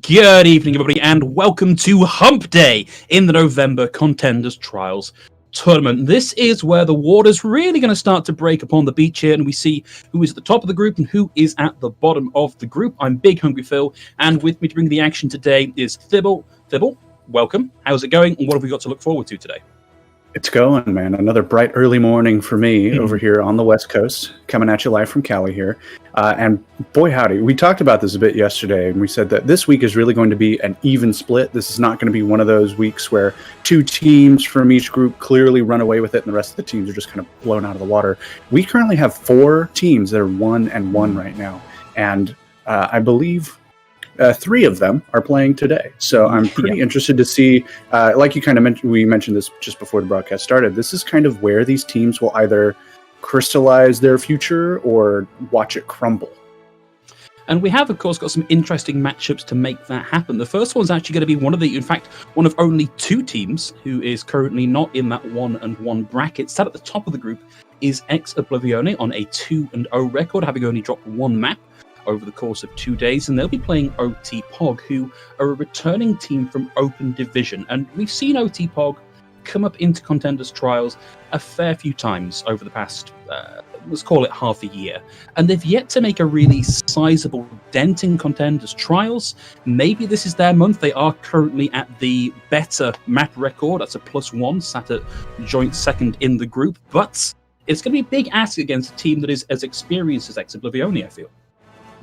Good evening, everybody, and welcome to Hump Day in the November Contenders Trials Tournament. This is where the water's really going to start to break upon the beach here, and we see who is at the top of the group and who is at the bottom of the group. I'm Big Hungry Phil, and with me to bring the action today is Thibble. Thibble, welcome. How's it going, and what have we got to look forward to today? It's going, man. Another bright early morning for me over here on the West Coast, coming at you live from Cali here. And boy, howdy, we talked about this a bit yesterday, and we said that this week is really going to be an even split. This is not going to be one of those weeks where two teams from each group clearly run away with it, and the rest of the teams are just kind of blown out of the water. We currently have 4 teams that are 1-1 right now, and I believe 3 of them are playing today. So I'm pretty interested to see, like you kind of mentioned, we mentioned this just before the broadcast started, this is kind of where these teams will either crystallize their future or watch it crumble. And we have, of course, got some interesting matchups to make that happen. The first one's actually going to be one of only 2 teams who is currently not in that 1-1 bracket. Sat at the top of the group is Oblivione on a 2-0 record, having only dropped 1 map over the course of 2 days, and they'll be playing OTPog, who are a returning team from Open Division. And we've seen OTPog come up into Contenders Trials a fair few times over the past, let's call it half a year, and they've yet to make a really sizable dent in Contenders Trials. Maybe this is their month. They are currently at the better map record. That's a +1, sat at joint second in the group, but it's going to be a big ask against a team that is as experienced as Oblivione, I feel.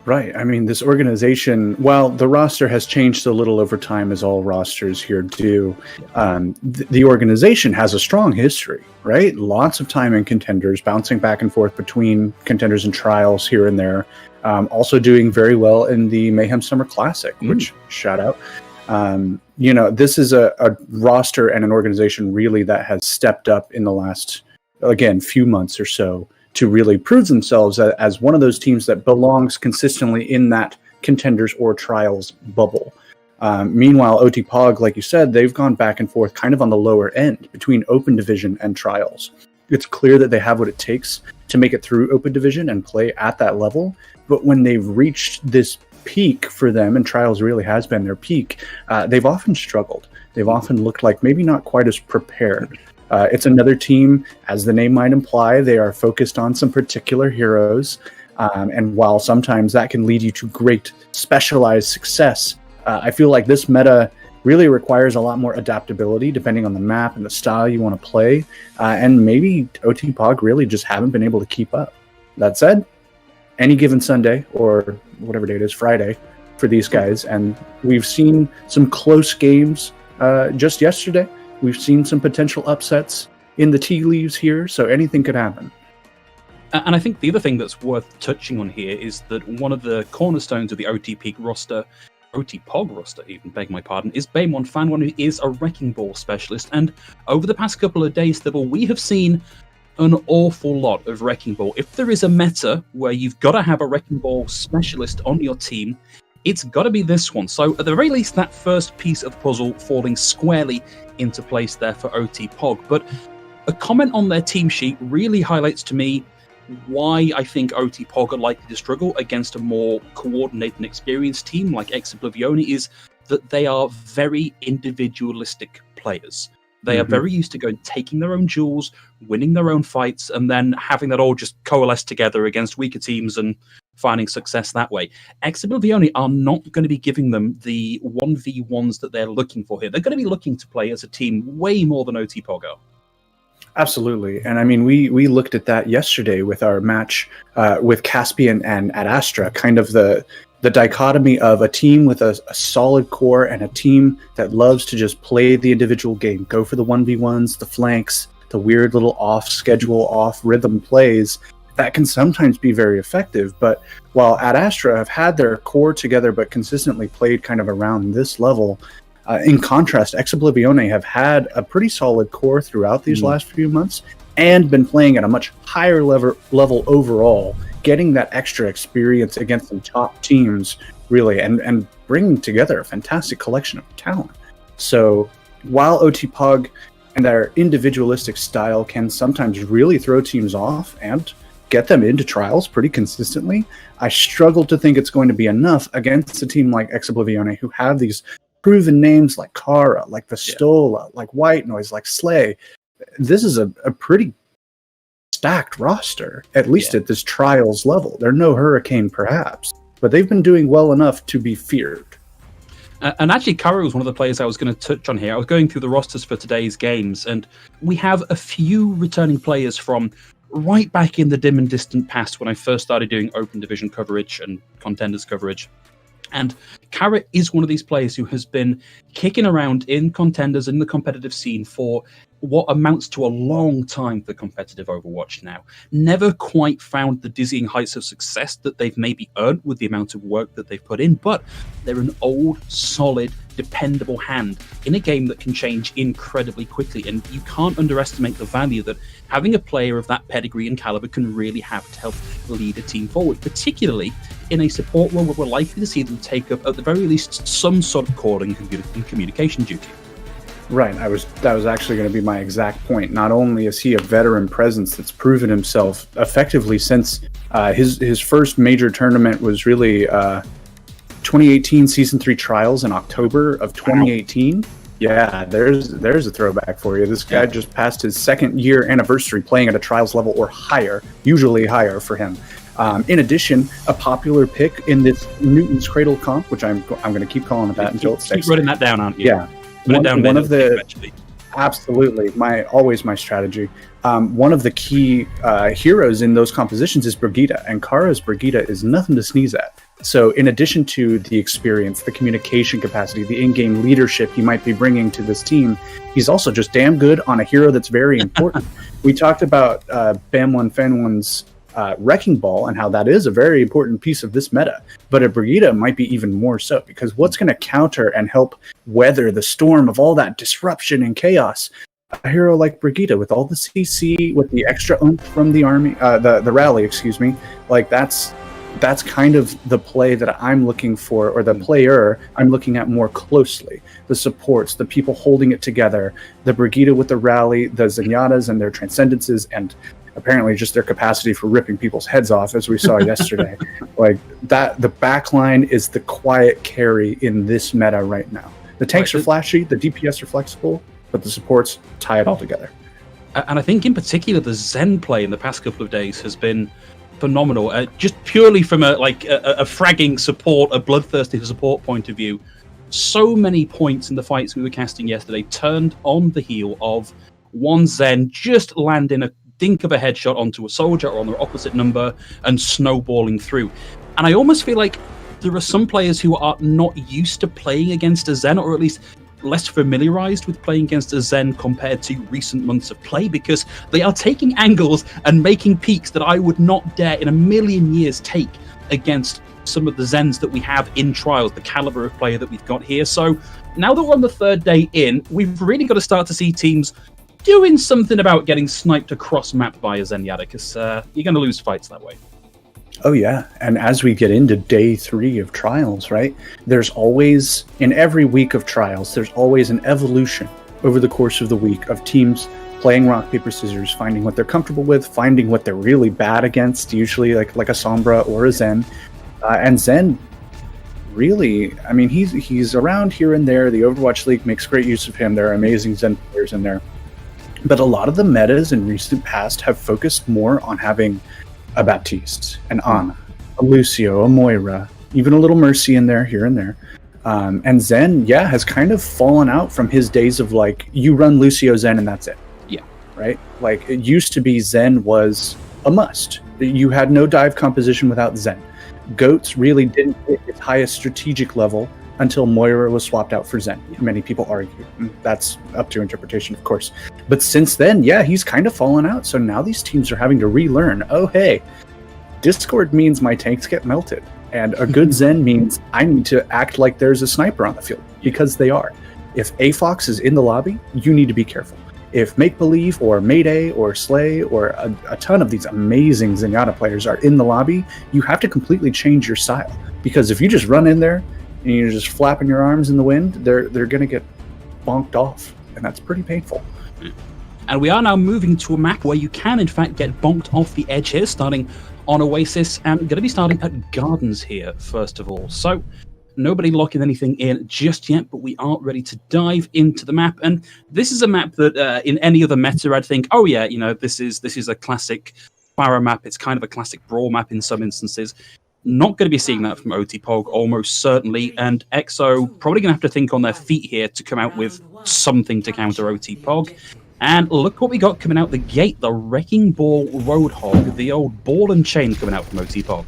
Right. I mean, this organization, while the roster has changed a little over time, as all rosters here do, the organization has a strong history, right? Lots of time in Contenders, bouncing back and forth between Contenders and Trials here and there. Also doing very well in the Mayhem Summer Classic, which, shout out. This is a roster and an organization really that has stepped up in the last, again, few months or so, to really prove themselves as one of those teams that belongs consistently in that Contenders or Trials bubble. Meanwhile, OTPog, like you said, they've gone back and forth kind of on the lower end between Open Division and Trials. It's clear that they have what it takes to make it through Open Division and play at that level, but when they've reached this peak for them, and Trials really has been their peak, they've often struggled. They've often looked like maybe not quite as prepared. It's another team, as the name might imply, they are focused on some particular heroes. And while sometimes that can lead you to great specialized success, I feel like this meta really requires a lot more adaptability depending on the map and the style you want to play. And maybe OTPog really just haven't been able to keep up. That said, any given Sunday, or whatever day it is, Friday, for these guys. And we've seen some close games just yesterday. We've seen some potential upsets in the tea leaves here, so anything could happen. And I think the other thing that's worth touching on here is that one of the cornerstones of the OTPog roster, even, beg my pardon, is Baemon Fanwan, who is a Wrecking Ball specialist. And over the past couple of days, Thibble, we have seen an awful lot of Wrecking Ball. If there is a meta where you've got to have a Wrecking Ball specialist on your team, it's got to be this one. So at the very least, that first piece of the puzzle falling squarely into place there for OTPog. But a comment on their team sheet really highlights to me why I think OTPog are likely to struggle against a more coordinated and experienced team like Oblivione, is that they are very individualistic players. They are very used to taking their own duels, winning their own fights, and then having that all just coalesce together against weaker teams and finding success that way. Oblivione are not going to be giving them the 1v1s that they're looking for here. They're going to be looking to play as a team way more than OTPog are. Absolutely. And I mean, we looked at that yesterday with our match with Caspian and Ad Astra, kind of the dichotomy of a team with a solid core and a team that loves to just play the individual game, go for the 1v1s, the flanks, the weird little off-schedule, off-rhythm plays. That can sometimes be very effective, but while Ad Astra have had their core together but consistently played kind of around this level, in contrast, Oblivione have had a pretty solid core throughout these last few months and been playing at a much higher level overall, getting that extra experience against some top teams, really, and bringing together a fantastic collection of talent. So while OTPog and their individualistic style can sometimes really throw teams off and get them into trials pretty consistently. I struggle to think it's going to be enough against a team like Oblivione, who have these proven names like Kara, like Vistola, like White Noise, like Slay. This is a pretty stacked roster, at least at this trials level. They're no Hurricane, perhaps, but they've been doing well enough to be feared. And actually, Kara was one of the players I was going to touch on here. I was going through the rosters for today's games, and we have a few returning players from right back in the dim and distant past when I first started doing Open Division coverage and Contenders coverage. And Kara is one of these players who has been kicking around in Contenders in the competitive scene for what amounts to a long time for competitive Overwatch now. Never quite found the dizzying heights of success that they've maybe earned with the amount of work that they've put in, but they're an old, solid, dependable hand in a game that can change incredibly quickly, and you can't underestimate the value that having a player of that pedigree and caliber can really have to help lead a team forward, particularly in a support role where we're likely to see them take up, at the very least, some sort of calling and communication duty. Right, that was actually going to be my exact point. Not only is he a veteran presence that's proven himself effectively since his first major tournament was really 2018 Season 3 Trials in October of 2018. Wow. Yeah, there's a throwback for you. This guy just passed his second year anniversary playing at a Trials level or higher, usually higher for him. In addition, a popular pick in this Newton's Cradle comp, which I'm going to keep calling it that until it sticks. Keep writing that down, aren't you? Yeah. One of the absolutely always my strategy. One of the key heroes in those compositions is Brigitte, and Kara's Brigitte is nothing to sneeze at. So in addition to the experience, the communication capacity, the in-game leadership he might be bringing to this team, he's also just damn good on a hero that's very important. We talked about Bam1 Fan1's Wrecking Ball and how that is a very important piece of this meta, but a Brigitte might be even more so, because what's going to counter and help weather the storm of all that disruption and chaos? A hero like Brigitte with all the CC, with the extra oomph from the army, the rally, excuse me, like that's kind of the play that I'm looking for, or the player I'm looking at more closely. The supports, the people holding it together, the Brigitte with the rally, the Zenyatas and their transcendences, and apparently just their capacity for ripping people's heads off, as we saw yesterday. Like that, the backline is the quiet carry in this meta right now. The tanks are flashy, the DPS are flexible, but the supports tie it all together. And I think in particular, the Zen play in the past couple of days has been phenomenal. Just purely from a fragging support, a bloodthirsty support point of view. So many points in the fights we were casting yesterday turned on the heel of one Zen just landing a dink of a headshot onto a soldier or on the opposite number and snowballing through. And I almost feel like there are some players who are not used to playing against a Zen, or at least less familiarized with playing against a Zen compared to recent months of play, because they are taking angles and making peaks that I would not dare in a million years take against some of the Zens that we have in trials, the caliber of player that we've got here. So now that we're on the third day in, we've really got to start to see teams doing something about getting sniped across map by a Zenyatta, because you're going to lose fights that way. Oh yeah, and as we get into day 3 of trials, right, there's always, in every week of trials, there's always an evolution over the course of the week of teams playing rock, paper, scissors, finding what they're comfortable with, finding what they're really bad against, usually like a Sombra or a Zen. And Zen, really, I mean, he's around here and there. The Overwatch League makes great use of him. There are amazing Zen players in there. But a lot of the metas in recent past have focused more on having a Baptiste, an Ana, a Lucio, a Moira, even a little Mercy in there, here and there. And Zen, has kind of fallen out from his days of like, you run Lucio Zen and that's it. Yeah. Right? Like, it used to be Zen was a must. You had no dive composition without Zen. Goats really didn't hit its highest strategic level until Moira was swapped out for Zen. Many people argue. That's up to interpretation, of course. But since then, he's kind of fallen out. So now these teams are having to relearn, oh, hey, Discord means my tanks get melted. And a good Zen means I need to act like there's a sniper on the field, because they are. If AFOX is in the lobby, you need to be careful. If Make Believe or Mayday or Slay or a ton of these amazing Zenyatta players are in the lobby, you have to completely change your style. Because if you just run in there and you're just flapping your arms in the wind, they're going to get bonked off, and that's pretty painful. And we are now moving to a map where you can, in fact, get bonked off the edge here, starting on Oasis, and going to be starting at Gardens here, first of all. So, nobody locking anything in just yet, but we are ready to dive into the map. And this is a map that, in any other meta, I'd think, oh yeah, you know, this is a classic Pharaoh map. It's kind of a classic Brawl map in some instances. Not going to be seeing that from OTPog, almost certainly. And EXO probably going to have to think on their feet here to come out with something to counter OTPog. And look what we got coming out the gate, the Wrecking Ball Roadhog, the old ball and chain coming out from OTPog.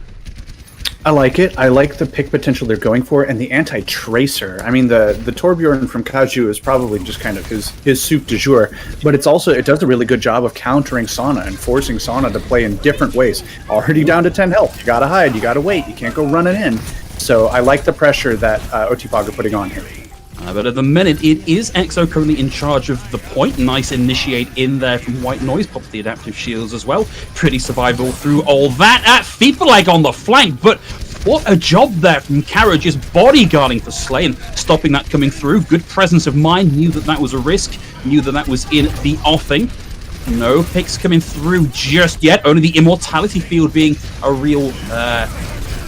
I like it. I like the pick potential they're going for, and the anti-tracer. I mean, the Torbjorn from Kaju is probably just kind of his soup du jour, but it does a really good job of countering Sauna and forcing Sauna to play in different ways. Already down to 10 health. You gotta hide, you gotta wait, you can't go running in. So I like the pressure that OTPog are putting on here. But at the minute, it is EXO currently in charge of the point. Nice initiate in there from White Noise. Pops the adaptive shields as well. Pretty survivable through all that. At FIFA Leg on the flank, but what a job there from Kara, just bodyguarding for Slay and stopping that coming through. Good presence of mind. Knew that was a risk. Knew that was in the offing. No picks coming through just yet. Only the Immortality Field being a real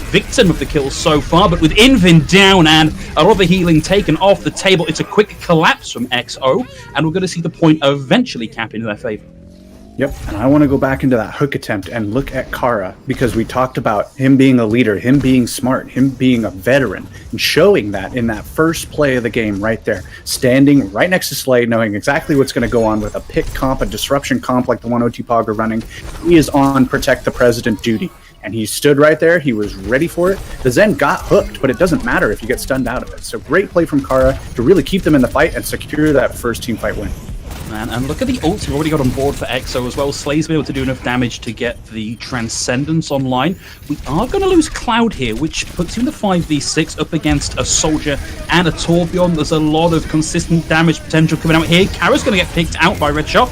victim of the kills so far, but with Invin down and a lot of the healing taken off the table, it's a quick collapse from EXO, and we're going to see the point eventually cap into their favor. Yep, and I want to go back into that hook attempt and look at Kara, because we talked about him being a leader, him being smart, him being a veteran, and showing that in that first play of the game right there, standing right next to Slay, knowing exactly what's going to go on with a pick comp, a disruption comp like the one OTPog are running. He is on Protect the President duty. And he stood right there. He was ready for it. The Zen got hooked, but it doesn't matter if you get stunned out of it. So great play from Kara to really keep them in the fight and secure that first team fight win. And look at the ults we've already got on board for EXO as well. Slay's been able to do enough damage to get the Transcendence online. We are going to lose Cloud here, which puts you in the 5v6 up against a Soldier and a Torbjorn. There's a lot of consistent damage potential coming out here. Kara's going to get picked out by Red Shock.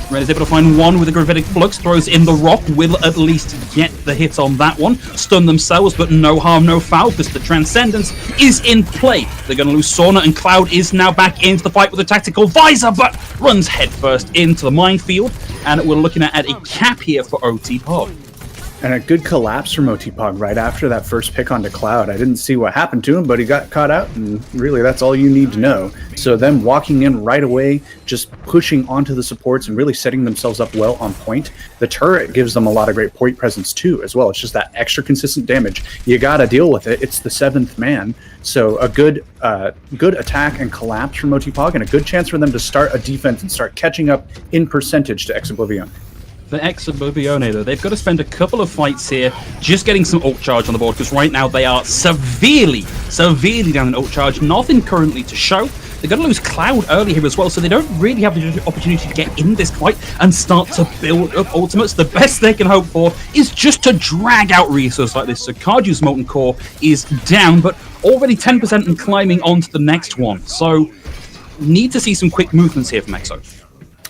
Red is able to find one with a Gravitic Flux, throws in the rock, will at least get the hit on that one. Stun themselves, but no harm, no foul, because the Transcendence is in play. They're going to lose Sauna, and Cloud is now back into the fight with a Tactical Visor, but runs headfirst into the minefield, and we're looking at a cap here for OTPog. And a good collapse from OTPog right after that first pick onto Cloud. I didn't see what happened to him, but he got caught out, and really that's all you need to know. So them walking in right away, just pushing onto the supports and really setting themselves up well on point. The turret gives them a lot of great point presence too, as well. It's just that extra consistent damage. You gotta deal with it. It's the 7th man. So a good attack and collapse from OTPog, and a good chance for them to start a defense and start catching up in percentage to Oblivione. For Oblivione, though, they've got to spend a couple of fights here just getting some ult charge on the board, because right now they are severely down in ult charge. Nothing currently to show. They're going to lose Cloud early here as well, so they don't really have the opportunity to get in this fight and start to build up ultimates. The best they can hope for is just to drag out resources like this. So Kaju's Molten Core is down, but already 10% and climbing onto the next one. So need to see some quick movements here from EXO.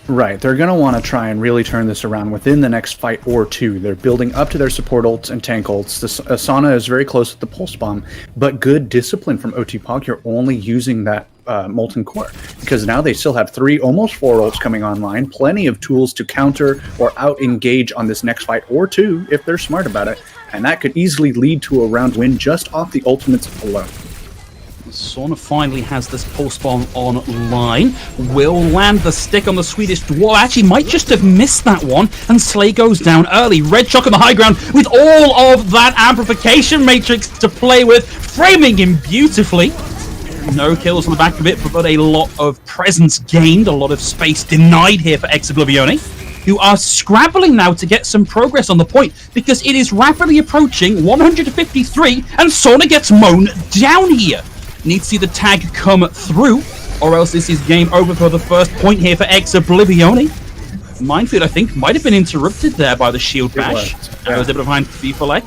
Right, they're going to want to try and really turn this around within the next fight or two. They're building up to their support ults and tank ults. The Asana is very close with the Pulse Bomb, but good discipline from OTPog. You're only using that Molten Core, because now they still have 3, almost 4 ults coming online. Plenty of tools to counter or out-engage on this next fight or two if they're smart about it, and that could easily lead to a round win just off the ultimates alone. Sauna finally has this Pulse Bomb online. Will land the stick on the Swedish Dwarf. Actually, might just have missed that one, and Slay goes down early. Red Shock on the high ground with all of that amplification matrix to play with, framing him beautifully. No kills on the back of it, but a lot of presence gained, a lot of space denied here for Oblivione, who are scrabbling now to get some progress on the point, because it is rapidly approaching 153, and Sauna gets mown down here. Need to see the tag come through, or else this is game over for the first point here for Oblivione. Minefield, I think, might have been interrupted there by the shield bash. I was able to find Fifalek.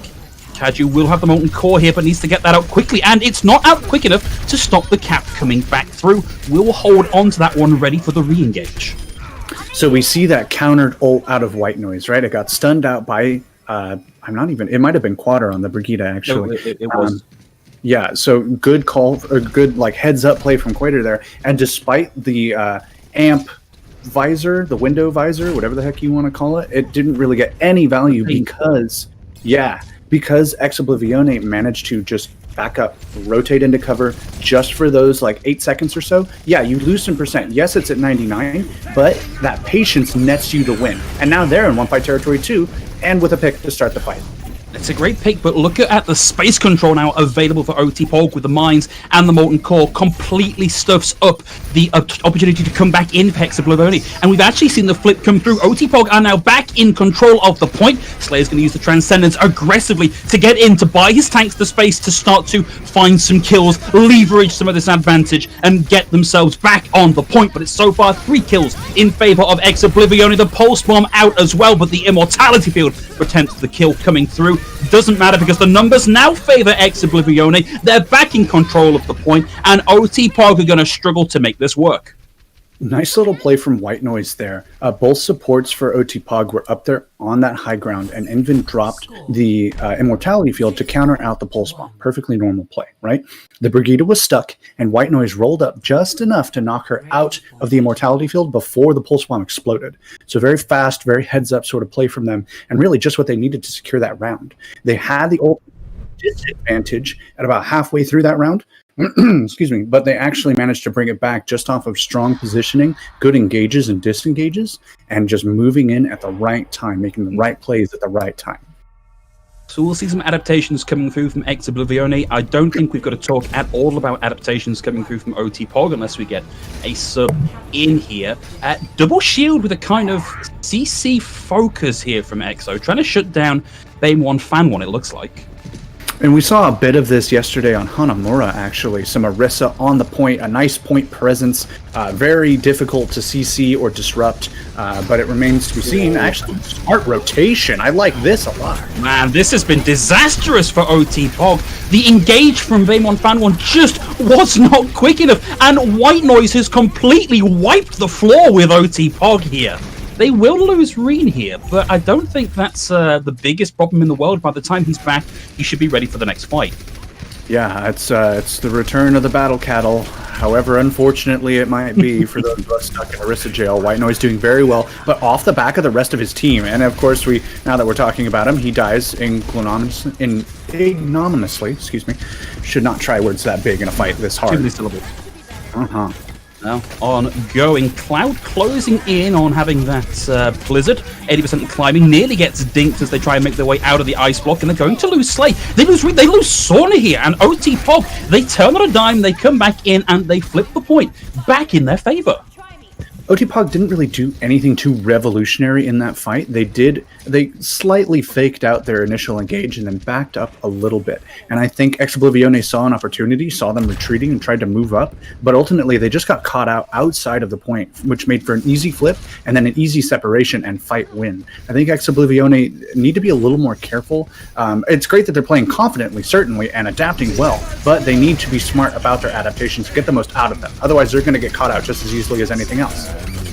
Kaju will have the Molten Core here, but needs to get that out quickly, and it's not out quick enough to stop the cap coming back through. We'll hold on to that one, ready for the re-engage. So we see that countered ult out of White Noise, right? It got stunned out by, it might have been Quadra on the Brigida, actually. No, it was. Yeah, so good call, or good heads up play from Quater there. And despite the amp visor, the window visor, whatever the heck you want to call it, it didn't really get any value because Oblivione managed to just back up, rotate into cover just for those like 8 seconds or so. Yeah, you lose some percent. Yes, it's at 99, but that patience nets you the win. And now they're in one fight territory too, and with a pick to start the fight. It's a great pick, but look at the space control now available for OTPog with the mines and the molten core completely stuffs up the opportunity to come back in for Oblivione. And we've actually seen the flip come through. OTPog are now back in control of the point. Slayer's going to use the Transcendence aggressively to get in, to buy his tanks the space to start to find some kills, leverage some of this advantage, and get themselves back on the point. But it's so far 3 kills in favor of Oblivione. The Pulse Bomb out as well, but the Immortality Field prevents the kill coming through. Doesn't matter because the numbers now favor Oblivione. They're back in control of the point, and OTPog are going to struggle to make this work. Nice little play from White Noise there. Both supports for OTPog were up there on that high ground, and Invin dropped the Immortality Field to counter out the Pulse Bomb. Perfectly normal play, right? The Brigida was stuck, and White Noise rolled up just enough to knock her out of the Immortality Field before the Pulse Bomb exploded. So very fast, very heads-up sort of play from them, and really just what they needed to secure that round. They had the ult disadvantage at about halfway through that round, excuse me, but they actually managed to bring it back just off of strong positioning, good engages and disengages, and just moving in at the right time, making the right plays at the right time. So we'll see some adaptations coming through from Oblivione. I don't think we've got to talk at all about adaptations coming through from OTPog unless we get a sub in here. Double shield with a kind of CC focus here from EXO, trying to shut down BAME1 Fan 1, it looks like. And we saw a bit of this yesterday on Hanamura, actually. Some Orisa on the point, a nice point presence. Very difficult to CC or disrupt, but it remains to be seen. Actually, smart rotation. I like this a lot. Man, this has been disastrous for OTPog. The engage from BAME1 Fan 1 just was not quick enough, and White Noise has completely wiped the floor with OTPog here. They will lose Reen here, but I don't think that's the biggest problem in the world. By the time he's back, he should be ready for the next fight. Yeah, it's the return of the battle cattle, however unfortunately it might be for those of us stuck in Orisa jail. White Noise doing very well, but off the back of the rest of his team. And of course, now that we're talking about him, he dies ignominiously. Excuse me. Should not try words that big in a fight this hard. Too many syllables. Now, ongoing. Cloud closing in on having that blizzard. 80% climbing. Nearly gets dinked as they try and make their way out of the ice block, and they're going to lose Slay. They lose Sauna here, and OTPog, they turn on a dime, they come back in, and they flip the point back in their favor. OTPog didn't really do anything too revolutionary in that fight. They slightly faked out their initial engage and then backed up a little bit. And I think Oblivione saw an opportunity, saw them retreating and tried to move up, but ultimately they just got caught out outside of the point, which made for an easy flip and then an easy separation and fight win. I think Oblivione need to be a little more careful. It's great that they're playing confidently, certainly, and adapting well, but they need to be smart about their adaptations to get the most out of them. Otherwise, they're going to get caught out just as easily as anything else.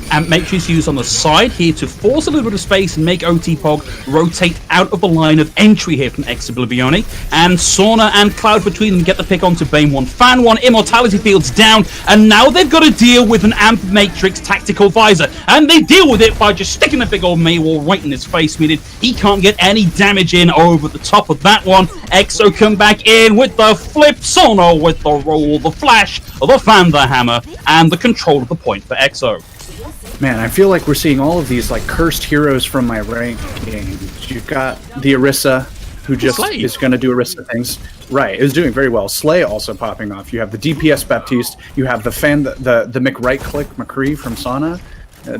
And Matrix used on the side here to force a little bit of space and make OTPog rotate out of the line of entry here from Oblivione. And Sauna and Cloud between them get the pick onto BAME1 Fan 1. Immortality Field's down, and now they've got to deal with an Amp Matrix tactical visor. And they deal with it by just sticking a big old Maywall right in his face, meaning he can't get any damage in over the top of that one. EXO come back in with the flip, Sauna with the roll, the flash, the fan, the hammer, and the control of the point for EXO. Man, I feel like we're seeing all of these like cursed heroes from my rankings. You've got the Orisa, who just is going to do Orisa things. Right, is doing very well. Slay also popping off. You have the DPS Baptiste. You have the fan, the McRight-click McCree from Sauna.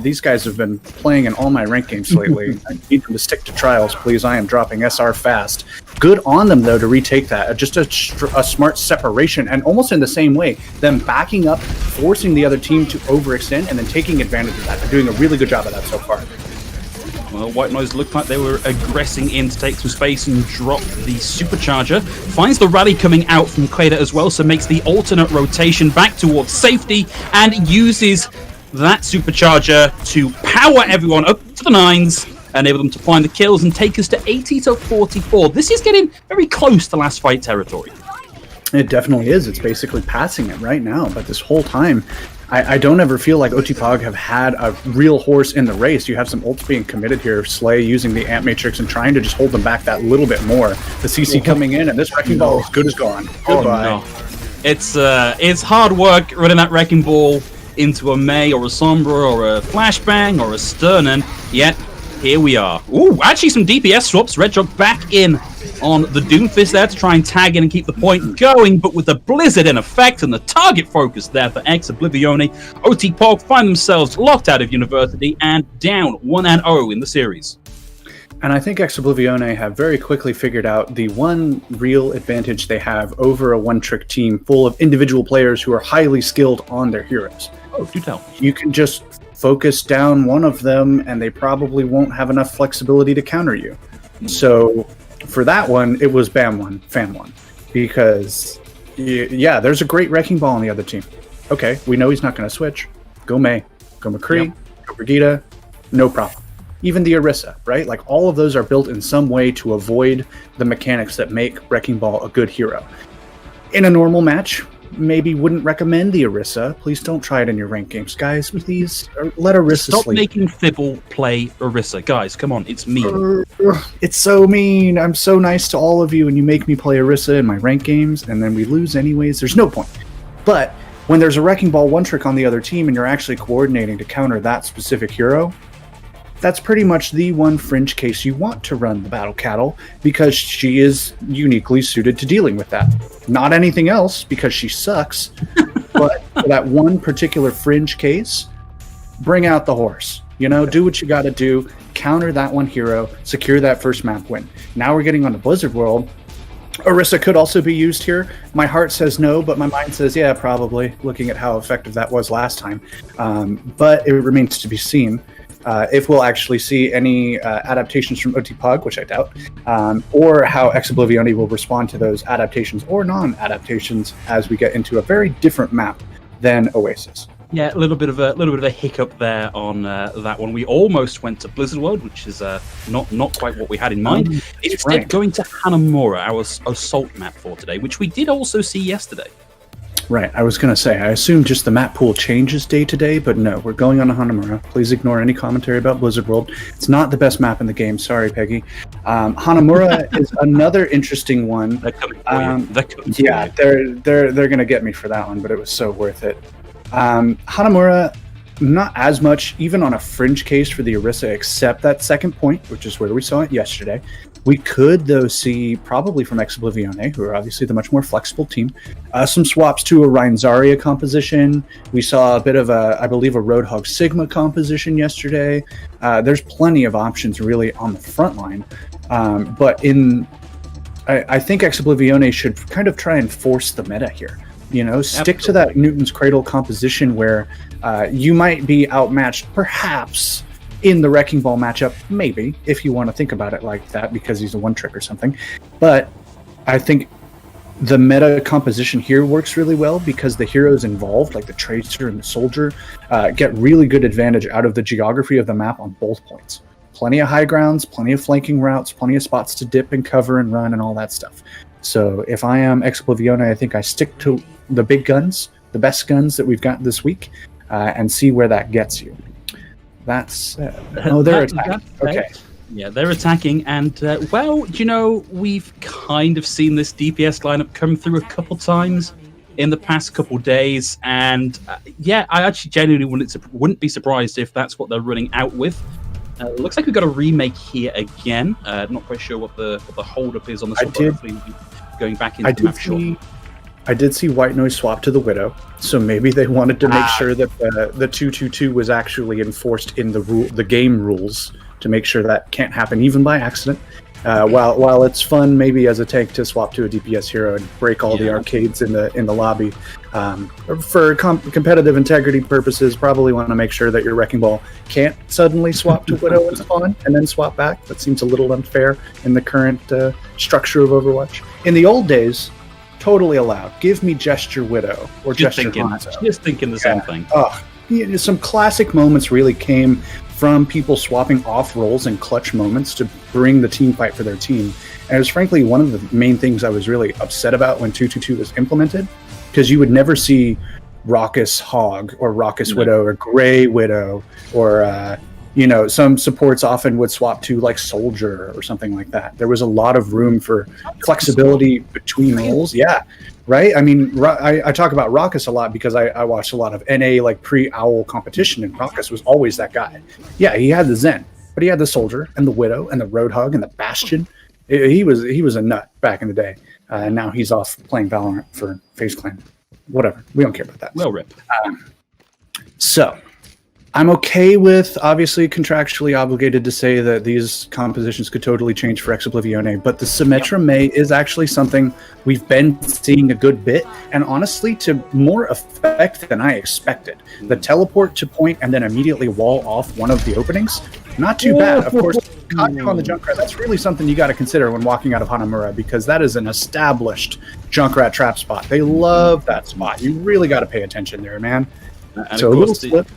These guys have been playing in all my rank games lately. I need them to stick to trials, please. I am dropping SR fast. Good on them, though, to retake that. Just a smart separation, and almost in the same way, them backing up, forcing the other team to overextend, and then taking advantage of that. They're doing a really good job of that so far. Well, White Noise looked like they were aggressing in to take some space and drop the supercharger. Finds the rally coming out from Quader as well, so makes the alternate rotation back towards safety, and uses that supercharger to power everyone up to the 9s, enable them to find the kills and take us to 80-44. This is getting very close to last fight territory. It definitely is. It's basically passing it right now. But this whole time, I don't ever feel like OTPog have had a real horse in the race. You have some ults being committed here. Slay using the Amp Matrix and trying to just hold them back that little bit more. The CC coming in, and this Wrecking Ball is good as gone. Goodbye. No. It's hard work running that Wrecking Ball into a EMEA or a Sombra or a Flashbang or a Sternen, yet here we are. Ooh, actually some DPS swaps. Red Jog back in on the Doomfist there to try and tag in and keep the point going, but with the Blizzard in effect and the target focus there for Oblivione, OTPog find themselves locked out of University and down 1-0 in the series. And I think Oblivione have very quickly figured out the one real advantage they have over a one-trick team full of individual players who are highly skilled on their heroes. Oh, do tell. You can just focus down one of them and they probably won't have enough flexibility to counter you. So for that one, it was Bam 1, Fan 1. Because, yeah, there's a great Wrecking Ball on the other team. Okay, we know he's not going to switch. Go Mei, go McCree, go Brigitte, no problem. Even the Orisa, right? Like, all of those are built in some way to avoid the mechanics that make Wrecking Ball a good hero. In a normal match, maybe wouldn't recommend the Orisa. Please don't try it in your ranked games, guys. Please let Orisa Stop sleep. making Fibble play Orisa. Guys, come on, it's mean. It's so mean. I'm so nice to all of you, and you make me play Orisa in my ranked games, and then we lose anyways. There's no point. But when there's a Wrecking Ball one trick on the other team, and you're actually coordinating to counter that specific hero, that's pretty much the one fringe case you want to run the Battle Cattle, because she is uniquely suited to dealing with that. Not anything else, because she sucks, but for that one particular fringe case, bring out the horse. You know, do what you got to do, counter that one hero, secure that first map win. Now we're getting on to Blizzard World. Orisa could also be used here. My heart says no, but my mind says, yeah, probably, looking at how effective that was last time. But it remains to be seen. If we'll actually see any adaptations from OTPog, which I doubt, or how Oblivione will respond to those adaptations or non-adaptations as we get into a very different map than Oasis. Yeah, a little bit of a hiccup there on that one. We almost went to Blizzard World, which is not quite what we had in mind. Instead, going to Hanamura, our assault map for today, which we did also see yesterday. Right, I was going to say, I assume just the map pool changes day to day, but no, we're going on to Hanamura. Please ignore any commentary about Blizzard World. It's not the best map in the game. Sorry, Peggy. Hanamura is another interesting one. They're coming for you. Yeah, they're going to get me for that one, but it was so worth it. Hanamura, not as much, even on a fringe case for the Orisa, except that second point, which is where we saw it yesterday. We could, though, see, probably from Oblivione, who are obviously the much more flexible team, some swaps to a Rein Zarya composition. We saw a bit of I believe, a Roadhog Sigma composition yesterday. There's plenty of options, really, on the front line. But I think Oblivione should kind of try and force the meta here. You know, stick to that Newton's Cradle composition where you might be outmatched, perhaps, in the Wrecking Ball matchup, maybe, if you want to think about it like that, because he's a one-trick or something. But I think the meta composition here works really well because the heroes involved, like the Tracer and the Soldier, get really good advantage out of the geography of the map on both points. Plenty of high grounds, plenty of flanking routes, plenty of spots to dip and cover and run and all that stuff. So if I am Oblivione, I think I stick to the big guns, the best guns that we've got this week, and see where that gets you. That's they're attacking. Okay. Yeah, they're attacking, and well, you know, we've kind of seen this DPS lineup come through a couple times in the past couple days, and yeah, I actually genuinely wouldn't be surprised if that's what they're running out with. Looks like we've got a remake here again. Not quite sure what the hold-up is on this one, but hopefully we'll be going back into the map shortly. I did see White Noise swap to the Widow, so maybe they wanted to make sure that the 2-2-2 was actually enforced in the game rules to make sure that can't happen even by accident. While it's fun maybe as a tank to swap to a DPS hero and break all the arcades in the lobby, for competitive integrity purposes, probably want to make sure that your Wrecking Ball can't suddenly swap to Widow and spawn and then swap back. That seems a little unfair in the current structure of Overwatch. In the old days, totally allowed. Give me Gesture Widow or Gesture Hanzo. Just thinking the same thing. Some classic moments really came from people swapping off roles in clutch moments to bring the team fight for their team. And it was frankly one of the main things I was really upset about when 2-2-2 was implemented, because you would never see Raucous Hog or Raucous Widow or Gray Widow, or some supports often would swap to like Soldier or something like that. There was a lot of room for flexibility between roles. Yeah, right. I mean, I talk about Raucous a lot because I watched a lot of NA like pre-Owl competition, and Raucous was always that guy. Yeah, he had the Zen, but he had the Soldier and the Widow and the Roadhog and the Bastion. He was a nut back in the day. And now he's off playing Valorant for FaZe Clan. Whatever. We don't care about that. Well, rip. So I'm okay with, obviously contractually obligated to say that these compositions could totally change for Oblivione, but the Symmetra May is actually something we've been seeing a good bit, and honestly to more effect than I expected. The teleport to point and then immediately wall off one of the openings, not too bad. Of course, Kaiju on the Junkrat, that's really something you got to consider when walking out of Hanamura, because that is an established Junkrat trap spot. They love that spot. You really got to pay attention there, man. And So a little slip.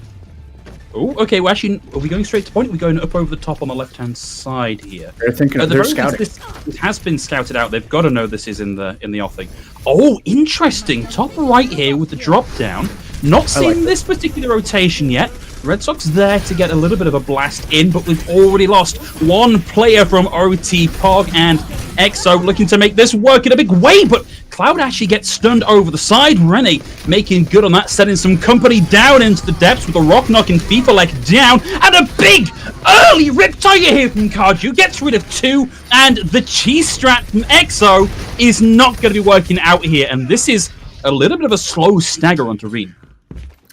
Oh, okay. Well, actually, are we going straight to point? Are we going up over the top on the left-hand side here? They're thinking they're scouting. It has been scouted out. They've got to know this is in the offing. Oh, interesting. Top right here with the drop down. Not seeing this particular rotation yet. Red Sox there to get a little bit of a blast in, but we've already lost one player from OTPog, and EXO looking to make this work in a big way, but Cloud actually gets stunned over the side. Rennie making good on that, setting some company down into the depths with a rock knock and FIFA leg down, and a big early Riptide here from Kaiju, gets rid of 2, and the cheese strat from EXO is not going to be working out here, and this is a little bit of a slow stagger onto Reed.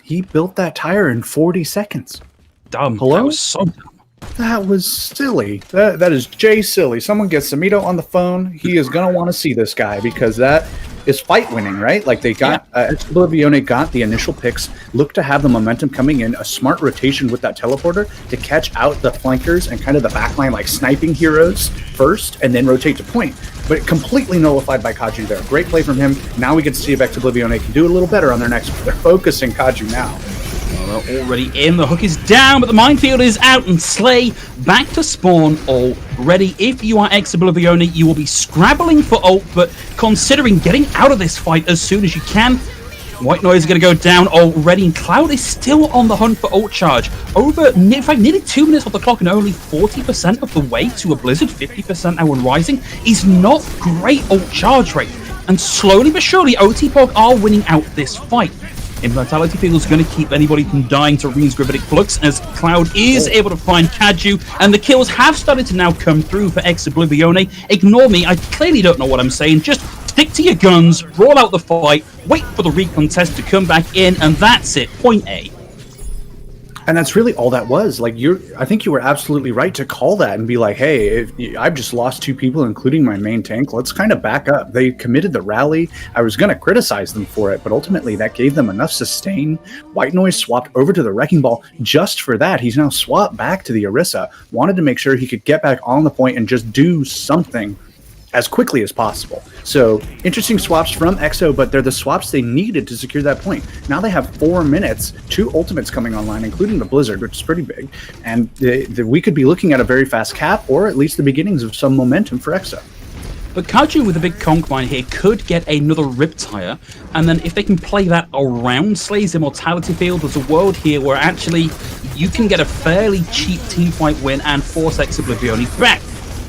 He built that tire in 40 seconds. Dumb. Hello? That was so dumb. That was silly. That is Jay silly. Someone gets Samito on the phone. He is going to want to see this guy because that is fight winning, right? Like they got, Oblivione got the initial picks, looked to have the momentum coming in, a smart rotation with that teleporter to catch out the flankers and kind of the backline like sniping heroes first and then rotate to point. But completely nullified by Kaiju there. Great play from him. Now we get to see if Oblivione can do a little better on their next. They're focusing Kaiju now. Well, they're already in. The hook is down, but the minefield is out, and Slay back to spawn already. If you are Oblivione, you will be scrabbling for ult, but considering getting out of this fight as soon as you can, White Noise is going to go down already, and Cloud is still on the hunt for ult charge. In fact, nearly 2 minutes off the clock and only 40% of the way to a Blizzard, 50% now and rising, is not great ult charge rate. And slowly but surely, OTPog are winning out this fight. Immortality Field is going to keep anybody from dying to Reen's Gravitic Flux, as Cloud is able to find Kaiju, and the kills have started to now come through for Oblivione. Ignore me, I clearly don't know what I'm saying. Just stick to your guns, brawl out the fight, wait for the recontest to come back in, and that's it. Point A. And that's really all that was. Like I think you were absolutely right to call that and be like, hey, I've just lost 2 people, including my main tank. Let's kind of back up. They committed the rally. I was going to criticize them for it, but ultimately that gave them enough sustain. White Noise swapped over to the Wrecking Ball just for that. He's now swapped back to the Orisa. Wanted to make sure he could get back on the point and just do something as quickly as possible. So interesting swaps from EXO, but they're the swaps they needed to secure that point. Now they have 4 minutes, 2 ultimates coming online, including the Blizzard, which is pretty big, and we could be looking at a very fast cap, or at least the beginnings of some momentum for EXO. But Kaiju with a big conk mine here could get another Riptire, and then if they can play that around Slay's Immortality Field, there's a world here where actually you can get a fairly cheap teamfight win and force Oblivione back.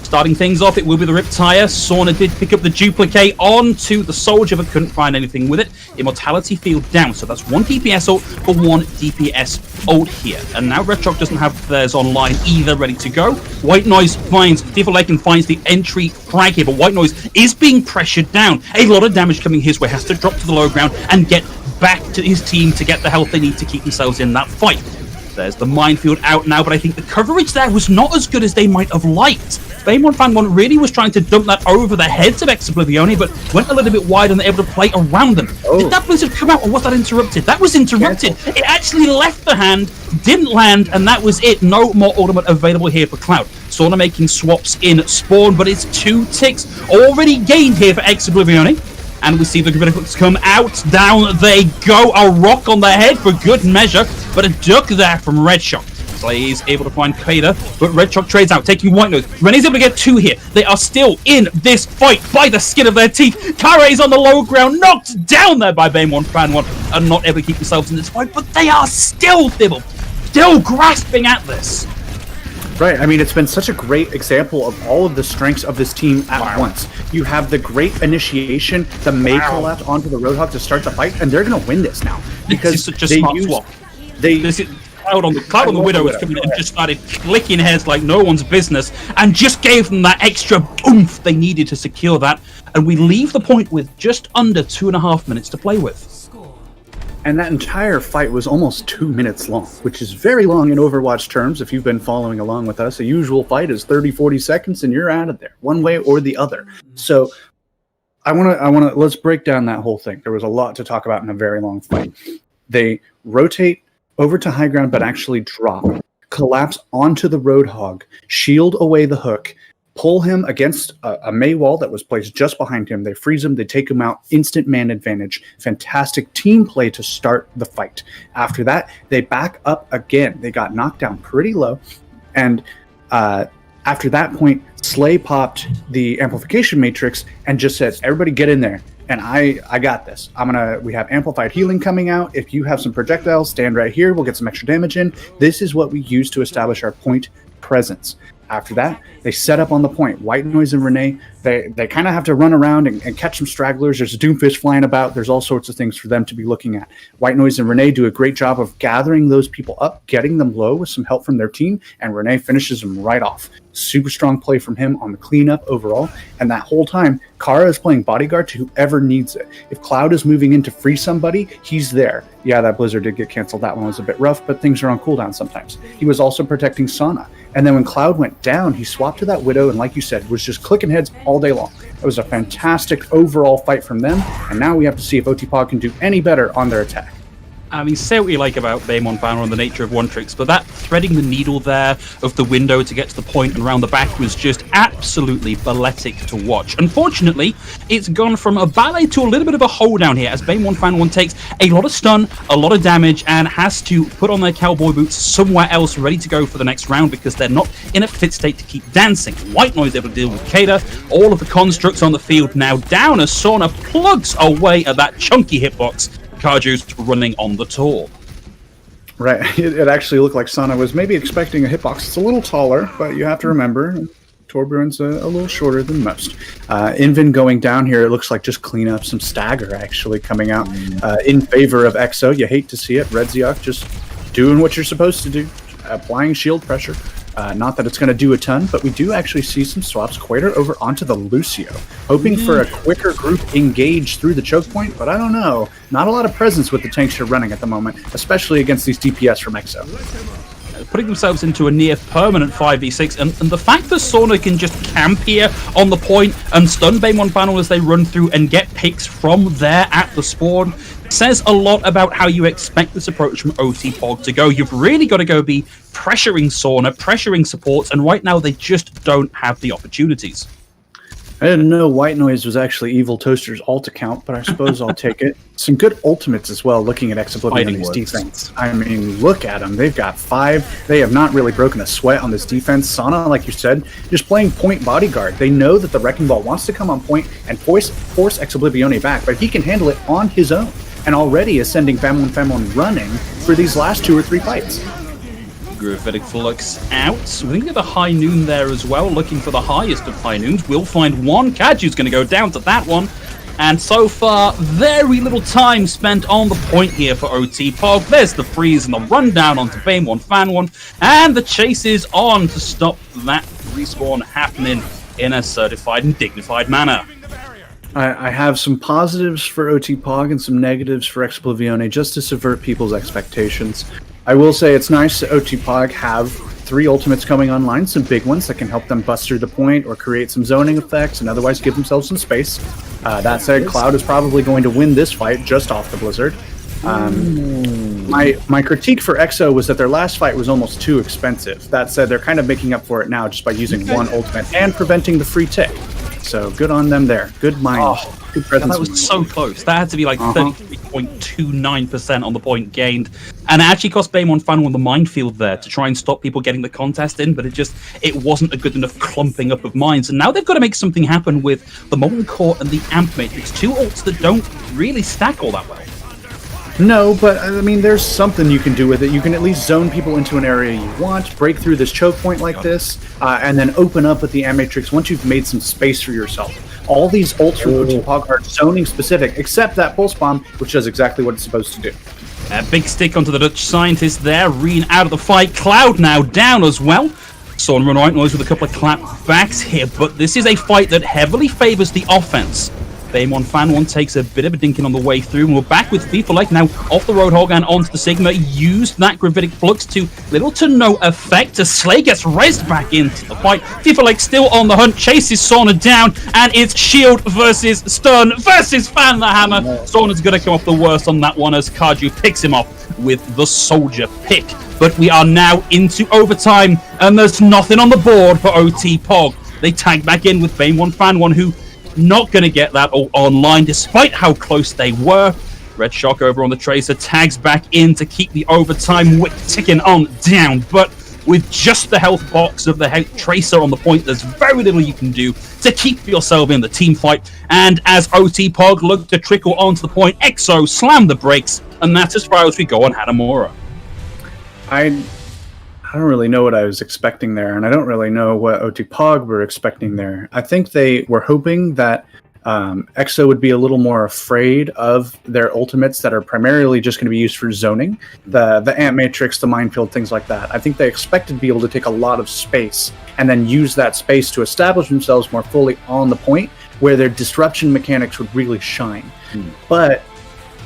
Starting things off, it will be the Riptire. Sauna did pick up the duplicate onto the Soldier, but couldn't find anything with it. Immortality Field down, so that's 1 DPS ult for 1 DPS ult here. And now Red Shock doesn't have theirs online either, ready to go. White Noise finds Tifa Lake and finds the entry frag here, but White Noise is being pressured down. A lot of damage coming his way, has to drop to the low ground and get back to his team to get the health they need to keep themselves in that fight. There's the minefield out now, but I think the coverage there was not as good as they might have liked. Baemon Fan 1 really was trying to dump that over the heads of Oblivione, but went a little bit wide and they're able to play around them. Did that Blizzard come out, or was that interrupted? That was interrupted. It actually left the hand, didn't land, and that was it. No more ultimate available here for Cloud. Sauna making swaps in spawn, but it's 2 ticks already gained here for Oblivione. And we see the Gravitic come out. Down they go. A rock on the head for good measure, but a duck there from Red Shock. Slay is able to find Kader, but Red Shock trades out, taking White Noise. Rene's able to get 2 here. They are still in this fight by the skin of their teeth. Kara is on the low ground, knocked down there by Bane 1, Fan 1, and not able to keep themselves in this fight, but they are still, Dibble, still grasping at this. Right, I mean, it's been such a great example of all of the strengths of this team at once. You have the great initiation, the May collapse onto the Roadhog to start the fight, and they're going to win this now. Because this is such a smart swap. Cloud on the Widow was coming in and just started clicking heads like no one's business, and just gave them that extra oomph they needed to secure that. And we leave the point with just under 2.5 minutes to play with. And that entire fight was almost 2 minutes long, which is very long in Overwatch terms. If you've been following along with us, a usual fight is 30-40 seconds and you're out of there, one way or the other. So let's break down that whole thing. There was a lot to talk about in a very long fight. They rotate over to high ground, but actually drop, collapse onto the Roadhog, shield away the hook, pull him against a May wall that was placed just behind him. They freeze him. They take him out. Instant man advantage. Fantastic team play to start the fight. After that, they back up again. They got knocked down pretty low. And after that point, Slay popped the amplification matrix and just said, everybody get in there. And I got this. We have amplified healing coming out. If you have some projectiles, stand right here. We'll get some extra damage in. This is what we use to establish our point presence. After that, they set up on the point. White Noise and Rene, they kind of have to run around and catch some stragglers. There's a Doomfish flying about. There's all sorts of things for them to be looking at. White Noise and Rene do a great job of gathering those people up, getting them low with some help from their team, and Rene finishes them right off. Super strong play from him on the cleanup overall. And that whole time, Kara is playing bodyguard to whoever needs it. If Cloud is moving in to free somebody, he's there. Yeah, that Blizzard did get canceled. That one was a bit rough, but things are on cooldown sometimes. He was also protecting Sana. And then when Cloud went down, he swapped to that Widow, and like you said, was just clicking heads all day long. It was a fantastic overall fight from them, and now we have to see if OTPog can do any better on their attack. I mean, say what you like about Baemon Banner and the nature of one tricks, but that threading the needle there of the window to get to the point and around the back was just absolutely balletic to watch. Unfortunately, it's gone from a ballet to a little bit of a hoedown here as Baemon Fan 1 takes a lot of stun, a lot of damage, and has to put on their cowboy boots somewhere else ready to go for the next round because they're not in a fit state to keep dancing. White Noise able to deal with Kader. All of the constructs on the field now down as Sauna plugs away at that chunky hitbox. Carju's running on the tour. Right, it actually looked like Sana was maybe expecting a hitbox. It's a little taller, but you have to remember, Torbjorn's a little shorter than most. Invin going down here, it looks like just clean up some stagger actually coming out in favor of EXO. You hate to see it. Redziok just doing what you're supposed to do, applying shield pressure. Not that it's going to do a ton, but we do actually see some swaps. Quater over onto the Lucio, hoping for a quicker group engage through the choke point, but I don't know. Not a lot of presence with the tanks you're running at the moment, especially against these DPS from EXO. Putting themselves into a near permanent 5v6, and the fact that Sauna can just camp here on the point and stun Baemon Panel as they run through and get picks from there at the spawn says a lot about how you expect this approach from OTPog to go. You've really got to go be pressuring Sauna, pressuring supports, and right now they just don't have the opportunities. I didn't know White Noise was actually Evil Toaster's alt account, but I suppose I'll take it. Some good ultimates as well, looking at Oblivione's defense. I mean, look at them. They've got 5. They have not really broken a sweat on this defense. Sana, like you said, just playing point bodyguard. They know that the Wrecking Ball wants to come on point and force Oblivione back, but he can handle it on his own, and already is sending Famon running for these last 2 or 3 fights. Gravitic Flux out. We think of the High Noon there as well, looking for the highest of High Noons. We'll find one. Kaju's going to go down to that one. And so far, very little time spent on the point here for OTPog. There's the freeze and the rundown onto Baemon Fan 1. And the chase is on to stop that respawn happening in a certified and dignified manner. I have some positives for OTPog and some negatives for Oblivione, just to subvert people's expectations. I will say it's nice that OTPog have 3 ultimates coming online, some big ones that can help them bust through the point or create some zoning effects and otherwise give themselves some space. That said, Cloud is probably going to win this fight just off the Blizzard. My critique for EXO was that their last fight was almost too expensive. That said, they're kind of making up for it now just by using one ultimate and preventing the free tick. So good on them there. Good mind. Oh, good presence. that was so close. That had to be like 33.29% on the point gained. And it actually cost Baemon Fan One the minefield there to try and stop people getting the contest in, but it wasn't a good enough clumping up of mines. And now they've got to make something happen with the Molten Core and the Amp Matrix, two ults that don't really stack all that well. No, but I mean, there's something you can do with it. You can at least zone people into an area you want, break through this choke point like this, and then open up with the Matrix once you've made some space for yourself. All these ults from OTPog are zoning specific, except that Pulse Bomb, which does exactly what it's supposed to do. A big stick onto the Dutch scientist there. Reen out of the fight. Cloud now down as well. Saw him run right noise with a couple of clapbacks here, but this is a fight that heavily favors the offense. Baemon Fan One takes a bit of a dinking on the way through, and we're back with FIFA Like now off the Roadhog and onto the Sigma. Used that Gravitic Flux to little to no effect. Slay gets rezzed back into the fight. FIFA Like still on the hunt, chases Sauna down, and it's Shield versus Stun versus Fan the Hammer. Sauna's going to come off the worst on that one as Kaju picks him off with the Soldier pick. But we are now into overtime, and there's nothing on the board for OTPog. They tag back in with Baemon Fan One, who not going to get that all online, despite how close they were. Red Shock over on the Tracer tags back in to keep the overtime wick ticking on down, but with just the health box of the Tracer on the point, there's very little you can do to keep yourself in the team fight. And as OTPog look to trickle onto the point, Exo slam the brakes, and that's as far as we go on Hanamura. I don't really know what I was expecting there, and I don't really know what OTPog were expecting there. I think they were hoping that EXO would be a little more afraid of their ultimates that are primarily just going to be used for zoning, the Amp Matrix, the Minefield, things like that. I think they expected to be able to take a lot of space and then use that space to establish themselves more fully on the point where their disruption mechanics would really shine. But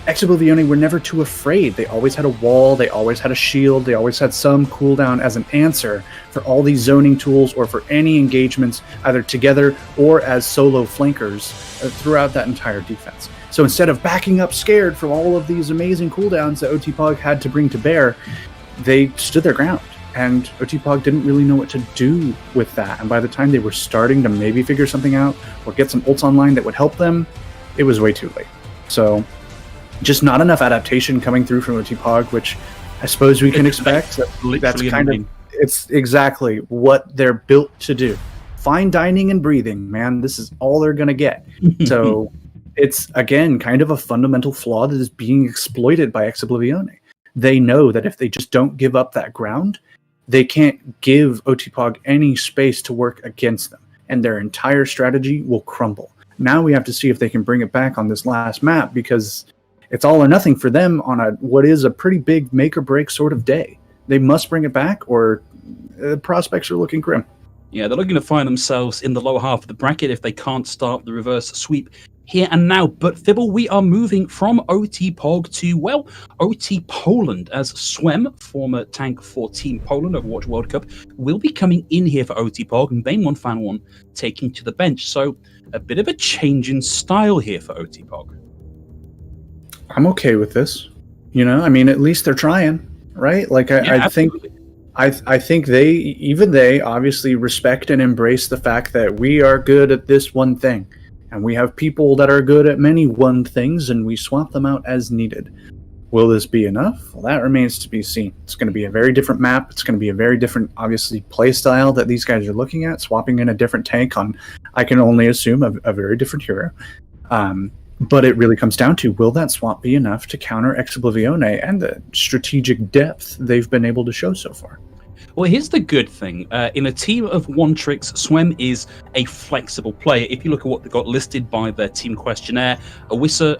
Oblivione were never too afraid. They always had a wall, they always had a shield, they always had some cooldown as an answer for all these zoning tools or for any engagements, either together or as solo flankers throughout that entire defense. So instead of backing up scared from all of these amazing cooldowns that OTPog had to bring to bear, they stood their ground. And OTPog didn't really know what to do with that. And by the time they were starting to maybe figure something out or get some ults online that would help them, it was way too late. So just not enough adaptation coming through from OTPog, which I suppose we can expect. That's kind of, it's exactly what they're built to do. Fine dining and breathing, man. This is all they're going to get. So it's, again, kind of a fundamental flaw that is being exploited by Oblivione. They know that if they just don't give up that ground, they can't give OTPog any space to work against them, and their entire strategy will crumble. Now we have to see if they can bring it back on this last map, because it's all or nothing for them on what is a pretty big make or break sort of day. They must bring it back, or the prospects are looking grim. Yeah, they're looking to find themselves in the lower half of the bracket if they can't start the reverse sweep here and now. But Fibble, we are moving from OTPog to, well, OT Poland, as Swem, former tank for Team Poland Overwatch World Cup, will be coming in here for OTPog, and Baemon Fan One taking to the bench. So a bit of a change in style here for OTPog. I'm okay with this. You know, I mean, at least they're trying, right? Like, I think they obviously respect and embrace the fact that we are good at this one thing, and we have people that are good at many one things, and we swap them out as needed. Will this be enough? Well, that remains to be seen. It's going to be a very different map. It's going to be a very different, obviously, play style that these guys are looking at, swapping in a different tank on, I can only assume, a very different hero. But it really comes down to, will that swap be enough to counter Oblivione and the strategic depth they've been able to show so far? Well, here's the good thing. In a team of one tricks, Swem is a flexible player. If you look at what they got listed by their team questionnaire, Orisa,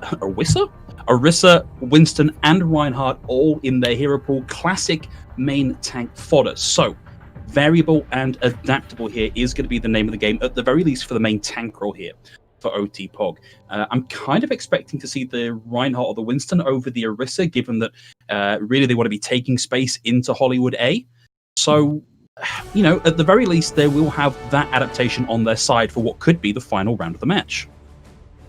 Winston, and Reinhardt all in their hero pool, classic main tank fodder. So variable and adaptable here is going to be the name of the game, at the very least for the main tank role here for OTPog. I'm kind of expecting to see the Reinhardt or the Winston over the Orisa, given that really they want to be taking space into Hollywood A. So, you know, at the very least, they will have that adaptation on their side for what could be the final round of the match.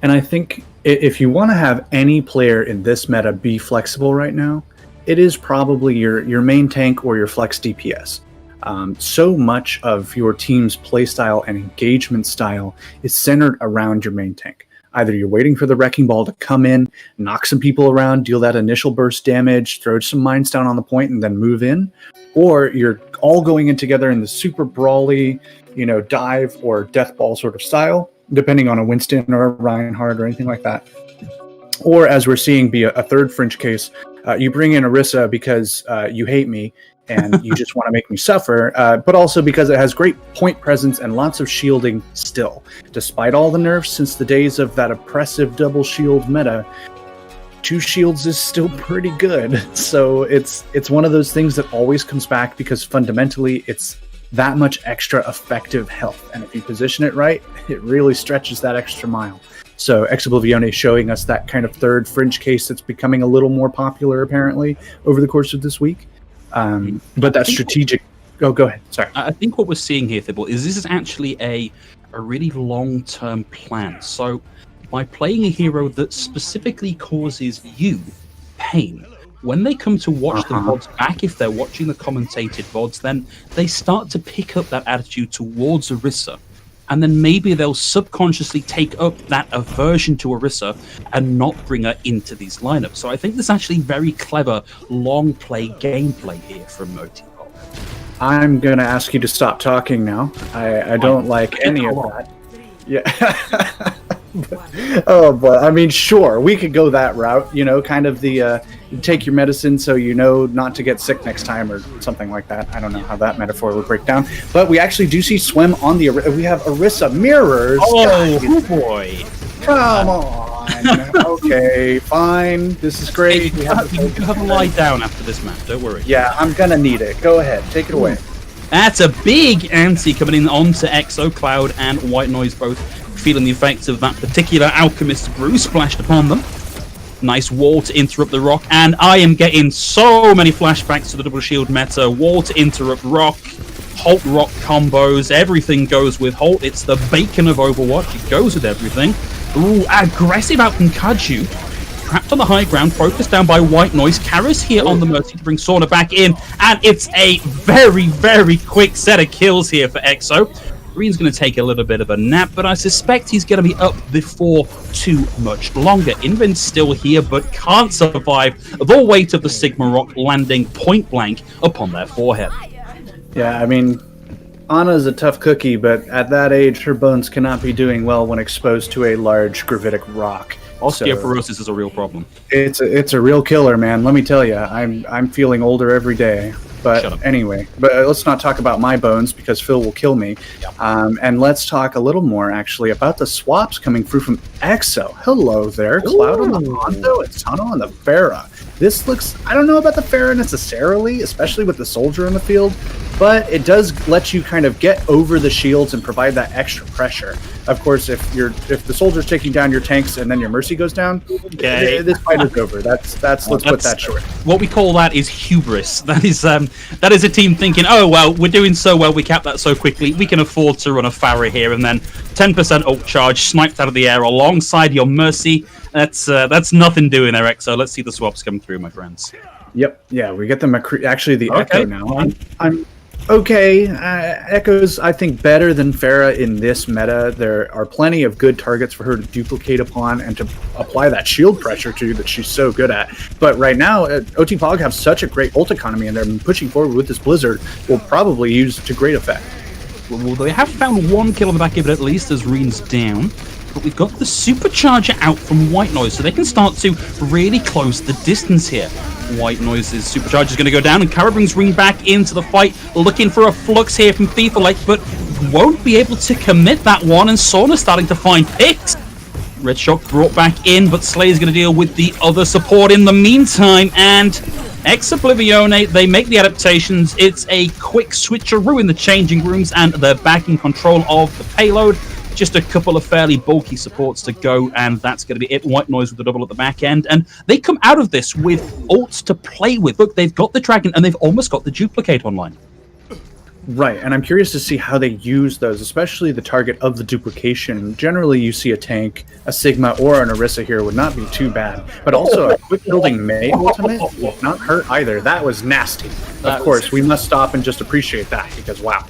And I think if you want to have any player in this meta be flexible right now, it is probably your main tank or your flex DPS. So much of your team's playstyle and engagement style is centered around your main tank. Either you're waiting for the Wrecking Ball to come in, knock some people around, deal that initial burst damage, throw some mines down on the point, and then move in, or you're all going in together in the super brawly, dive or death ball sort of style, depending on a Winston or a Reinhardt or anything like that. Or, as we're seeing be a third fringe case, you bring in Orisa because you hate me and you just want to make me suffer, but also because it has great point presence and lots of shielding still. Despite all the nerfs since the days of that oppressive double shield meta, 2 shields is still pretty good. So it's one of those things that always comes back because fundamentally it's that much extra effective health. And if you position it right, it really stretches that extra mile. So Oblivione showing us that kind of third fringe case that's becoming a little more popular apparently over the course of this week. But that strategic... go ahead. Sorry. I think what we're seeing here, Thibault, is this is actually a really long-term plan. So by playing a hero that specifically causes you pain, when they come to watch the VODs back, if they're watching the commentated VODs, then they start to pick up that attitude towards Orisa. And then maybe they'll subconsciously take up that aversion to Orisa and not bring her into these lineups. So I think there's actually very clever long play gameplay here from OTPog. I'm going to ask you to stop talking now. I don't like any of that. Yeah. Oh, but I mean, sure, we could go that route, kind of the take your medicine so not to get sick next time or something like that. I don't know how that metaphor would break down, but we actually do see Swim on we have Orisa mirrors. Oh boy. Come on. Okay, fine. This is great. You can have a lie down after this match, don't worry. Yeah, I'm gonna need it. Go ahead, take it away. That's a big anti coming in onto Exo. Cloud and White Noise both feeling the effects of that particular Alchemist brew splashed upon them. Nice wall to interrupt the rock, and I am getting so many flashbacks to the double shield meta. Wall to interrupt rock, Holt rock combos, everything goes with Holt. It's the bacon of Overwatch, it goes with everything. Ooh, aggressive out from Kaju. Trapped on the high ground, focused down by White Noise. Karras here on the Mercy to bring Sauna back in, and it's a very, very quick set of kills here for Exo. Green's going to take a little bit of a nap, but I suspect he's going to be up before too much longer. Invin's still here, but can't survive the weight of the Sigma Rock landing point blank upon their forehead. Yeah, I mean, Anna's a tough cookie, but at that age, her bones cannot be doing well when exposed to a large gravitic rock. Osteoporosis is a real problem. It's a real killer, man. Let me tell you, I'm feeling older every day. But anyway, let's not talk about my bones because Phil will kill me. Yep. And let's talk a little more actually about the swaps coming through from Exo. Hello there, Cloud on the Hondo and Sano on the Pharah. This looks, I don't know about the Pharah necessarily, especially with the soldier in the field, but it does let you kind of get over the shields and provide that extra pressure. Of course, if the soldier's taking down your tanks and then your Mercy goes down, this fight is over. Let's put that short. What we call that is hubris. That is a team thinking, oh well, we're doing so well, we cap that so quickly, we can afford to run a Pharah here, and then 10% ult charge sniped out of the air alongside your Mercy. That's nothing doing there, Exo. Let's see the swaps come through, my friends. Yep. Yeah, we get the Echo now. I'm okay. Echo's, I think, better than Pharah in this meta. There are plenty of good targets for her to duplicate upon and to apply that shield pressure to that she's so good at. But right now, OTPog have such a great ult economy, and they're pushing forward with this Blizzard. Will probably use to great effect. Well, they have found one kill on the back of it at least as Reen's down. But we've got the supercharger out from White Noise, so they can start to really close the distance here. White Noise's supercharger is going to go down, and Kara brings Reen back into the fight, looking for a flux here from FIFA Lake, but won't be able to commit that one, and Sauna starting to find picks. Red Shock brought back in, but Slayer's going to deal with the other support in the meantime, and Oblivione, they make the adaptations. It's a quick switcheroo in the changing rooms, and they're back in control of the payload. Just a couple of fairly bulky supports to go, and that's going to be it. White Noise with the double at the back end, and they come out of this with ults to play with. Look, they've got the Dragon, and they've almost got the Duplicate online. Right, and I'm curious to see how they use those, especially the target of the duplication. Generally, you see a tank, a Sigma, or an Orisa here would not be too bad, but also a quick building Mei ultimate will not hurt either. That was nasty. Of course, we must stop and just appreciate that, because wow.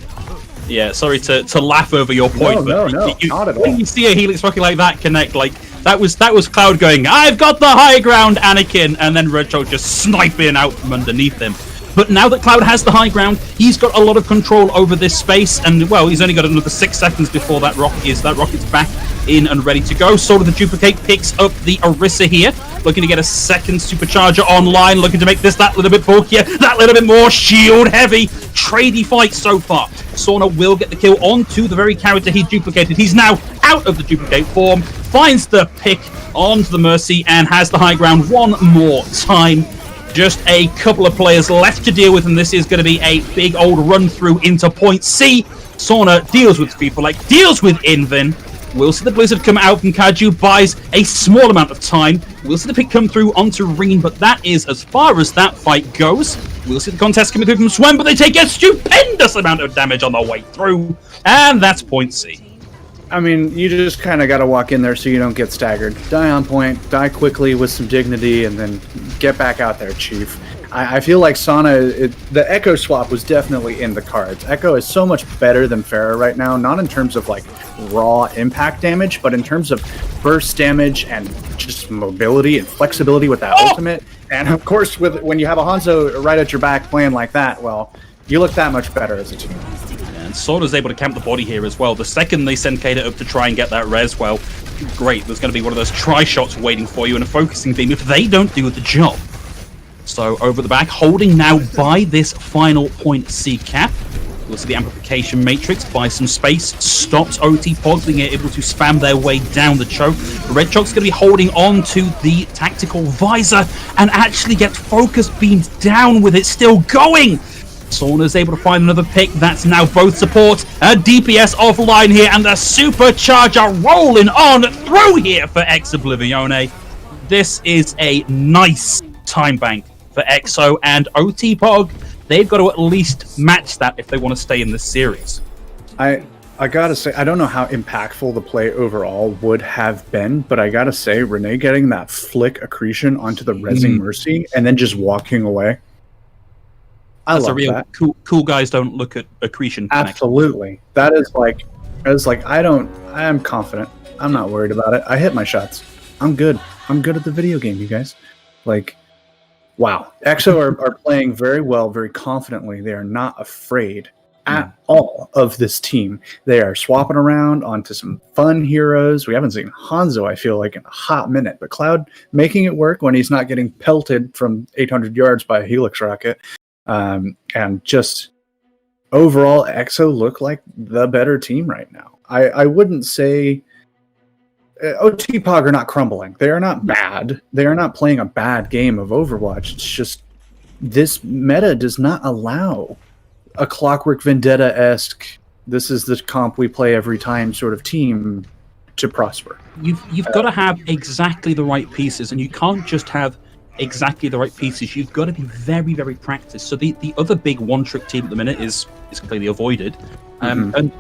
Yeah, sorry to laugh over your point, No, but not at all. when you see a Helix rocket like that connect, like that was Cloud going, "I've got the high ground, Anakin," and then Redshot just sniping out from underneath him. But now that Cloud has the high ground, he's got a lot of control over this space, and well, he's only got another 6 seconds before that rocket's back in and ready to go. Sort of the duplicate picks up the Orisa here, looking to get a second supercharger online, looking to make this that little bit bulkier, that little bit more shield heavy. Tradey fight so far. Sauna will get the kill onto the very character he duplicated. He's now out of the duplicate form, finds the pick onto the Mercy, and has the high ground one more time. Just a couple of players left to deal with, and this is going to be a big old run through into point C. Sauna deals with people deals with Invin. We'll see the Blizzard come out from Kaju, buys a small amount of time. We'll see the pick come through onto Reen, but that is as far as that fight goes. We'll see the contest coming through from Swen, but they take a stupendous amount of damage on the way through, and that's point C. I mean, you just kind of got to walk in there so you don't get staggered. Die on point, die quickly with some dignity, and then get back out there, Chief. I feel like Sauna, the Echo swap was definitely in the cards. Echo is so much better than Pharah right now, not in terms of like raw impact damage, but in terms of burst damage and just mobility and flexibility with that ultimate. And of course, when you have a Hanzo right at your back playing like that, well, you look that much better as a team. And Sauna's able to camp the body here as well. The second they send Kato up to try and get that res, well, great. There's going to be one of those tri-shots waiting for you and a focusing beam if they don't do the job. So over the back, holding now by this final point C cap. We'll see the amplification matrix buy some space, stops OTPog being able to spam their way down the choke. Red Chalk's going to be holding on to the tactical visor and actually get focus beamed down with it still going. Sauna's able to find another pick. That's now both support, a DPS offline here, and the supercharger rolling on through here for Oblivione. This is a nice time bank for EXO, and OTPog, they've got to at least match that if they want to stay in this series. I gotta say, I don't know how impactful the play overall would have been, but I gotta say, Renee getting that flick accretion onto the Resing Mercy and then just walking away. That's a real cool guys don't look at accretion. Absolutely. That is like, I am confident. I'm not worried about it. I hit my shots. I'm good. I'm good at the video game, you guys. Like, wow. EXO are playing very well, very confidently. They are not afraid at all of this team. They are swapping around onto some fun heroes. We haven't seen Hanzo, I feel like, in a hot minute, but Cloud making it work when he's not getting pelted from 800 yards by a Helix rocket. And just overall, EXO look like the better team right now. I wouldn't say OTPog are not crumbling. They are not bad. They are not playing a bad game of Overwatch. It's just this meta does not allow a Clockwork Vendetta-esque, this is the comp we play every time sort of team to prosper. You've got to have exactly the right pieces, and you can't just have exactly the right pieces. You've got to be very, very practiced. So the other big one-trick team at the minute is completely Avoided. And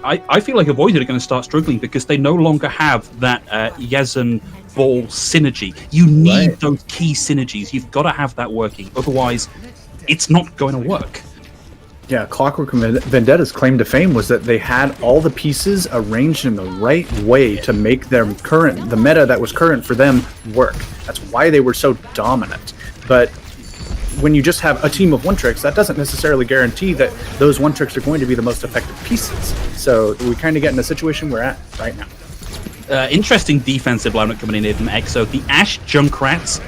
I feel like Avoided are going to start struggling because they no longer have that Yazan Ball synergy. You need those key synergies. You've got to have that working. Otherwise, it's not going to work. Yeah, Clockwork Vendetta's claim to fame was that they had all the pieces arranged in the right way to make the meta that was current for them work. That's why they were so dominant. But when you just have a team of one-tricks, that doesn't necessarily guarantee that those one-tricks are going to be the most effective pieces. So we kind of get in the situation we're at right now. Interesting defensive lineup coming in here from EXO. The Ashe Junkrats,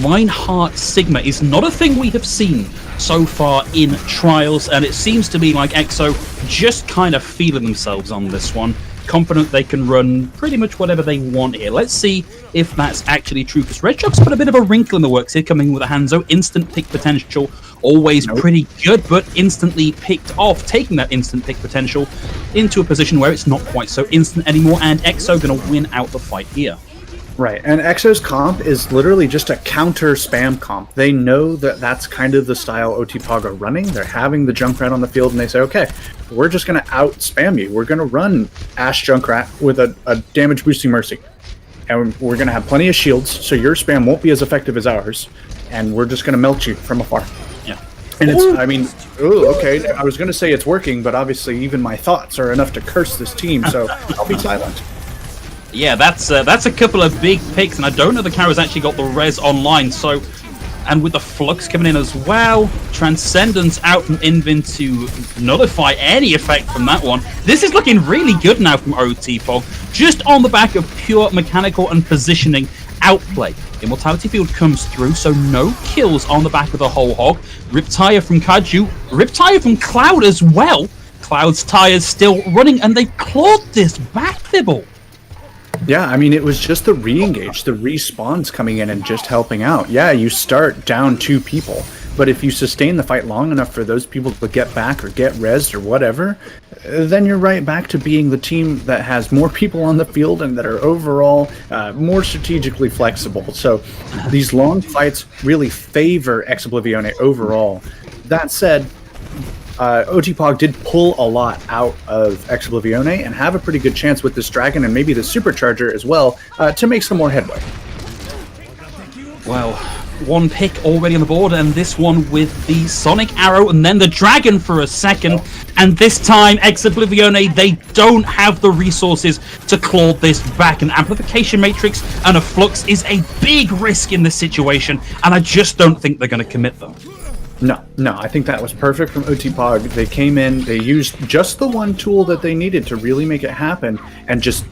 Reinhardt Sigma is not a thing we have seen so far in Trials, and it seems to be like EXO just kind of feeling themselves on this one. Confident they can run pretty much whatever they want here. Let's see if that's actually true, because Red Shock's put a bit of a wrinkle in the works here, coming with a Hanzo. Instant pick potential, always pretty good, but instantly picked off, taking that instant pick potential into a position where it's not quite so instant anymore, and EXO going to win out the fight here. Right, and Exo's comp is literally just a counter spam comp. They know that that's kind of the style OTPog are running. They're having the Junkrat on the field, and they say, okay, we're just going to out spam you. We're going to run Ashe Junkrat with a damage boosting Mercy. And we're going to have plenty of shields, so your spam won't be as effective as ours, and we're just going to melt you from afar. Yeah. And it's, I mean, okay, I was going to say it's working, but obviously even my thoughts are enough to curse this team, so I'll be silent. Yeah, that's a couple of big picks, and I don't know the Kara's actually got the res online, so... And with the Flux coming in as well, Transcendence out from Invin to nullify any effect from that one. This is looking really good now from OTPog, just on the back of pure mechanical and positioning outplay. Immortality Field comes through, so no kills on the back of the whole hog. Riptire from Kaju, Riptire from Cloud as well. Cloud's tires still running, and they've clawed this back, Thibble. Yeah, I mean, it was just the re-engage, the respawns coming in and just helping out. Yeah, you start down 2 people, but if you sustain the fight long enough for those people to get back or get rezzed or whatever, then you're right back to being the team that has more people on the field and that are overall more strategically flexible. So these long fights really favor Oblivione overall. That said, OTPog did pull a lot out of Oblivione and have a pretty good chance with this dragon and maybe the supercharger as well to make some more headway. Well, 1 pick already on the board, and this one with the Sonic Arrow and then the dragon for a second. And this time, Oblivione, they don't have the resources to claw this back. An Amplification Matrix and a Flux is a big risk in this situation, and I just don't think they're going to commit them. No, I think that was perfect from OTPog. They came in, they used just the one tool that they needed to really make it happen, and just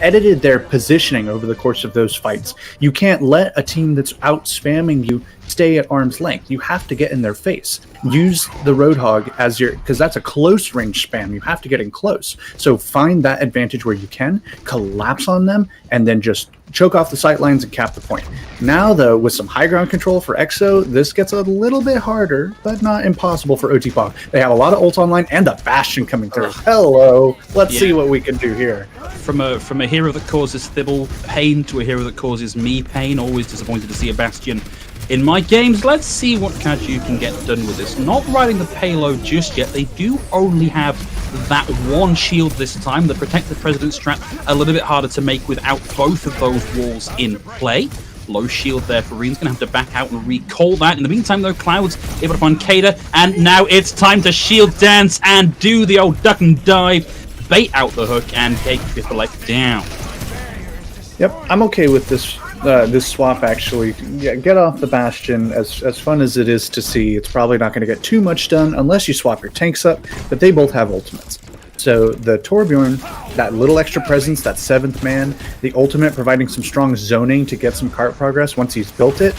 edited their positioning over the course of those fights. You can't let a team that's out spamming you stay at arm's length. You have to get in their face. Use the Roadhog as your, because that's a close range spam. You have to get in close. So find that advantage where you can, collapse on them, and then just choke off the sight lines and cap the point. Now, though, with some high ground control for Exo, this gets a little bit harder, but not impossible for OTPog. They have a lot of ult online and a Bastion coming through. Hello, let's see what we can do here. From a hero that causes Thibble pain to a hero that causes me pain, always disappointed to see a Bastion in my games. Let's see what Kaju can get done with this. Not riding the payload just yet. They do only have that 1 shield this time. The Protect the President strat a little bit harder to make without both of those walls in play. Low shield there for Reen's going to have to back out and recall that. In the meantime, though, Cloud's able to find Kader, and now it's time to shield dance and do the old duck and dive, bait out the hook, and take Fifth down. Yep, I'm okay with this this swap, actually. Yeah, get off the Bastion. As fun as it is to see, it's probably not going to get too much done unless you swap your tanks up, but they both have ultimates. So the Torbjorn, that little extra presence, that 7th man, the ultimate providing some strong zoning to get some cart progress once he's built it,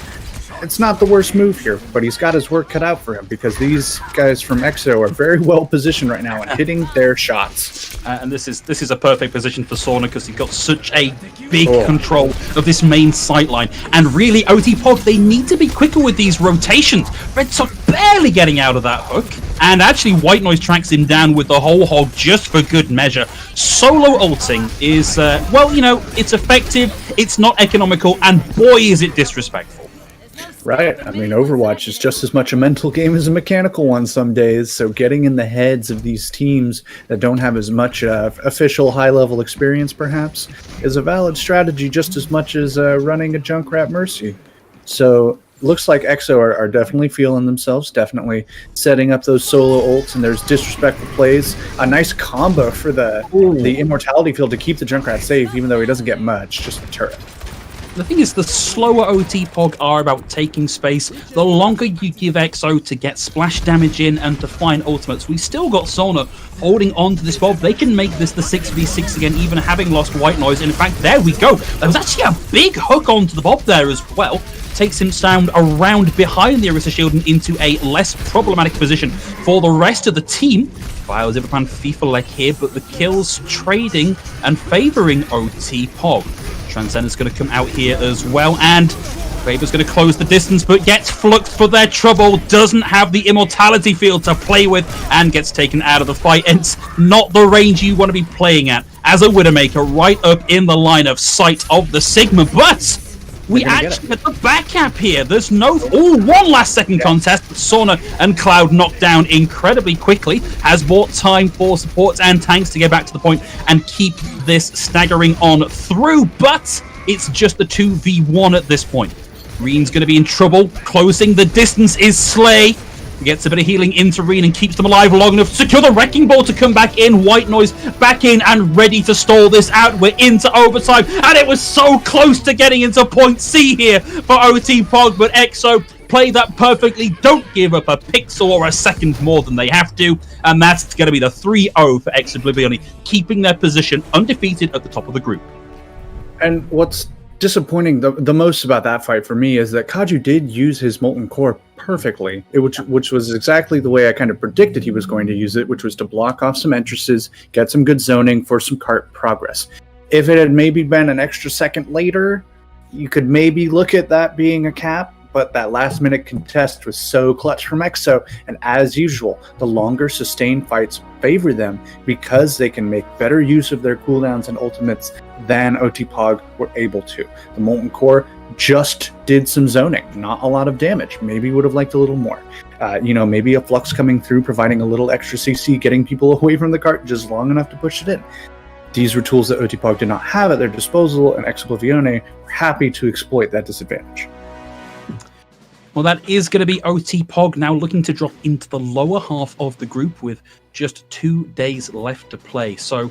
it's not the worst move here, but he's got his work cut out for him because these guys from Exo are very well positioned right now and hitting their shots. And this is a perfect position for Sauna because he's got such a big control of this main sightline. And really, OTPog, they need to be quicker with these rotations. Red Sox barely getting out of that hook. And actually, White Noise tracks him down with the whole hog just for good measure. Solo ulting is, well, you know, it's effective, it's not economical, and boy, is it disrespectful. Right. I mean, Overwatch is just as much a mental game as a mechanical one some days, so getting in the heads of these teams that don't have as much official high-level experience, perhaps, is a valid strategy just as much as running a Junkrat Mercy. So, looks like Exo are definitely feeling themselves, definitely setting up those solo ults, and there's disrespectful plays. A nice combo for the Immortality Field to keep the Junkrat safe, even though he doesn't get much, just the turret. The thing is, the slower OTPog are about taking space, the longer you give Exo to get splash damage in and to find ultimates. We still got Sona holding on to this bob. They can make this the 6v6 again, even having lost White Noise. In fact, there we go. There was actually a big hook onto the bob there as well. Takes him down around behind the Orisa Shield and into a less problematic position for the rest of the team. Bios Iberpan FIFA leg here, but the kills trading and favouring OTPog. Transcender's going to come out here as well, and Faber's going to close the distance, but gets fluxed for their trouble, doesn't have the Immortality Field to play with, and gets taken out of the fight. It's not the range you want to be playing at as a Widowmaker right up in the line of sight of the Sigma, but we actually get the back cap here. There's no... Oh, one last second contest. Sauna and Cloud knocked down incredibly quickly. Has bought time for supports and tanks to get back to the point and keep this staggering on through. But it's just a 2v1 at this point. Reen's going to be in trouble. Closing the distance is Slay. Gets a bit of healing into Reen and keeps them alive long enough to secure the Wrecking Ball to come back in. White Noise back in and ready to stall this out. We're into overtime, and it was so close to getting into point C here for OTPog, but EXO play that perfectly. Don't give up a pixel or a second more than they have to, and that's going to be the 3-0 for EXO Oblivione, keeping their position undefeated at the top of the group. And what's disappointing the most about that fight for me is that Kaju did use his Molten Core perfectly, which was exactly the way I kind of predicted he was going to use it, which was to block off some entrances, get some good zoning for some cart progress. If it had maybe been an extra second later, you could maybe look at that being a cap, but that last minute contest was so clutch from EXO, and as usual, the longer sustained fights favor them because they can make better use of their cooldowns and ultimates than OTPog were able to. The Molten Core just did some zoning, not a lot of damage. Maybe would have liked a little more. Maybe a Flux coming through, providing a little extra CC, getting people away from the cart just long enough to push it in. These were tools that OTPog did not have at their disposal, and Oblivione were happy to exploit that disadvantage. Well, that is going to be OTPog now looking to drop into the lower half of the group with just 2 days left to play. So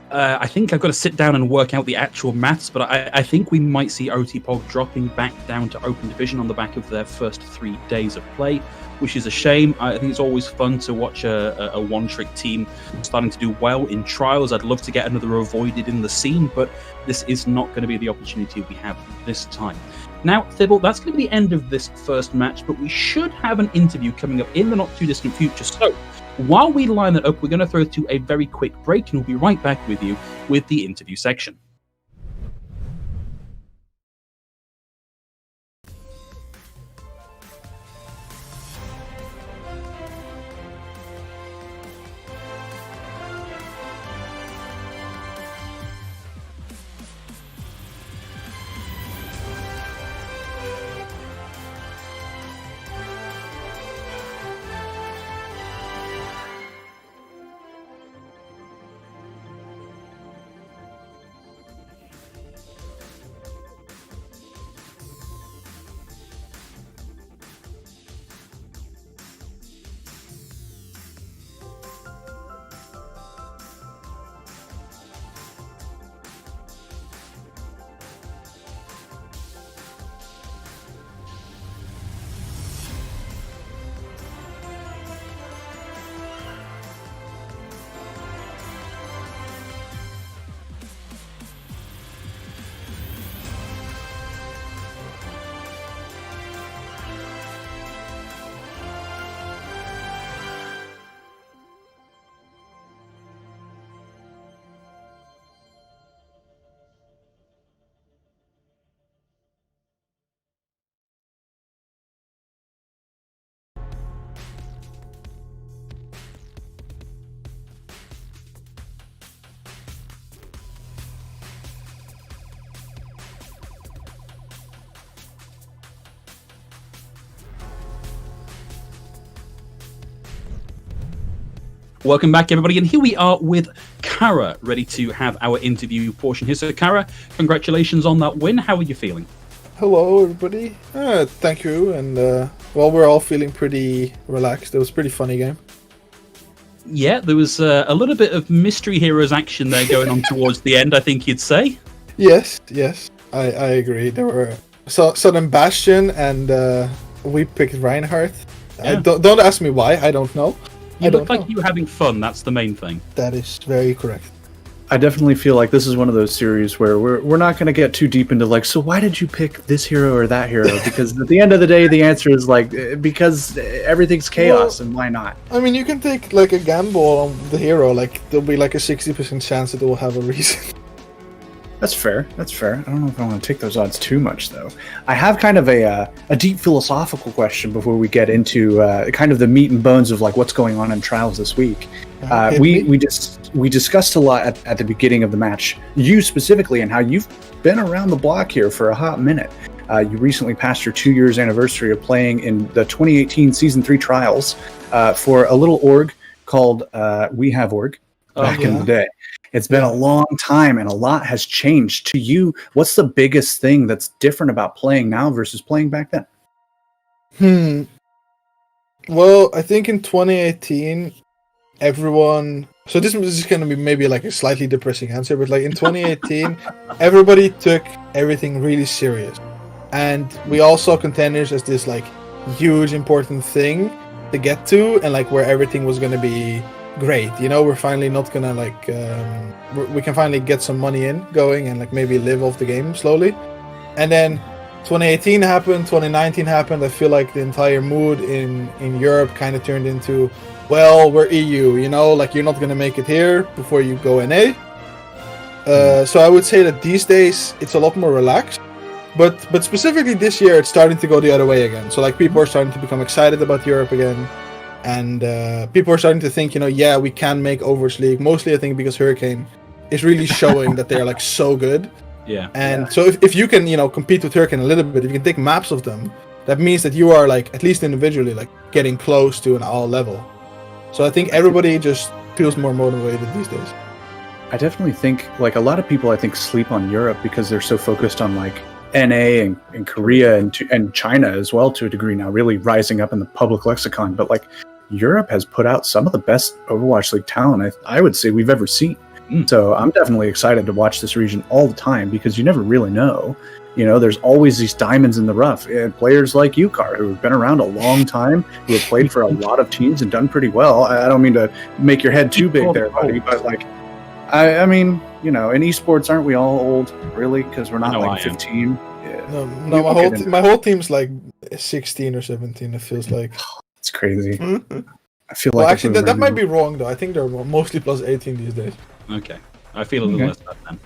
I think I've got to sit down and work out the actual maths, but I think we might see OTPog dropping back down to Open Division on the back of their first 3 days of play, which is a shame. I think it's always fun to watch a one-trick team starting to do well in trials. I'd love to get another Avoided in the scene, but this is not going to be the opportunity we have this time. Now, Thibble, that's going to be the end of this first match, but we should have an interview coming up in the not-too-distant future. So, while we line that up, we're going to throw to a very quick break, and we'll be right back with you with the interview section. Welcome back, everybody, and here we are with Kara, ready to have our interview portion here. So, Kara, congratulations on that win. How are you feeling? Hello, everybody. Thank you, and we're all feeling pretty relaxed. It was a pretty funny game. Yeah, there was a little bit of Mystery Heroes action there going on towards the end, I think you'd say. Yes, I agree. There were Southern Bastion, and we picked Reinhardt. Yeah. Don't ask me why. I don't know. You look like you were having fun. That's the main thing. That is very correct. I definitely feel like this is one of those series where we're not going to get too deep into like, so why did you pick this hero or that hero? Because at the end of the day, the answer is like, because everything's chaos, and why not? I mean, you can take like a gamble on the hero. Like there'll be like a 60% chance that it will have a reason. That's fair. That's fair. I don't know if I want to take those odds too much, though. I have kind of a deep philosophical question before we get into kind of the meat and bones of like what's going on in trials this week. We just we discussed a lot at the beginning of the match, you specifically, and how you've been around the block here for a hot minute. You recently passed your 2 years anniversary of playing in the 2018 Season 3 trials for a little org called We Have Org back in the day. It's been a long time and a lot has changed. To you, what's the biggest thing that's different about playing now versus playing back then? Well, I think in 2018, everyone... So this is going to be maybe like a slightly depressing answer, but like in 2018, everybody took everything really serious. And we all saw Contenders as this like huge important thing to get to, and like where everything was going to be great. You know, we're finally not going to like... we can finally get some money in going and like maybe live off the game slowly. And then 2018 happened, 2019 happened. I feel like the entire mood in Europe kind of turned into, well, we're EU, you know, like you're not going to make it here before you go NA. So I would say that these days it's a lot more relaxed. But specifically this year, it's starting to go the other way again. So like people are starting to become excited about Europe again. And people are starting to think, you know, yeah, we can make Overwatch League. Mostly I think because Hurricane is really showing that they're like so good. Yeah. And so if you can, you know, compete with Hurricane a little bit, if you can take maps of them, that means that you are like, at least individually, like getting close to an all level. So I think everybody just feels more motivated these days. I definitely think, like, a lot of people, I think, sleep on Europe because they're so focused on, like, NA and Korea and China as well, to a degree now, really rising up in the public lexicon. But, like, Europe has put out some of the best Overwatch League talent I would say we've ever seen. So I'm definitely excited to watch this region all the time because you never really know. You know, there's always these diamonds in the rough. And players like you, Car, who have been around a long time, who have played for a lot of teams and done pretty well. I don't mean to make your head too big there, buddy, but, like, I mean, you know, in esports, aren't we all old, really? Because we're not like 15. Yeah. No, my whole team's like 16 or 17. It feels like it's crazy. I feel well, like actually, that might be wrong though. I think they're mostly plus 18 these days. Okay, I feel a little less bad then.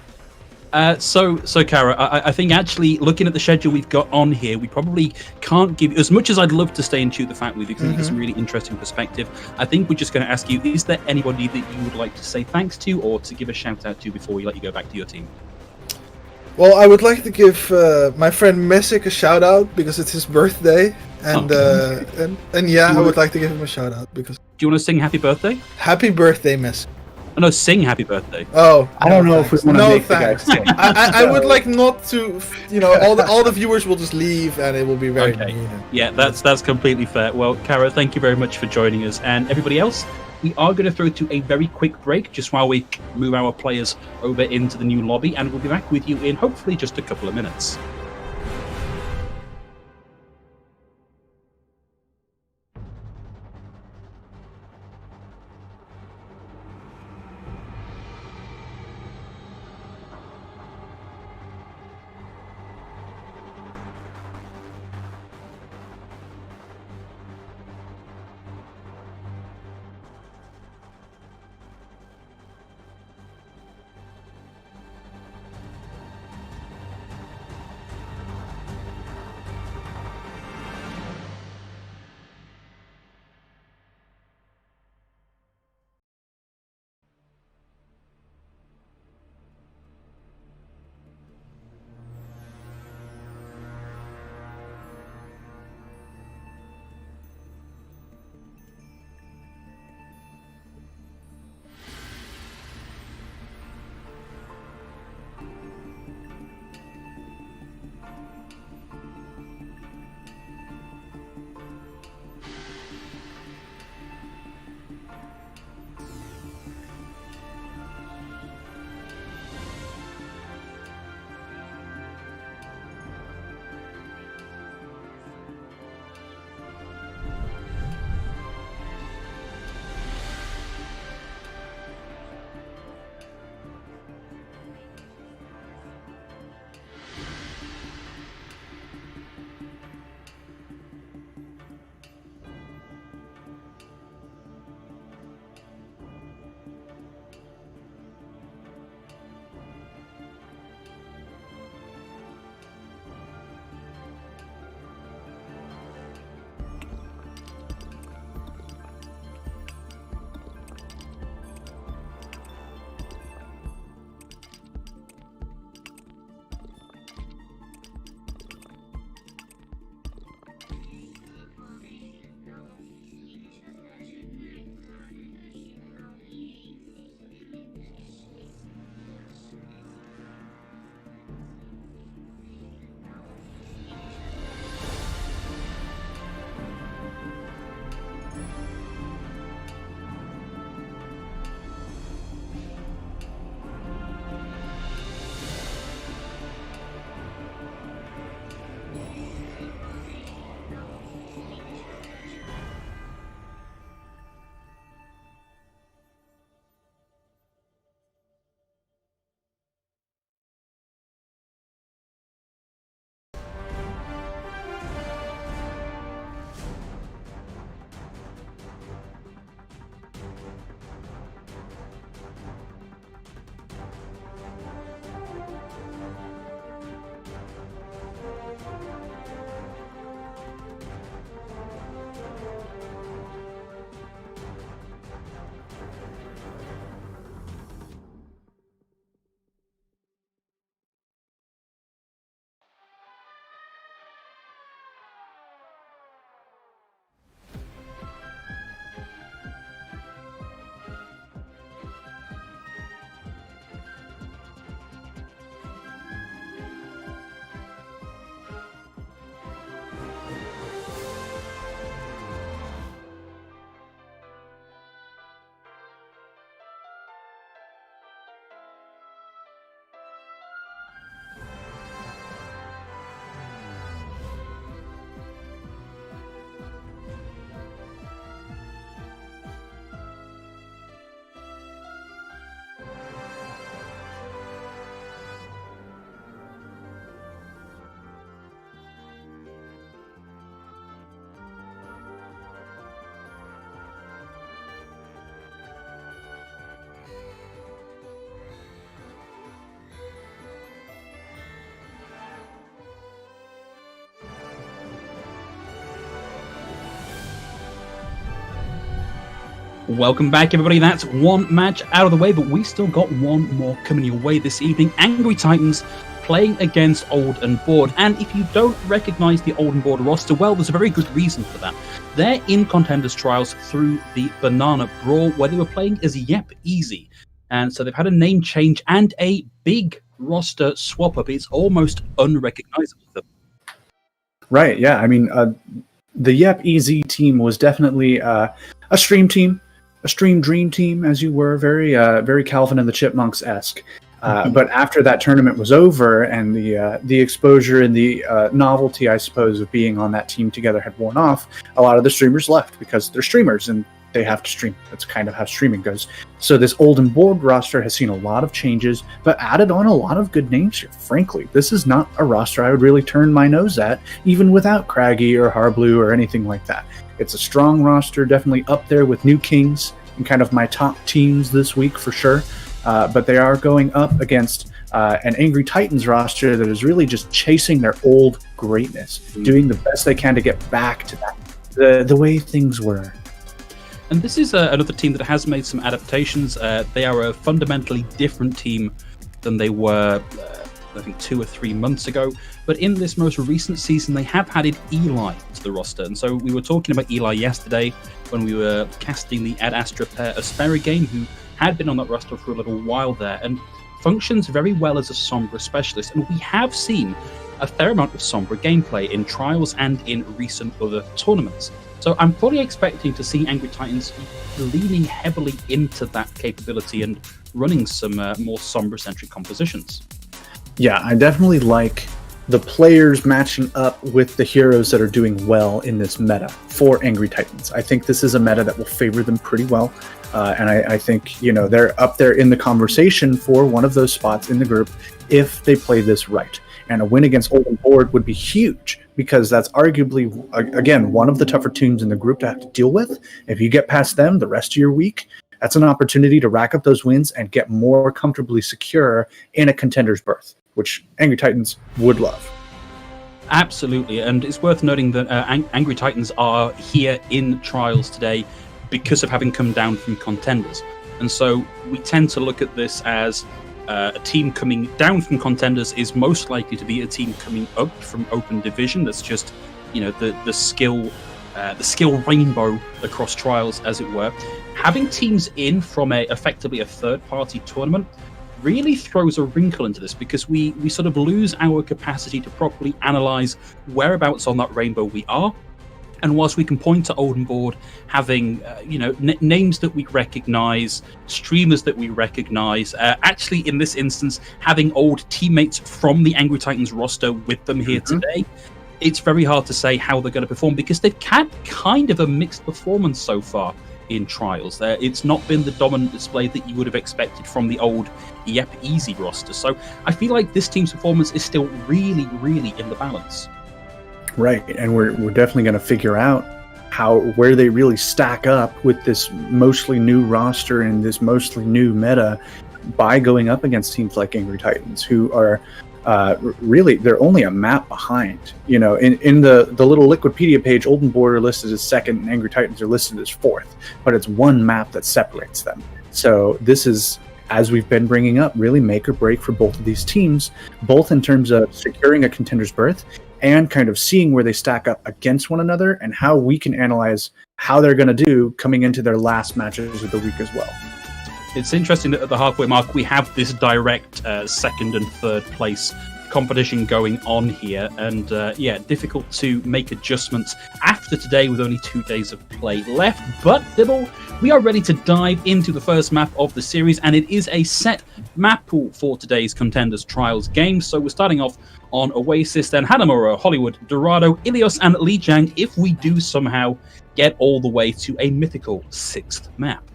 So Kara, I think actually looking at the schedule we've got on here, we probably can't give, as much as I'd love to stay and shoot the fact with you because it's a really interesting perspective. I think we're just going to ask you: is there anybody that you would like to say thanks to, or to give a shout out to before we let you go back to your team? Well, I would like to give my friend Messick a shout out because it's his birthday, and I would like to give him a shout out because. Do you want to sing Happy Birthday? Happy birthday, Messick. Oh, no, sing Happy Birthday. Oh, I don't know if we want to make thanks. the guy sing. I would like not to, you know, all the viewers will just leave and it will be very mean. Yeah, that's completely fair. Well, Kara, thank you very much for joining us, and everybody else. We are going to throw to a very quick break just while we move our players over into the new lobby, and we'll be back with you in hopefully just a couple of minutes. Welcome back, everybody. That's one match out of the way, but we still got one more coming your way this evening. Angry Titans playing against Old and Bored. And if you don't recognize the Old and Bored roster, well, there's a very good reason for that. They're in Contenders Trials through the Banana Brawl, where they were playing as Yep Easy. And so they've had a name change and a big roster swap up. It's almost unrecognizable. Right, yeah. I mean, the Yep Easy team was definitely a stream team. A stream dream team, as you were, very Calvin and the Chipmunks-esque. But after that tournament was over and the exposure and the novelty, I suppose, of being on that team together had worn off, a lot of the streamers left because they're streamers and they have to stream. That's kind of how streaming goes. So this Old and Bored roster has seen a lot of changes, but added on a lot of good names here. Frankly, this is not a roster I would really turn my nose at, even without Craggy or Harblue or anything like that. It's a strong roster, definitely up there with New Kings and kind of my top teams this week for sure. But they are going up against an Angry Titans roster that is really just chasing their old greatness, doing the best they can to get back to that, the way things were. And this is another team that has made some adaptations. They are a fundamentally different team than they were, I think, 2 or 3 months ago. But in this most recent season, they have added Eli to the roster. And so we were talking about Eli yesterday when we were casting the Ad Astra pair Asperigame, who had been on that roster for a little while there, and functions very well as a Sombra specialist. And we have seen a fair amount of Sombra gameplay in Trials and in recent other tournaments. So I'm fully expecting to see Angry Titans leaning heavily into that capability and running some more Sombra-centric compositions. Yeah, I definitely like the players matching up with the heroes that are doing well in this meta for Angry Titans. I think this is a meta that will favor them pretty well. And I think, you know, they're up there in the conversation for one of those spots in the group if they play this right. And a win against Old and Bored would be huge because that's arguably, again, one of the tougher teams in the group to have to deal with. If you get past them the rest of your week, that's an opportunity to rack up those wins and get more comfortably secure in a contender's berth, which Angry Titans would love. Absolutely, and it's worth noting that Angry Titans are here in Trials today because of having come down from Contenders. And so we tend to look at this as a team coming down from Contenders is most likely to be a team coming up from Open Division. That's just, you know, the skill rainbow across Trials, as it were. Having teams in from effectively a third-party tournament really throws a wrinkle into this because we sort of lose our capacity to properly analyze whereabouts on that rainbow we are. And whilst we can point to Old and Bored having, names that we recognize, streamers that we recognize, actually in this instance having old teammates from the Angry Titans roster with them here today, it's very hard to say how they're going to perform because they've had kind of a mixed performance so far in Trials. It's not been the dominant display that you would have expected from the old Yep Easy roster. So I feel like this team's performance is still really, really in the balance. Right, and we're definitely going to figure out where they really stack up with this mostly new roster and this mostly new meta by going up against teams like Angry Titans, who are really, they're only a map behind. You know, in the little Liquipedia page, Old and Bored are listed as second and Angry Titans are listed as fourth, but it's one map that separates them. So this is, as we've been bringing up, really make or break for both of these teams, both in terms of securing a contender's berth and kind of seeing where they stack up against one another and how we can analyze how they're going to do coming into their last matches of the week as well. It's interesting that at the halfway mark we have this direct second and third place competition going on here, and difficult to make adjustments after today with only 2 days of play left. But Dibble, we are ready to dive into the first map of the series, and it is a set map pool for today's Contenders Trials game. So we're starting off on Oasis, then Hanamura, Hollywood, Dorado, Ilios, and Lijiang if we do somehow get all the way to a mythical 6th map.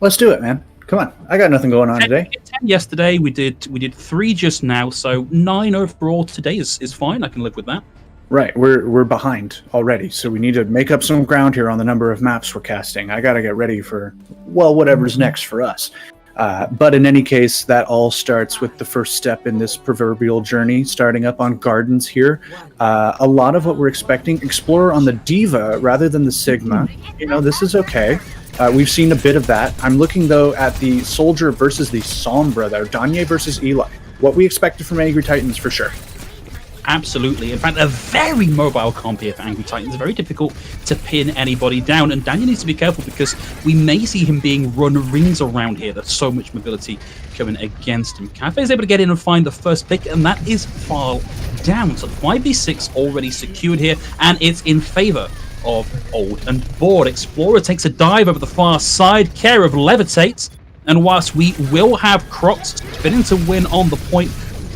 Let's do it, man. Come on, I got nothing going on today. 10 yesterday, we did 3 just now, so 9 overall today is fine. I can live with that. Right, we're behind already, so we need to make up some ground here on the number of maps we're casting. I got to get ready for, well, whatever's next for us. But in any case, that all starts with the first step in this proverbial journey, starting up on Gardens here. A lot of what we're expecting, Explorer on the Diva rather than the Sigma. You know, this is okay. We've seen a bit of that. I'm looking, though, at the Soldier versus the Sombra, though. Danye versus Eli. What we expected from Angry Titans, for sure. Absolutely. In fact, a very mobile comp here for Angry Titans. Very difficult to pin anybody down. And Daniel needs to be careful because we may see him being run rings around here. There's so much mobility coming against him. Cafe is able to get in and find the first pick, and that is Fall down. So 5v6 already secured here, and it's in favor of Old and Bored. Explorer takes a dive over the far side. Care of levitates. And whilst we will have Crocs spinning to win on the point,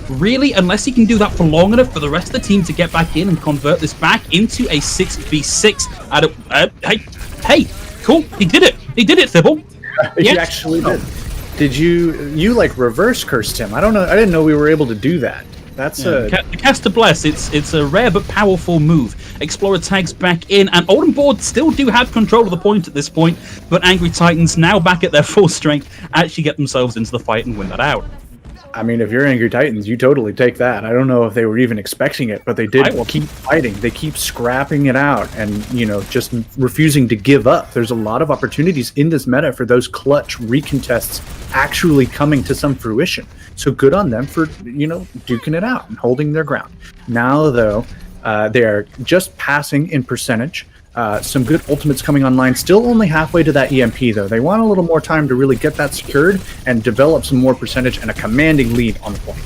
really, unless he can do that for long enough for the rest of the team to get back in and convert this back into a 6v6. Hey, cool, he did it, Thibble. He actually did. Did you like reverse cursed him? I don't know. I didn't know we were able to do that. That's the Cast to Bless. It's a rare but powerful move. Explorer tags back in, and Old and Bored still do have control of the point at this point, but Angry Titans, now back at their full strength, actually get themselves into the fight and win that out. I mean, if you're Angry Titans, you totally take that. I don't know if they were even expecting it, but they did keep fighting. They keep scrapping it out and, just refusing to give up. There's a lot of opportunities in this meta for those clutch recontests actually coming to some fruition. So good on them for, duking it out and holding their ground. Now, though, they are just passing in percentage. Some good ultimates coming online. Still only halfway to that EMP, though. They want a little more time to really get that secured and develop some more percentage and a commanding lead on the point.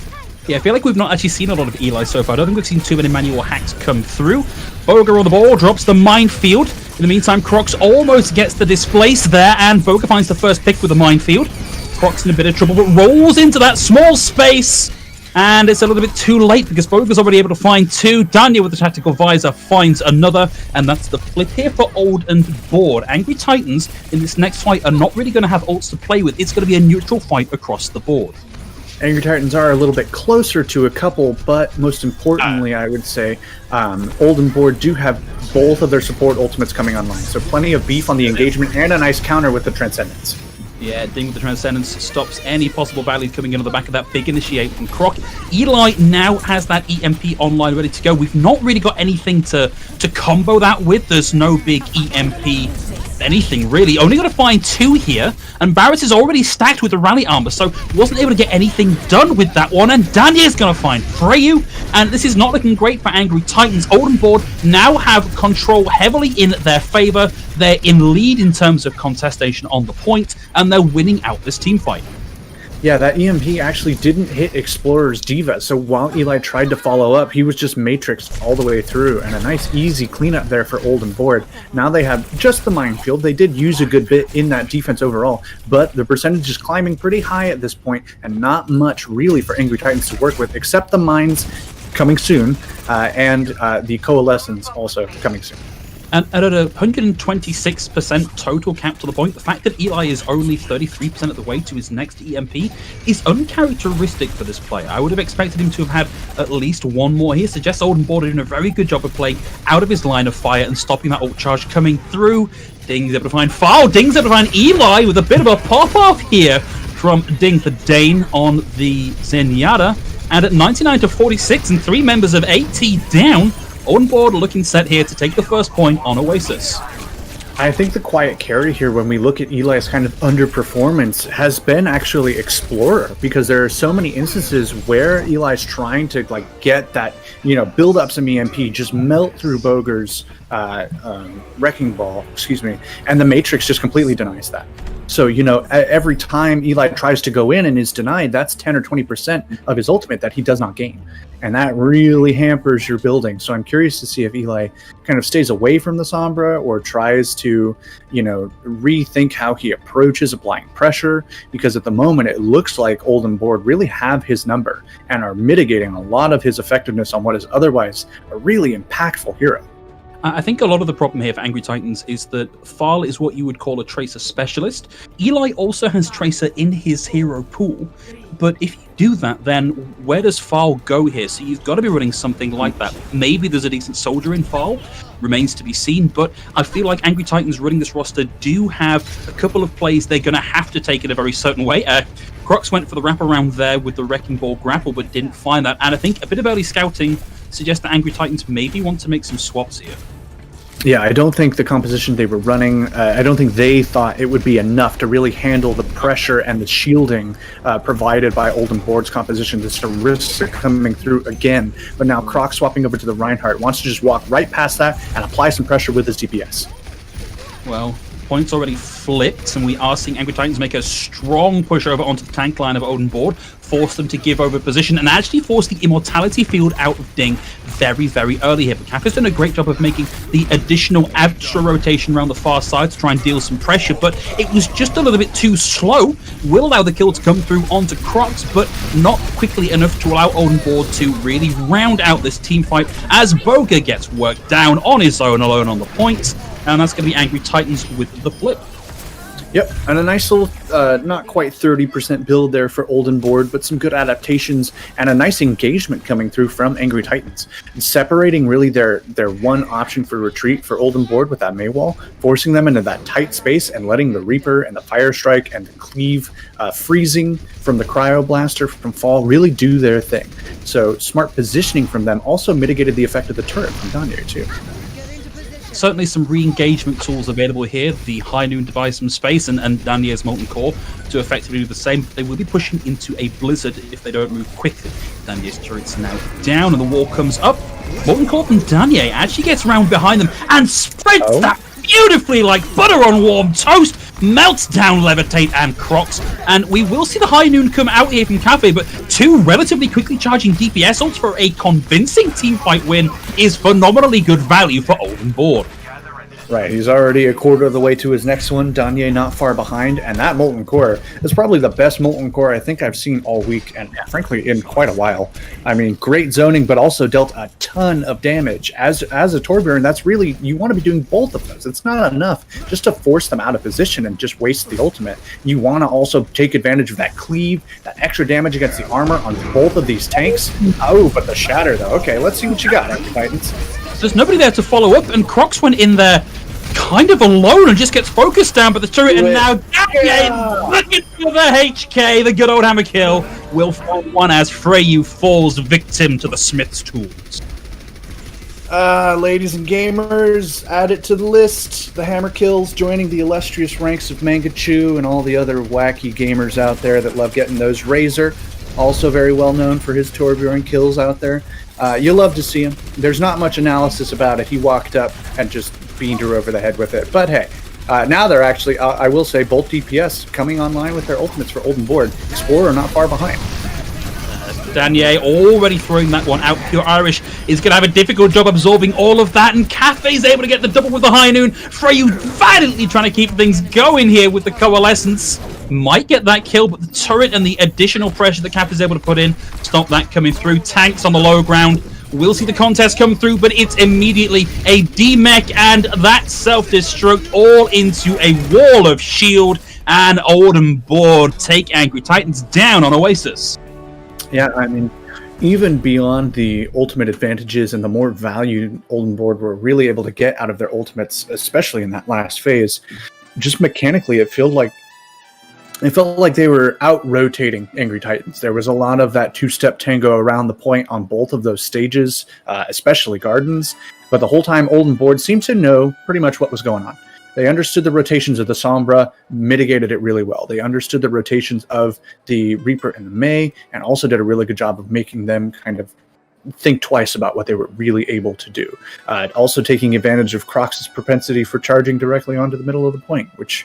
Yeah, I feel like we've not actually seen a lot of Eli so far. I don't think we've seen too many manual hacks come through. Boga on the ball, drops the minefield. In the meantime, Crocs almost gets the displace there, and Boga finds the first pick with the minefield. Crocs in a bit of trouble, but rolls into that small space. And it's a little bit too late because Boga's already able to find two. Daniel with the tactical visor finds another, and that's the flip here for Old and Bored. Angry Titans in this next fight are not really going to have ults to play with. It's going to be a neutral fight across the board. Angry Titans are a little bit closer to a couple, but most importantly, I would say, Old and Bored do have both of their support ultimates coming online. So plenty of beef on the engagement and a nice counter with the Transcendence. Yeah, Ding with the Transcendence stops any possible valleys coming in on the back of that big initiate from Croc. Eli now has that EMP online ready to go. We've not really got anything to combo that with. There's no big EMP anything, really. Only going to find two here, and Barrett is already stacked with the rally armor, so wasn't able to get anything done with that one, and Danier's going to find Freyu, and this is not looking great for Angry Titans. Old and Bored now have control heavily in their favor. They're in lead in terms of contestation on the point, and they're winning out this team fight. Yeah, that EMP actually didn't hit Explorer's Diva, so while Eli tried to follow up, he was just matrixed all the way through, and a nice easy cleanup there for Old and Bored. Now they have just the minefield. They did use a good bit in that defense overall, but the percentage is climbing pretty high at this point, and not much really for Angry Titans to work with, except the mines coming soon, and the Coalescence also coming soon. And at a 126% total cap to the point, the fact that Eli is only 33% of the way to his next EMP is uncharacteristic for this player. I would have expected him to have had at least one more here. Suggests Old and Bored are doing a very good job of playing out of his line of fire and stopping that ult charge coming through. Ding's able to find Foul. Ding's able to find Eli with a bit of a pop-off here from Ding for Dane on the Zenyatta. And at 99-46 and 3 members of AT down, On Board looking set here to take the first point on Oasis. I think the quiet carry here, when we look at Eli's kind of underperformance, has been actually Explorer, because there are so many instances where Eli's trying to get that, build up some EMP, just melt through Boger's Wrecking Ball, and the Matrix just completely denies that. So, every time Eli tries to go in and is denied, that's 10 or 20% of his ultimate that he does not gain. And that really hampers your building. So I'm curious to see if Eli kind of stays away from the Sombra or tries to, rethink how he approaches applying pressure. Because at the moment, it looks like Old and Bored really have his number and are mitigating a lot of his effectiveness on what is otherwise a really impactful hero. I think a lot of the problem here for Angry Titans is that Tharl is what you would call a Tracer specialist. Eli also has Tracer in his hero pool, but if you do that, then where does Tharl go here? So you've got to be running something like that. Maybe there's a decent soldier in Tharl, remains to be seen, but I feel like Angry Titans running this roster do have a couple of plays they're going to have to take in a very certain way. Crocs went for the wraparound there with the Wrecking Ball grapple, but didn't find that, and I think a bit of early scouting suggests that Angry Titans maybe want to make some swaps here. Yeah, I don't think the composition they were running, I don't think they thought it would be enough to really handle the pressure and the shielding provided by Oldenborg's composition. This risk coming through again, but now Croc swapping over to the Reinhardt wants to just walk right past that and apply some pressure with his DPS. Well, points already flipped, and we are seeing Angry Titans make a strong push over onto the tank line of Oldenborg, force them to give over position, and actually force the Immortality field out of Ding very, very early here. But Cap has done a great job of making the additional extra rotation around the far side to try and deal some pressure, but it was just a little bit too slow. Will allow the kill to come through onto Crocs, but not quickly enough to allow Oldenborg to really round out this team fight as Boga gets worked down on his own, alone on the point. And that's going to be Angry Titans with the flip. Yep, and a nice little, not quite 30% build there for Oldenborg, but some good adaptations and a nice engagement coming through from Angry Titans. And separating really their one option for retreat for Oldenborg with that Maywall, forcing them into that tight space and letting the Reaper and the Fire Strike and the Cleave freezing from the Cryo Blaster from Fall really do their thing. So smart positioning from them also mitigated the effect of the turret from Danye too. Certainly some re-engagement tools available here. The High Noon device from space and Danier's Molten Core to effectively do the same. They will be pushing into a blizzard if they don't move quickly. Danier's turret's now down and the wall comes up. Molten Core from Danier actually gets around behind them and spreads that beautifully like butter on warm toast. Melts down Levitate and Crocs, and we will see the High Noon come out here from Cafe, but two relatively quickly charging DPS ults for a convincing teamfight win is phenomenally good value for Oldenborg. Right, he's already a quarter of the way to his next one. Danye not far behind, and that Molten Core is probably the best Molten Core I think I've seen all week, and frankly in quite a while. I mean, great zoning, but also dealt a ton of damage. As a Torbjorn, that's really, you want to be doing both of those. It's not enough just to force them out of position and just waste the ultimate. You want to also take advantage of that cleave, that extra damage against the armor on both of these tanks. Oh, but the shatter though. Okay, let's see what you got, Titans. There's nobody there to follow up, and Crocs went in there kind of alone and just gets focused down by the turret, and now Danier looking for the HK, the good old hammer kill, will fall one as Freyu falls victim to the Smith's tools. Ladies and gamers, add it to the list. The hammer kills joining the illustrious ranks of Mangachu and all the other wacky gamers out there that love getting those. Razor, also very well known for his Torbjorn kills out there. You love to see him. There's not much analysis about it. He walked up and just beamed her over the head with it. But hey, now they're actually, I will say, both DPS coming online with their ultimates for Oldenborg. Explorer not far behind. Danier already throwing that one out. Pure Irish is going to have a difficult job absorbing all of that, and Cafe's able to get the double with the High Noon. Freyu valiantly trying to keep things going here with the Coalescence. Might get that kill, but the turret and the additional pressure that Cap is able to put in stop that coming through. Tanks on the low ground. We'll see the contest come through, but it's immediately a D-mech and that self-destruct all into a wall of shield, and Oldenborg take Angry Titans down on Oasis. Yeah, I mean, even beyond the ultimate advantages and the more value Oldenborg were really able to get out of their ultimates, especially in that last phase, just mechanically it felt like they were out-rotating Angry Titans. There was a lot of that two-step tango around the point on both of those stages, especially Gardens, but the whole time Oldenborg seemed to know pretty much what was going on. They understood the rotations of the Sombra, mitigated it really well. They understood the rotations of the Reaper and the May, and also did a really good job of making them kind of think twice about what they were really able to do. Also taking advantage of Crocs' propensity for charging directly onto the middle of the point, which,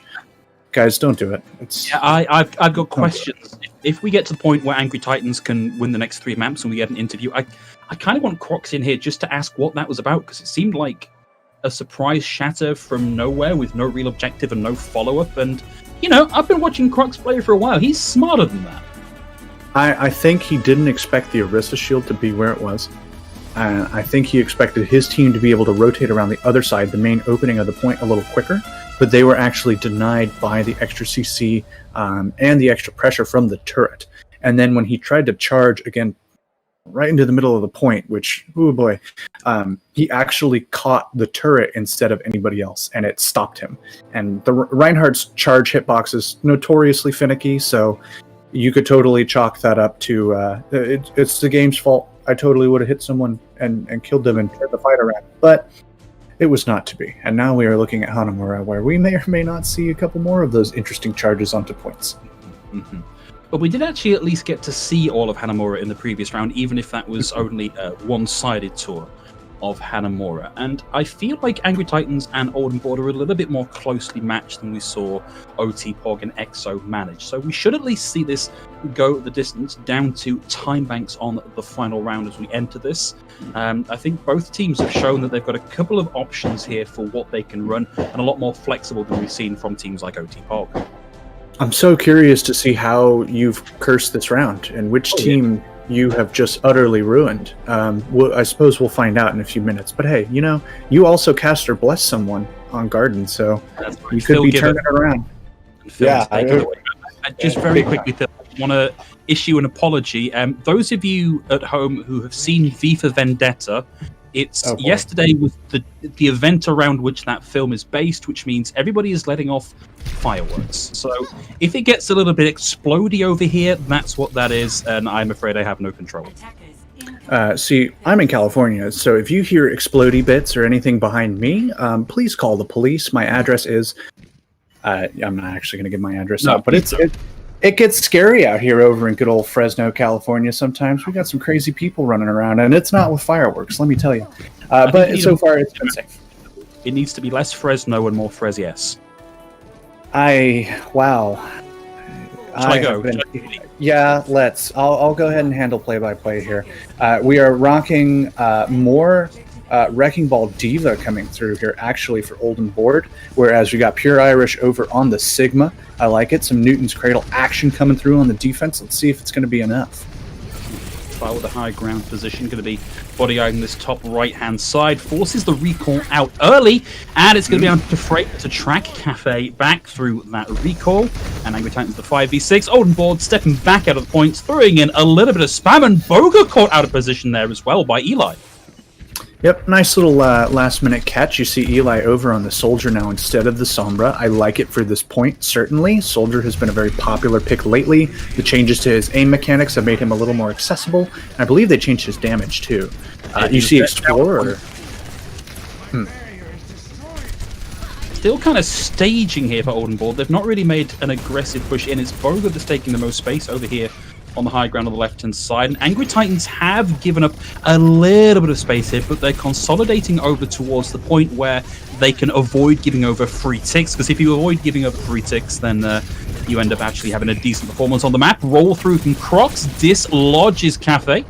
guys, don't do it. Yeah, I've got questions. If we get to the point where Angry Titans can win the next 3 maps and we get an interview, I kind of want Crocs in here just to ask what that was about, because it seemed like a surprise shatter from nowhere with no real objective and no follow-up. And, you know, I've been watching Crocs play for a while. He's smarter than that. I think he didn't expect the Orisa shield to be where it was. I think he expected his team to be able to rotate around the other side, the main opening of the point, a little quicker. But they were actually denied by the extra CC and the extra pressure from the turret. And then when he tried to charge again, right into the middle of the point, which, oh boy, he actually caught the turret instead of anybody else, and it stopped him. And the Reinhardt's charge hitbox is notoriously finicky, so you could totally chalk that up to it's the game's fault. I totally would have hit someone and killed them and turned the fight around. But it was not to be. And now we are looking at Hanamura, where we may or may not see a couple more of those interesting charges onto points. Mm-hmm. But we did actually at least get to see all of Hanamura in the previous round, even if that was only a one-sided tour of Hanamura. And I feel like Angry Titans and Olden Board are a little bit more closely matched than we saw OTPog and EXO manage. So we should at least see this go the distance down to time banks on the final round as we enter this. I think both teams have shown that they've got a couple of options here for what they can run, and a lot more flexible than we've seen from teams like OTPog. I'm so curious to see how you've cursed this round and which team you have just utterly ruined. I suppose we'll find out in a few minutes. But hey, you also cast or bless someone on Garden, so you could be turning it around. Yeah. I just very quickly, Phil, I want to issue an apology. Those of you at home who have seen V for Vendetta, yesterday was the event around which that film is based, which means everybody is letting off fireworks. So if it gets a little bit explodey over here, that's what that is, and I'm afraid I have no control. See, I'm in California, so if you hear explodey bits or anything behind me, please call the police. My address is... I'm not actually going to give my address out, but it gets scary out here over in good old Fresno, California. Sometimes we got some crazy people running around, and it's not with fireworks, let me tell you. But so far, it's been safe. It needs to be less Fresno and more Fres, yes. Wow. Shall I go? Yeah, let's. I'll go ahead and handle play-by-play here. We are rocking more Wrecking Ball Diva coming through here, actually, for Olden Board, whereas we got Pure Irish over on the Sigma. I like it. Some Newton's Cradle action coming through on the defense. Let's see if it's going to be enough. Fire with a high ground position, going to be body eyeing this top right-hand side, forces the recall out early, and it's going to be able to freight to track Cafe back through that recall, and Angry Titans the 5v6. Olden Board stepping back out of the points, throwing in a little bit of spam, and Boga caught out of position there as well by Eli. Yep, nice little last-minute catch. You see Eli over on the Soldier now instead of the Sombra. I like it for this point, certainly. Soldier has been a very popular pick lately. The changes to his aim mechanics have made him a little more accessible. And I believe they changed his damage, too. You see Explorer. Still kind of staging here for Olden Board. They've not really made an aggressive push in. It's Boga that's taking the most space over here on the high ground on the left-hand side. And Angry Titans have given up a little bit of space here, but they're consolidating over towards the point where they can avoid giving over free ticks, because if you avoid giving over free ticks, then you end up actually having a decent performance on the map. Roll through from Crocs, dislodges Cafe.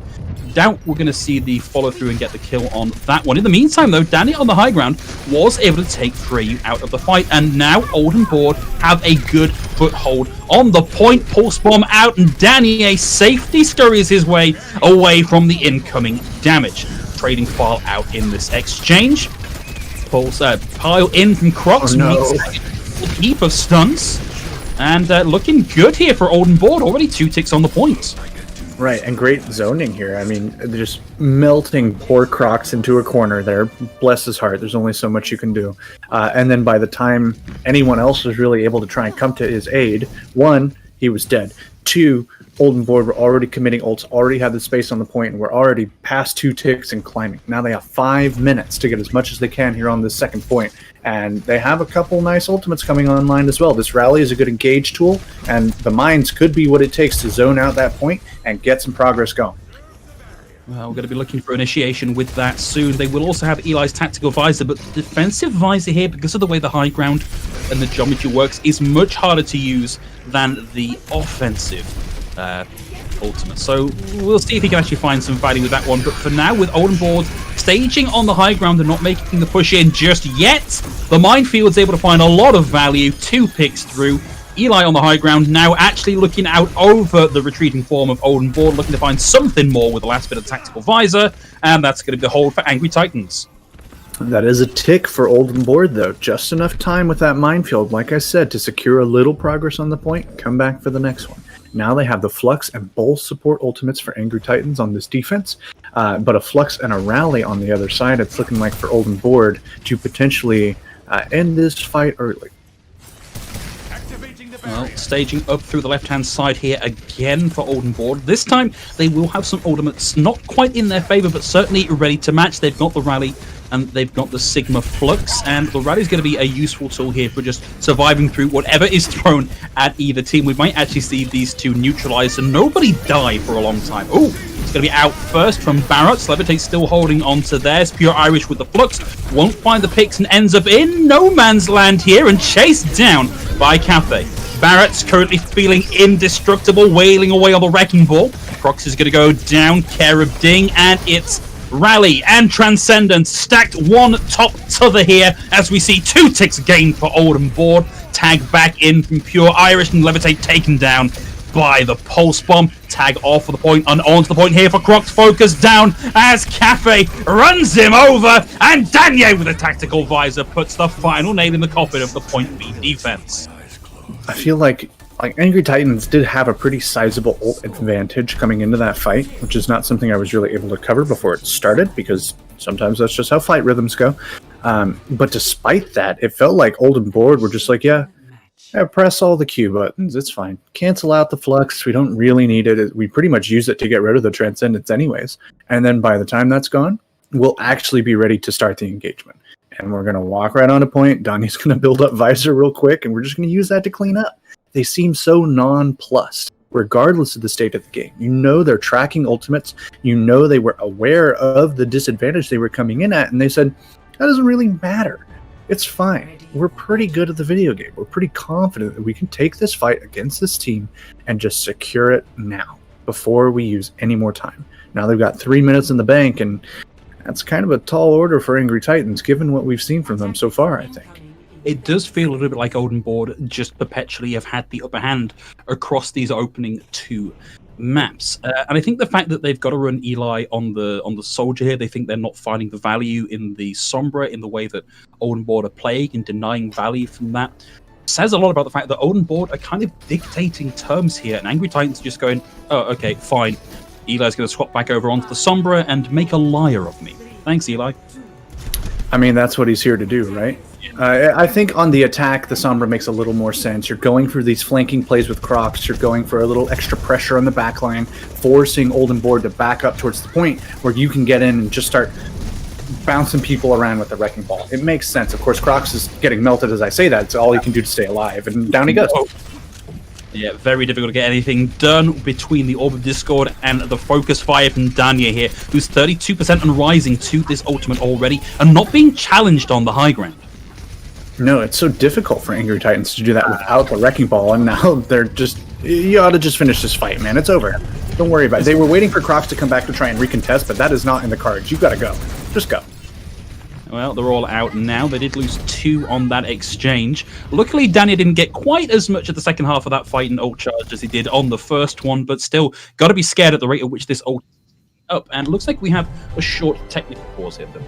Doubt we're going to see the follow-through and get the kill on that one. In the meantime, though, Danny on the high ground was able to take Freyu out of the fight, and now Olden Board have a good foothold on the point. Pulse Bomb out, and Danny, a safety scurries his way away from the incoming damage. Trading file out in this exchange. Pulse pile in from Crocs. Oh, no. A heap of stunts. And looking good here for Olden Board. Already 2 ticks on the point. Right, and great zoning here. I mean, they're just melting poor Crocs into a corner there. Bless his heart, there's only so much you can do. And then by the time anyone else was really able to try and come to his aid, 1, he was dead. 2, Olden Board were already committing ults, already had the space on the point, and we're already past 2 ticks and climbing. Now they have 5 minutes to get as much as they can here on this second point. And they have a couple nice ultimates coming online as well. This rally is a good engage tool, and the mines could be what it takes to zone out that point and get some progress going. Well, we're going to be looking for initiation with that soon. They will also have Eli's tactical visor, but the defensive visor here, because of the way the high ground and the geometry works, is much harder to use than the offensive ultimate. So we'll see if he can actually find some value with that one. But for now, with Olden Board staging on the high ground and not making the push in just yet, the Minefield's able to find a lot of value. 2 picks through. Eli on the high ground now actually looking out over the retreating form of Olden Board, looking to find something more with the last bit of tactical visor, and that's going to be the hold for Angry Titans. That is a tick for Olden Board, though. Just enough time with that minefield, like I said, to secure a little progress on the point, come back for the next one. Now they have the Flux and Bull support ultimates for Angry Titans on this defense, but a Flux and a Rally on the other side. It's looking like for Olden Board to potentially end this fight early. Well, staging up through the left-hand side here again for Oldenborg. This time, they will have some ultimates not quite in their favor, but certainly ready to match. They've got the Rally, and they've got the Sigma Flux, and the Rally is going to be a useful tool here for just surviving through whatever is thrown at either team. We might actually see these two neutralized and nobody die for a long time. Oh, it's going to be out first from Barrett. Levitate still holding on to theirs. Pure Irish with the Flux. Won't find the picks and ends up in no man's land here and chased down by Cafe. Barrett's currently feeling indestructible, wailing away on the Wrecking Ball. Crocs is going to go down, care of Ding, and it's Rally and Transcendence stacked one top t'other here as we see 2 ticks gained for Oldenborg. Tag back in from Pure Irish and Levitate taken down by the Pulse Bomb. Tag off for the point and onto the point here for Crocs. Focus down as Cafe runs him over, and Danye with a tactical visor puts the final nail in the coffin of the point B defense. I feel like Angry Titans did have a pretty sizable ult advantage coming into that fight, which is not something I was really able to cover before it started, because sometimes that's just how fight rhythms go. But despite that, it felt like Oldenborg were just like, yeah, press all the Q buttons, it's fine. Cancel out the Flux, we don't really need it. We pretty much use it to get rid of the Transcendence anyways. And then by the time that's gone, we'll actually be ready to start the engagement. And we're going to walk right on a point. Donnie's going to build up Visor real quick, and we're just going to use that to clean up. They seem so nonplussed, regardless of the state of the game. You know they're tracking ultimates. You know they were aware of the disadvantage they were coming in at, and they said, that doesn't really matter. It's fine. We're pretty good at the video game. We're pretty confident that we can take this fight against this team and just secure it now, before we use any more time. Now they've got 3 minutes in the bank, and that's kind of a tall order for Angry Titans, given what we've seen from them so far, I think. It does feel a little bit like Oldenborg just perpetually have had the upper hand across these opening 2 maps. And I think the fact that they've got to run Eli on the Soldier here, they think they're not finding the value in the Sombra in the way that Oldenborg are playing and denying value from that, says a lot about the fact that Oldenborg are kind of dictating terms here, and Angry Titans are just going, oh, okay, fine. Eli's going to swap back over onto the Sombra and make a liar of me. Thanks, Eli. I mean, that's what he's here to do, right? I think on the attack, the Sombra makes a little more sense. You're going for these flanking plays with Crocs. You're going for a little extra pressure on the back line, forcing Oldenborg to back up towards the point where you can get in and just start bouncing people around with the Wrecking Ball. It makes sense. Of course, Crocs is getting melted as I say that. It's all he can do to stay alive, and down he goes. Yeah, very difficult to get anything done between the Orb of Discord and the Focus Fire from Danya here, who's 32% and rising to this ultimate already, and not being challenged on the high ground. No, it's so difficult for Angry Titans to do that without the Wrecking Ball, and now they're just... You ought to just finish this fight, man. It's over. Don't worry about it. They were waiting for Crocs to come back to try and recontest, but that is not in the cards. You've got to go. Just go. Well, they're all out now. They did lose 2 on that exchange. Luckily, Daniel didn't get quite as much at the second half of that fight in ult charge as he did on the first one, but still, got to be scared at the rate at which this ult up. And it looks like we have a short technical pause here, though.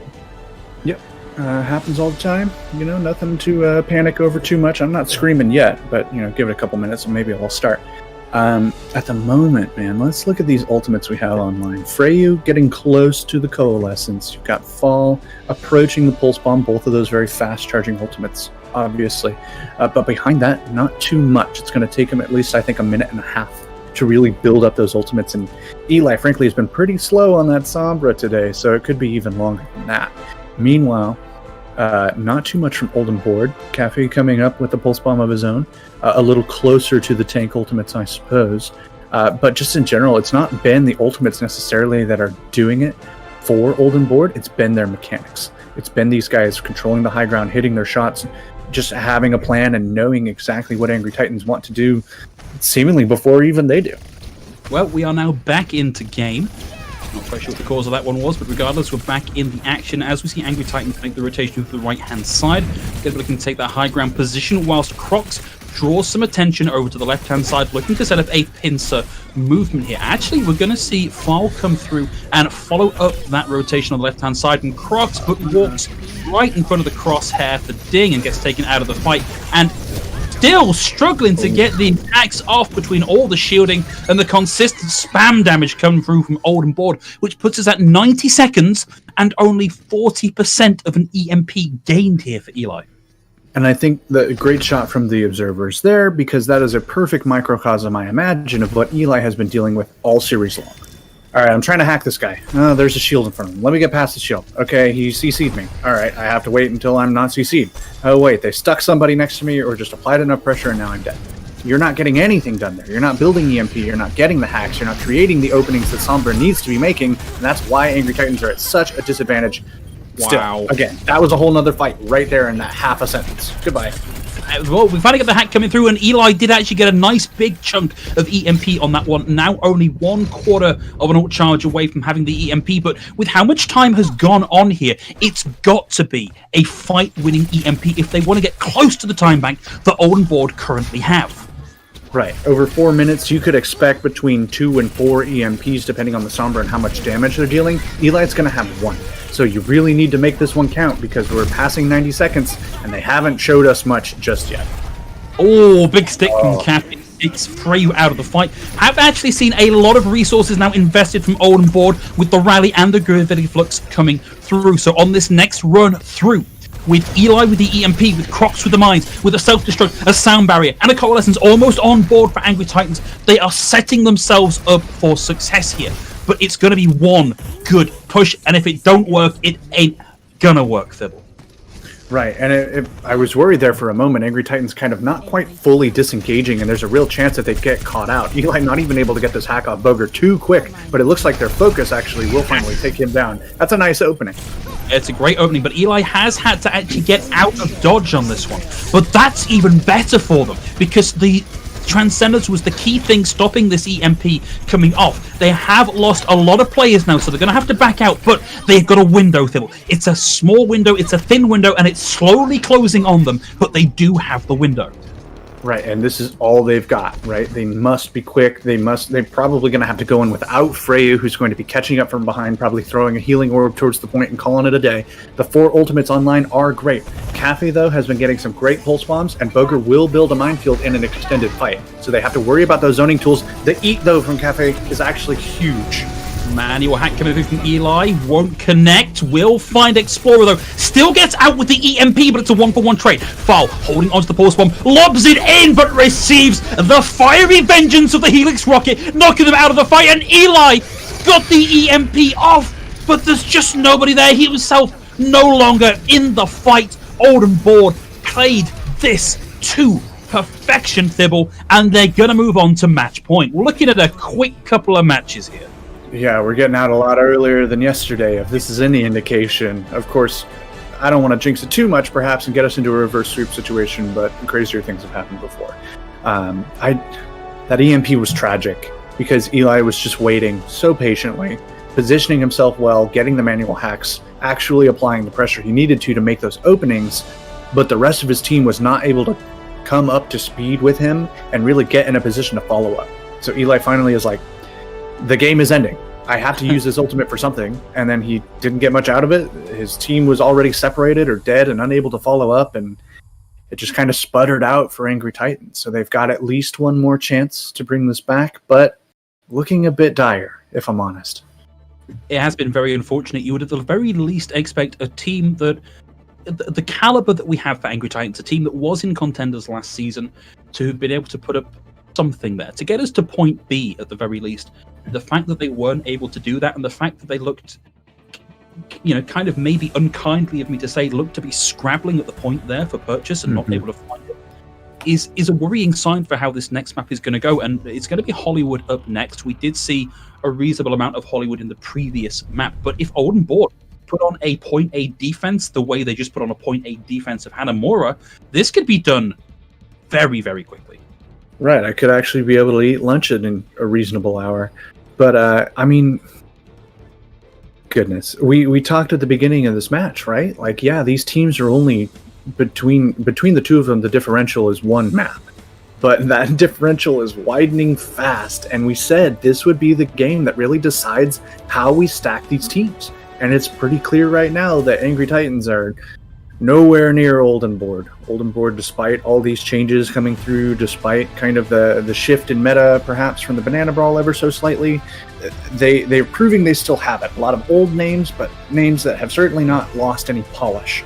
Yep. Happens all the time. You know, nothing to panic over too much. I'm not screaming yet, but, you know, give it a couple minutes and maybe I'll start. At the moment, man, let's look at these ultimates we have online. Freyu getting close to the Coalescence. You've got Fall approaching the Pulse Bomb, both of those very fast-charging ultimates, obviously. But behind that, not too much. It's going to take him at least, I think, a minute and a half to really build up those ultimates. And Eli, frankly, has been pretty slow on that Sombra today, so it could be even longer than that. Meanwhile, not too much from Oldenborg. Cafe coming up with a Pulse Bomb of his own. A little closer to the tank ultimates, I suppose. But just in general, it's not been the ultimates necessarily that are doing it for Oldenborg. It's been their mechanics. It's been these guys controlling the high ground, hitting their shots, just having a plan and knowing exactly what Angry Titans want to do, seemingly before even they do. Well, we are now back into game. Not quite sure what the cause of that one was, but regardless, we're back in the action as we see Angry Titans make the rotation to the right-hand side. They're looking to take that high ground position, whilst Crocs draws some attention over to the left-hand side, looking to set up a pincer movement here. Actually, we're going to see Foul come through and follow up that rotation on the left-hand side, and Crocs walks right in front of the crosshair for Ding and gets taken out of the fight, and still struggling to get the attacks off between all the shielding and the consistent spam damage coming through from Oldenborg, which puts us at 90 seconds and only 40% of an EMP gained here for Eli. And I think the great shot from the observers there, because that is a perfect microcosm, I imagine, of what Eli has been dealing with all series long. All right, I'm trying to hack this guy. Oh, there's a shield in front of him. Let me get past the shield. Okay, he CC'd me. All right, I have to wait until I'm not CC'd. Oh, wait, they stuck somebody next to me or just applied enough pressure and now I'm dead. You're not getting anything done there. You're not building EMP. You're not getting the hacks. You're not creating the openings that Sombra needs to be making. And that's why Angry Titans are at such a disadvantage. Wow. Still, again, that was a whole nother fight right there in that half a sentence. Goodbye. Well, we finally got the hack coming through, and Eli did actually get a nice big chunk of EMP on that one. Now only 1/4 of an ult charge away from having the EMP, but with how much time has gone on here, it's got to be a fight-winning EMP if they want to get close to the time bank that Oldenboard currently have. Right. Over 4 minutes, you could expect between 2 and 4 EMPs, depending on the Sombra and how much damage they're dealing. Eli's going to have 1. So you really need to make this one count, because we're passing 90 seconds, and they haven't showed us much just yet. Oh, big stick from Cappy. It's Freyu out of the fight. I've actually seen a lot of resources now invested from Oldenboard with the rally and the gravity flux coming through. So on this next run through, with Eli with the EMP, with Crocs with the mines, with a self-destruct, a sound barrier, and a coalescence almost on board for Angry Titans, they are setting themselves up for success here. But it's going to be one good push, and if it don't work, it ain't gonna work, Thibble. Right, and I was worried there for a moment. Angry Titans kind of not quite fully disengaging, and there's a real chance that they get caught out. Eli not even able to get this hack off Boger too quick, but it looks like their focus actually will finally take him down. That's a nice opening. It's a great opening, but Eli has had to actually get out of dodge on this one. But that's even better for them, because the Transcendence was the key thing stopping this EMP coming off. They have lost a lot of players now, so they're going to have to back out, but they've got a window, Thibble. It's a small window, it's a thin window, and it's slowly closing on them, but they do have the window. Right, and this is all they've got, right? They must be quick. They're probably going to have to go in without Freyu, who's going to be catching up from behind, probably throwing a healing orb towards the point and calling it a day. The 4 ultimates online are great. Cafe, though, has been getting some great pulse bombs, and Boger will build a minefield in an extended fight. So they have to worry about those zoning tools. The eat, though, from Cafe is actually huge. Manual hack coming through from Eli, won't connect, will find Explorer though, still gets out with the EMP, but it's a 1-for-1 trade. Foul, holding onto the pulse bomb, lobs it in, but receives the fiery vengeance of the Helix rocket, knocking them out of the fight, and Eli got the EMP off, but there's just nobody there. He himself no longer in the fight. Oldenboard played this to perfection, Thibble, and they're gonna move on to match point. We're looking at a quick couple of matches here. Yeah, we're getting out a lot earlier than yesterday, if this is any indication. Of course, I don't want to jinx it too much, perhaps, and get us into a reverse sweep situation, but crazier things have happened before. That EMP was tragic, because Eli was just waiting so patiently, positioning himself well, getting the manual hacks, actually applying the pressure he needed to make those openings, but the rest of his team was not able to come up to speed with him and really get in a position to follow up. So Eli finally is like, the game is ending. I have to use this ultimate for something. And then he didn't get much out of it. His team was already separated or dead and unable to follow up, and it just kind of sputtered out for Angry Titans. So they've got at least one more chance to bring this back, but looking a bit dire, if I'm honest. It has been very unfortunate. You would at the very least expect a team that the caliber that we have for Angry Titans, a team that was in Contenders last season, to have been able to put up something there to get us to point B at the very least. The fact that they weren't able to do that, and the fact that they looked, kind of maybe unkindly of me to say, looked to be scrabbling at the point there for purchase and not able to find it, is a worrying sign for how this next map is going to go. And it's going to be Hollywood up next. We did see a reasonable amount of Hollywood in the previous map, but if Oldenboard put on a point A defense the way they just put on a point A defense of Hanamura, this could be done very, very quickly. Right, I could actually be able to eat lunch in a reasonable hour. But, goodness. We talked at the beginning of this match, right? Like, yeah, these teams are only, between the two of them, the differential is one map. But that differential is widening fast, and we said this would be the game that really decides how we stack these teams. And it's pretty clear right now that Angry Titans are nowhere near Oldenboard. Oldenboard, despite all these changes coming through, despite kind of the shift in meta, perhaps from the Banana Brawl ever so slightly, they're proving they still have it. A lot of old names, but names that have certainly not lost any polish,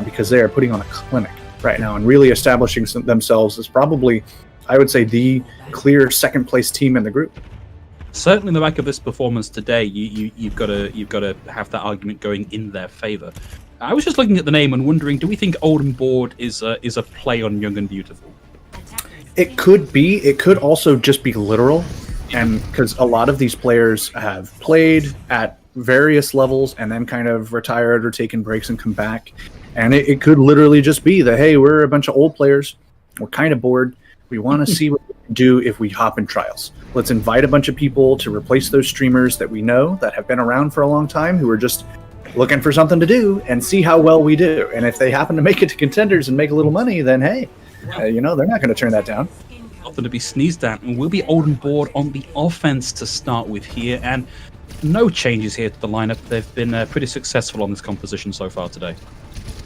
because they are putting on a clinic. right now and really establishing themselves as probably, I would say, the clear second place team in the group. Certainly, in the back of this performance today, you've got to have that argument going in their favour. I was just looking at the name and wondering, do we think Old and Bored is a play on Young and Beautiful? It could be. It could also just be literal, and because a lot of these players have played at various levels and then kind of retired or taken breaks and come back, and it could literally just be that, hey, we're a bunch of old players, we're kind of bored, we want to see what we can do if we hop in trials. Let's invite a bunch of people to replace those streamers that we know that have been around for a long time, who are just looking for something to do, and see how well we do. And if they happen to make it to Contenders and make a little money, then hey, they're not going to turn that down. Nothing to be sneezed at, and we'll be Old and Bored on the offense to start with here, and no changes here to the lineup. They've been pretty successful on this composition so far today.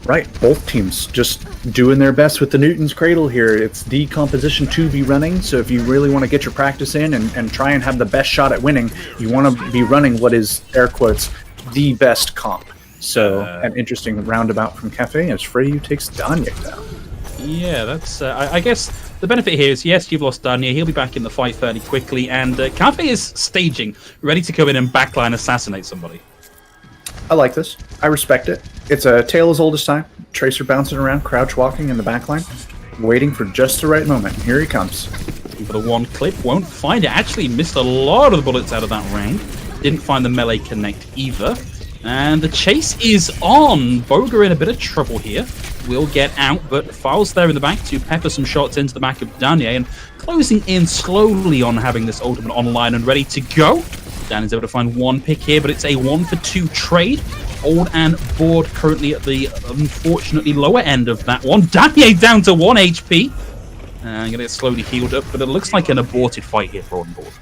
Right, both teams just doing their best with the Newton's Cradle here. It's the composition to be running, so if you really want to get your practice in and try and have the best shot at winning, you want to be running what is, air quotes, the best comp. So an interesting roundabout from Cafe as Freyu takes Danya down. Yeah, that's. I guess the benefit here is, yes, you've lost Danya. He'll be back in the fight fairly quickly, and Cafe is staging, ready to come in and backline assassinate somebody. I like this. I respect it. It's a tale as old as time. Tracer bouncing around, crouch walking in the backline, waiting for just the right moment. Here he comes. For the one clip, won't find it. Actually missed a lot of the bullets out of that round. Didn't find the melee connect either. And the chase is on. Boga in a bit of trouble here. Will get out, but Files there in the back to pepper some shots into the back of Danya, and closing in slowly on having this ultimate online and ready to go. Dan is able to find one pick here, but it's a 1-for-2 trade. Old and Bored currently at the unfortunately lower end of that one. Danya down to 1 HP. Gonna get slowly healed up, but it looks like an aborted fight here for Old and Bored.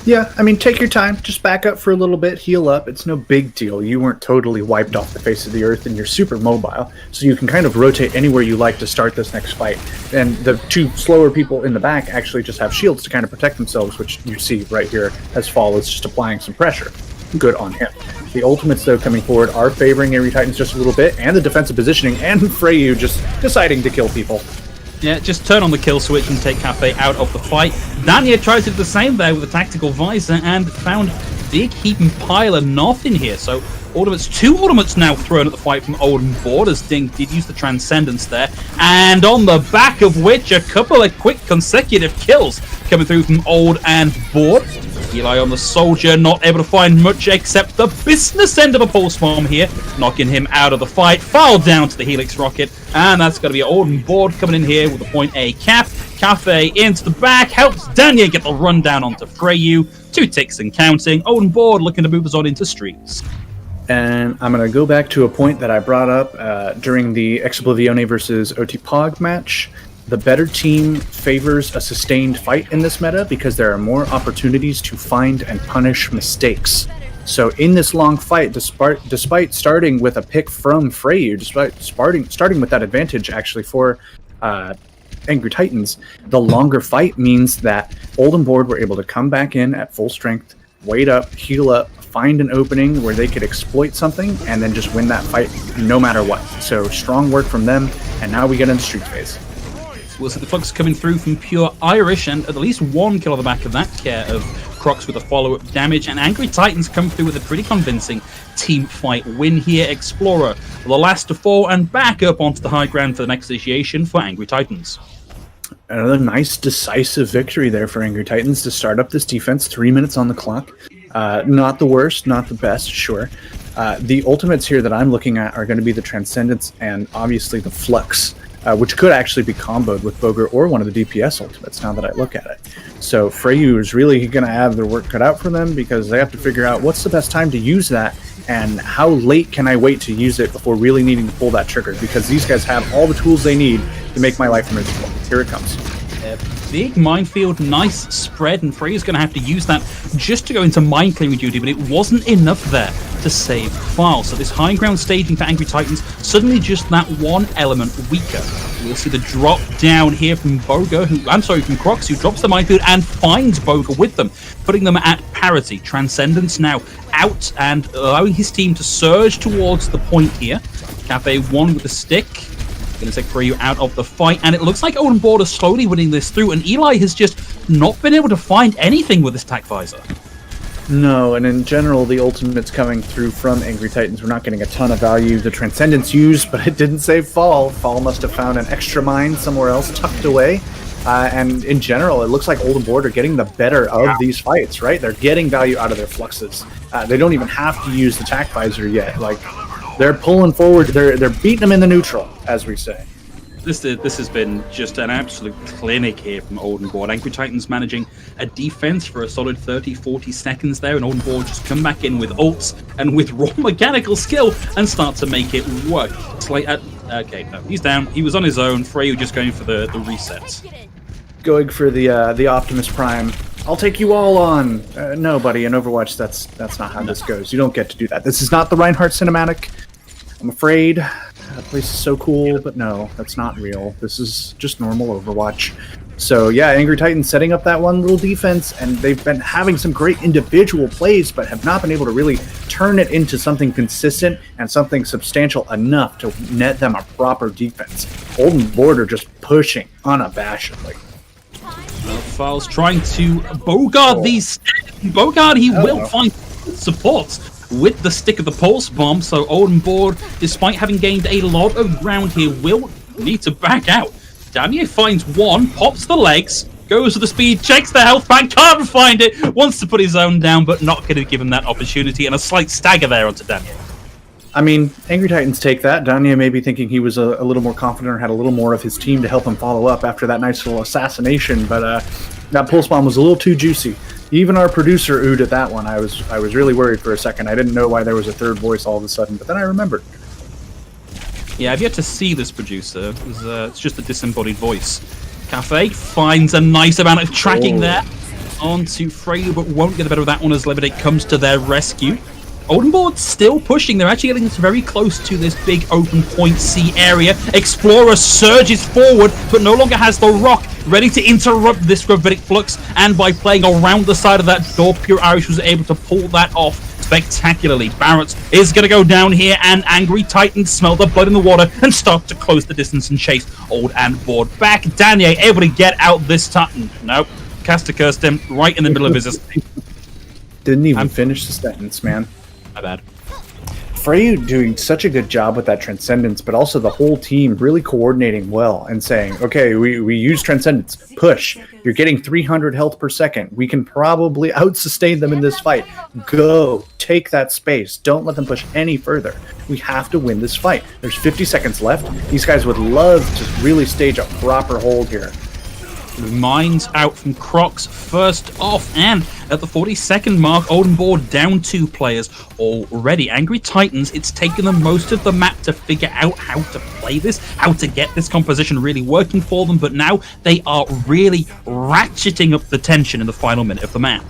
Yeah, I mean, take your time. Just back up for a little bit, heal up. It's no big deal. You weren't totally wiped off the face of the earth, and you're super mobile, so you can kind of rotate anywhere you like to start this next fight. And the two slower people in the back actually just have shields to kind of protect themselves, which you see right here as Fall is just applying some pressure. Good on him. The ultimates, though, coming forward are favoring Angry Titans just a little bit, and the defensive positioning, and Freyu just deciding to kill people. Yeah, just turn on the kill switch and take Cafe out of the fight. Danya tried to do the same there with a tactical visor and found big heap and pile of nothing here. So two ultimates now thrown at the fight from Old and Bored, as Ding did use the Transcendence there. And on the back of which, a couple of quick consecutive kills coming through from Old and Bored. Eli on the Soldier, not able to find much except the business end of a pulse bomb here, knocking him out of the fight. Foul down to the Helix rocket, and that's going to be Old and Bored coming in here with a point A cap. Cafe into the back, helps Danya get the rundown onto Freyu. 2 ticks and counting. Old and Bored looking to move us on into streets. And I'm going to go back to a point that I brought up during the Oblivione versus OTPog match. The better team favors a sustained fight in this meta because there are more opportunities to find and punish mistakes. So in this long fight, despite starting with a pick from Freyu, despite starting with that advantage actually for Angry Titans, the longer fight means that Old and Bored were able to come back in at full strength, wait up, heal up, find an opening where they could exploit something, and then just win that fight no matter what. So strong work from them, and now we get into street phase. We'll see the Flux coming through from Pure Irish, and at least one kill on the back of that care of Crocs with a follow-up damage, and Angry Titans come through with a pretty convincing team fight win here. Explorer, the last to fall, and back up onto the high ground for the next initiation for Angry Titans. Another nice decisive victory there for Angry Titans to start up this defense. 3 minutes on the clock. Not the worst, not the best, sure. The ultimates here that I'm looking at are going to be the Transcendence and obviously the Flux, which could actually be comboed with Boger or one of the DPS ultimates now that I look at it. So Freyu is really going to have their work cut out for them because they have to figure out what's the best time to use that and how late can I wait to use it before really needing to pull that trigger, because these guys have all the tools they need to make my life miserable. Here it comes. Big minefield, nice spread, and Frey's going to have to use that just to go into mine clearing duty, but it wasn't enough there to save File. So this high ground staging for Angry Titans, suddenly just that one element weaker. We'll see the drop down here from Boga, from Crocs, who drops the minefield and finds Boga with them, putting them at parity. Transcendence now out and allowing his team to surge towards the point here. Cafe one with the stick. Going to take Freyu out of the fight, and it looks like Oldenborg is slowly winning this through, and Eli has just not been able to find anything with this tac visor. No, and in general, the ultimates coming through from Angry Titans were not getting a ton of value. The Transcendence used, but it didn't save Fall. Fall must have found an extra mine somewhere else tucked away. And in general, it looks like Oldenborg are getting the better of these fights, right? They're getting value out of their fluxes. They don't even have to use the tac visor yet. Like, they're pulling forward. They're beating them in the neutral, as we say. This has been just an absolute clinic here from Oldenborg. Angry Titans managing a defense for a solid 30-40 seconds there, and Oldenborg just come back in with ults and with raw mechanical skill and start to make it work. It's like, okay, no, he's down. He was on his own. Freyu just going for the resets. Going for the Optimus Prime. I'll take you all on. No, buddy, in Overwatch, that's not how this goes. You don't get to do that. This is not the Reinhardt cinematic. I'm afraid. That place is so cool, but no, that's not real. This is just normal Overwatch. So yeah, Angry Titans setting up that one little defense, and they've been having some great individual plays, but have not been able to really turn it into something consistent and something substantial enough to net them a proper defense. Oldenborg are just pushing unabashedly. Files trying to bogard these. Bogard, he will find support with the stick of the pulse bomb. So Oldenborg, despite having gained a lot of ground here, will need to back out. Daniel finds one, pops the legs, goes to the speed, checks the health pack, can't find it, wants to put his own down, but not going to give him that opportunity, and a slight stagger there onto Daniel. I mean, Angry Titans take that. Danya may be thinking he was a little more confident or had a little more of his team to help him follow up after that nice little assassination, but that pulse bomb was a little too juicy. Even our producer oohed at that one. I was really worried for a second. I didn't know why there was a third voice all of a sudden, but then I remembered. Yeah, I've yet to see this producer. It's just a disembodied voice. Cafe finds a nice amount of tracking there onto Freyu, but won't get the better of that one as Levitate comes to their rescue. Oldenborg still pushing. They're actually getting very close to this big open point C area. Explorer surges forward, but no longer has the rock ready to interrupt this gravitic flux. And by playing around the side of that door, Pure Irish was able to pull that off spectacularly. Barrett is going to go down here, and Angry Titans smell the blood in the water and start to close the distance and chase Oldenborg back. Danier able to get out this time. Nope. Caster cursed him right in the middle of his escape. Didn't even finish the sentence, man. My bad. Freyu doing such a good job with that Transcendence, but also the whole team really coordinating well and saying, okay, we use Transcendence, push. You're getting 300 health per second. We can probably out-sustain them in this fight. Go. Take that space. Don't let them push any further. We have to win this fight. There's 50 seconds left. These guys would love to really stage a proper hold here. Mines out from Crocs first off, and at the 40-second mark, Oldenborg down 2 players already. Angry Titans, it's taken them most of the map to figure out how to play this, how to get this composition really working for them, but now they are really ratcheting up the tension in the final minute of the map.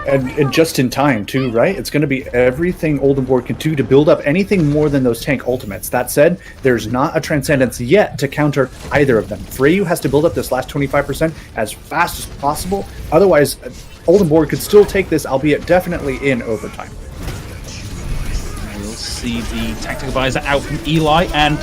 And just in time, too, right? It's going to be everything Oldenborg can do to build up anything more than those tank ultimates. That said, there's not a Transcendence yet to counter either of them. Freyu has to build up this last 25% as fast as possible. Otherwise, Oldenborg could still take this, albeit definitely in overtime. We'll see the tactical visor out from Eli, and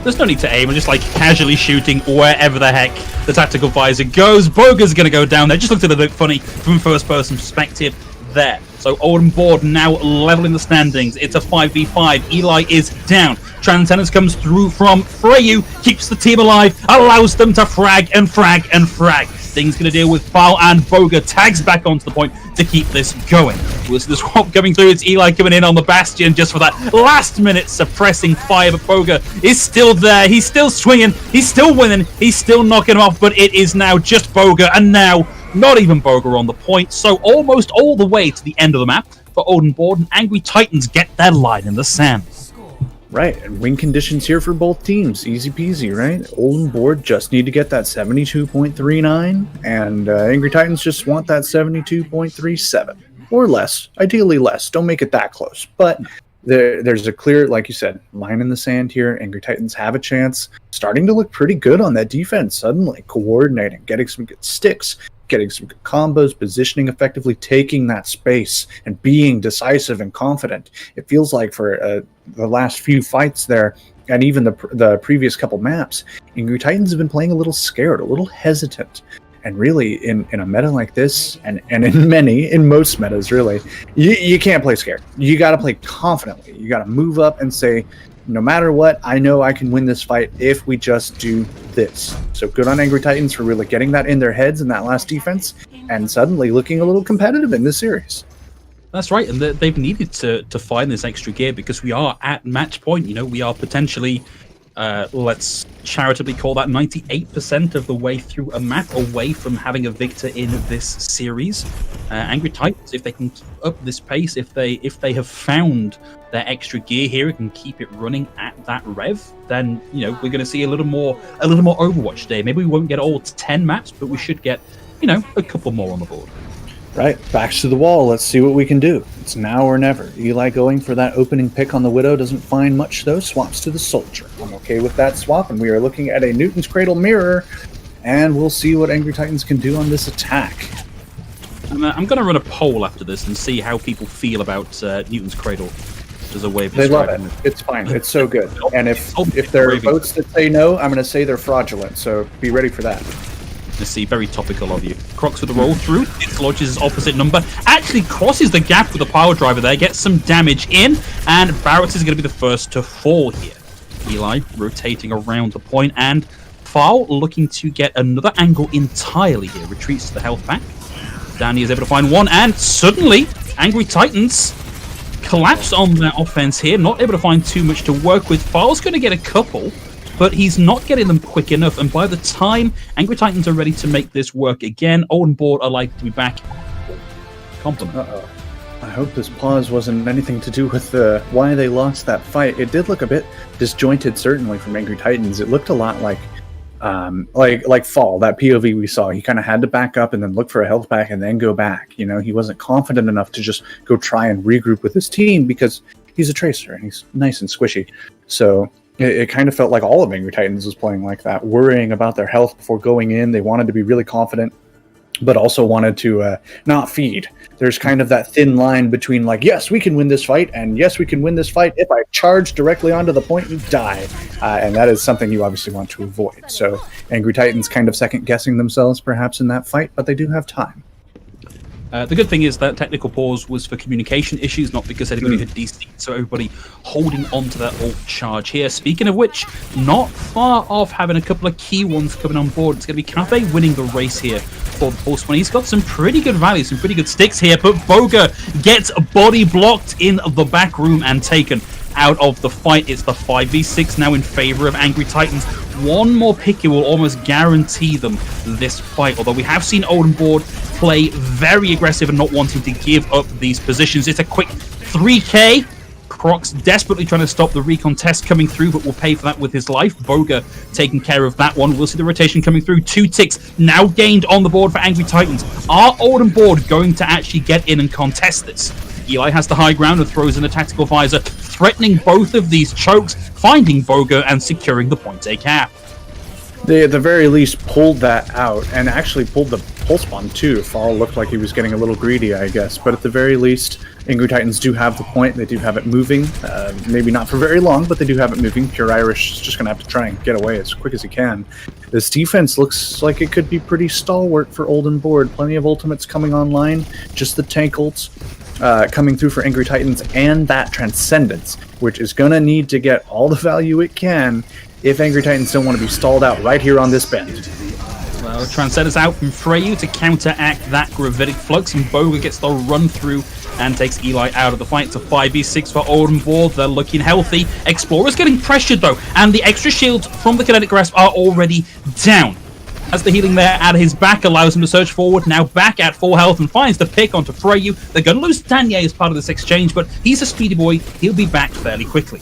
there's no need to aim. I'm just like casually shooting wherever the heck the tactical visor goes. Boga's going to go down there. Just looked a little bit funny from first-person perspective there. So Oldenborg now leveling the standings. It's a 5v5. Eli is down. Transcendence comes through from Freyu, keeps the team alive, allows them to frag and frag and frag. Things going to deal with Foul, and Boga tags back onto the point to keep this going. With the swap coming through, it's Eli coming in on the Bastion just for that last-minute suppressing fire, but Boga is still there. He's still swinging. He's still winning. He's still knocking him off, but it is now just Boga, and now not even Boga on the point. So almost all the way to the end of the map for Oldenborg, and Angry Titans get their line in the sand. Right, and win conditions here for both teams. Easy peasy, right? Oldenborg just need to get that 72.39, and Angry Titans just want that 72.37. Or less. Ideally less. Don't make it that close. But there's a clear, like you said, line in the sand here. Angry Titans have a chance. Starting to look pretty good on that defense suddenly. Coordinating, getting some good sticks, getting some good combos, positioning effectively, taking that space, and being decisive and confident. It feels like for the last few fights there, and even the previous couple maps, Angry Titans have been playing a little scared, a little hesitant. And really, in a meta like this, and in most metas, really, you can't play scared. You got to play confidently. You got to move up and say, no matter what, I know I can win this fight if we just do this. So good on Angry Titans for really getting that in their heads in that last defense, and suddenly looking a little competitive in this series. That's right, and they've needed to find this extra gear because we are at match point. You know, we are potentially, let's charitably call that 98% of the way through a map away from having a victor in this series. Angry Titans, if they can keep up this pace, if they have found their extra gear here and keep it running at that rev, then we're going to see a little more Overwatch today. Maybe we won't get all 10 maps, but we should get a couple more on the board. Right, backs to the wall. Let's see what we can do. It's now or never. Eli going for that opening pick on the Widow doesn't find much, though. Swaps to the Soldier. I'm okay with that swap, and we are looking at a Newton's Cradle mirror, and we'll see what Angry Titans can do on this attack. I'm going to run a poll after this and see how people feel about Newton's Cradle as a way of They love describing it. It's fine. It's so good. And if there are votes that say no, I'm going to say they're fraudulent, so be ready for that. Let's see, very topical of you. Crocs with the roll through, dislodges his opposite number, actually crosses the gap with the power driver there, gets some damage in, and Barrett is going to be the first to fall here. Eli rotating around the point, and Foul looking to get another angle entirely here, retreats to the health pack. Danny is able to find one, and suddenly, Angry Titans collapse on their offense here, not able to find too much to work with. Foul's going to get a couple, but he's not getting them quick enough, and by the time Angry Titans are ready to make this work again, Old and Board are likely to be back. Compliment. Uh-oh. I hope this pause wasn't anything to do with why they lost that fight. It did look a bit disjointed, certainly, from Angry Titans. It looked a lot like Fall, that POV we saw. He kind of had to back up and then look for a health pack and then go back. He wasn't confident enough to just go try and regroup with his team because he's a Tracer and he's nice and squishy. So it kind of felt like all of Angry Titans was playing like that, worrying about their health before going in. They wanted to be really confident, but also wanted to not feed. There's kind of that thin line between yes, we can win this fight, and yes, we can win this fight if I charge directly onto the point and die. And that is something you obviously want to avoid. So Angry Titans kind of second-guessing themselves perhaps in that fight, but they do have time. The good thing is that technical pause was for communication issues, not because anybody had DC, so everybody holding on to that ult charge here. Speaking of which, not far off having a couple of key ones coming on board. It's going to be Cafe winning the race here for the Pulse 20. He's got some pretty good value, some pretty good sticks here, but Boga gets body blocked in the back room and taken out of the fight. It's the 5v6 now in favor of Angry Titans. One more pick will almost guarantee them this fight, although we have seen Old and Board play very aggressive and not wanting to give up these positions. It's a quick 3k. Crocs desperately trying to stop the recon test coming through, but will pay for that with his life. Boga taking care of that one. We'll see the rotation coming through. 2 ticks now gained on the board for Angry Titans. Are Old and Board going to actually get in and contest this? Eli has the high ground and throws in a tactical visor, threatening both of these chokes, finding Boga and securing the point A cap. They at the very least pulled that out, and actually pulled the pulse bomb too. Fall looked like he was getting a little greedy, I guess, but at the very least, Angry Titans do have the point. They do have it moving. Maybe not for very long, but they do have it moving. Pure Irish is just going to have to try and get away as quick as he can. This defense looks like it could be pretty stalwart for Old and Board. Plenty of ultimates coming online, just the tank ults coming through for Angry Titans, and that Transcendence, which is going to need to get all the value it can if Angry Titans don't want to be stalled out right here on this bend. Well, Transcendence out from Freyu to counteract that Gravitic Flux, and Boga gets the run through and takes Eli out of the fight. It's a 5v6 for Old and Board. They're looking healthy. Explorer's getting pressured though, and the extra shields from the Kinetic Grasp are already down. As the healing there at his back allows him to surge forward, now back at full health and finds the pick onto Freyu. They're going to lose Danier as part of this exchange, but he's a speedy boy. He'll be back fairly quickly.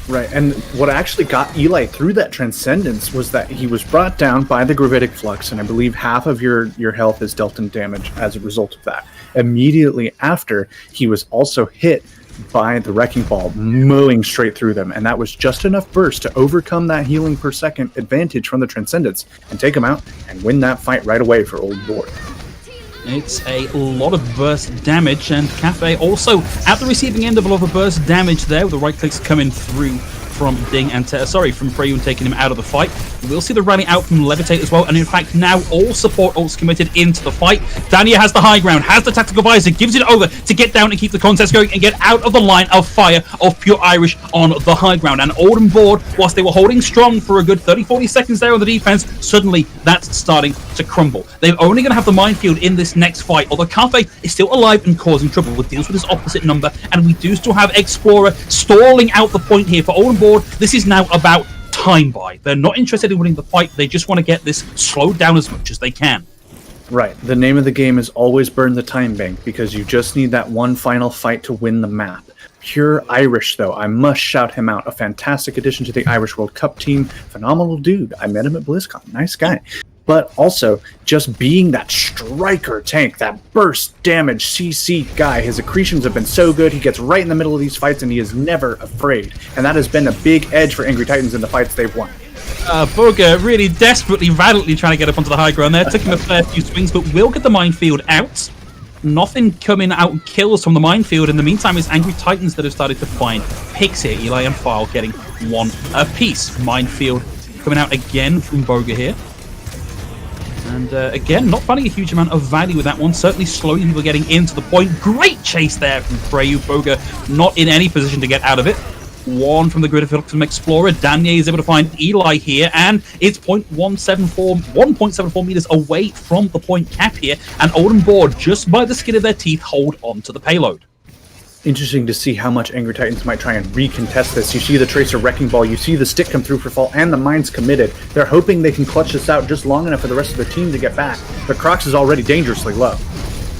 Right, and what actually got Eli through that Transcendence was that he was brought down by the Gravitic Flux, and I believe half of your health is dealt in damage as a result of that. Immediately after, he was also hit by the Wrecking Ball, mowing straight through them, and that was just enough burst to overcome that healing per second advantage from the Transcendents and take them out and win that fight right away for Old Board. It's a lot of burst damage, and Cafe also at the receiving end of a lot of burst damage there, with the right clicks coming through from Ding and from Freyu and taking him out of the fight. We'll see the rally out from Levitate as well, and in fact now all support ults committed into the fight. Dania has the high ground, has the tactical visor, gives it over to get down and keep the contest going and get out of the line of fire of Pure Irish on the high ground. And Old Board, whilst they were holding strong for a good 30-40 seconds there on the defense, suddenly that's starting to crumble. They're only going to have the minefield in this next fight, although Cafe is still alive and causing trouble. It deals with his opposite number, and we do still have Explorer stalling out the point here for Old Board. This is now about time buy. They're not interested in winning the fight. They just want to get this slowed down as much as they can. Right. The name of the game is always burn the time bank, because you just need that one final fight to win the map. Pure Irish, though, I must shout him out. A fantastic addition to the Irish World Cup team. Phenomenal dude. I met him at BlizzCon. Nice guy. But also, just being that striker tank, that burst damage CC guy, his accretions have been so good. He gets right in the middle of these fights, and he is never afraid. And that has been a big edge for Angry Titans in the fights they've won. Boga really desperately, valiantly trying to get up onto the high ground there. Took him a fair few swings, but will get the minefield out. Nothing coming out and kills from the minefield. In the meantime, it's Angry Titans that have started to find picks here. Eli and File getting one apiece. Minefield coming out again from Boga here. And again, not finding a huge amount of value with that one. Certainly slowly people getting into the point. Great chase there from Freyu. Boga not in any position to get out of it. One from the grid from Explorer. Danier is able to find Eli here, and it's 1.74 meters away from the point cap here. And Olden Board, just by the skin of their teeth, hold on to the payload. Interesting to see how much Angry Titans might try and recontest this. You see the Tracer Wrecking Ball, you see the stick come through for Fall, and the mine's committed. They're hoping they can clutch this out just long enough for the rest of the team to get back. But Crocs is already dangerously low.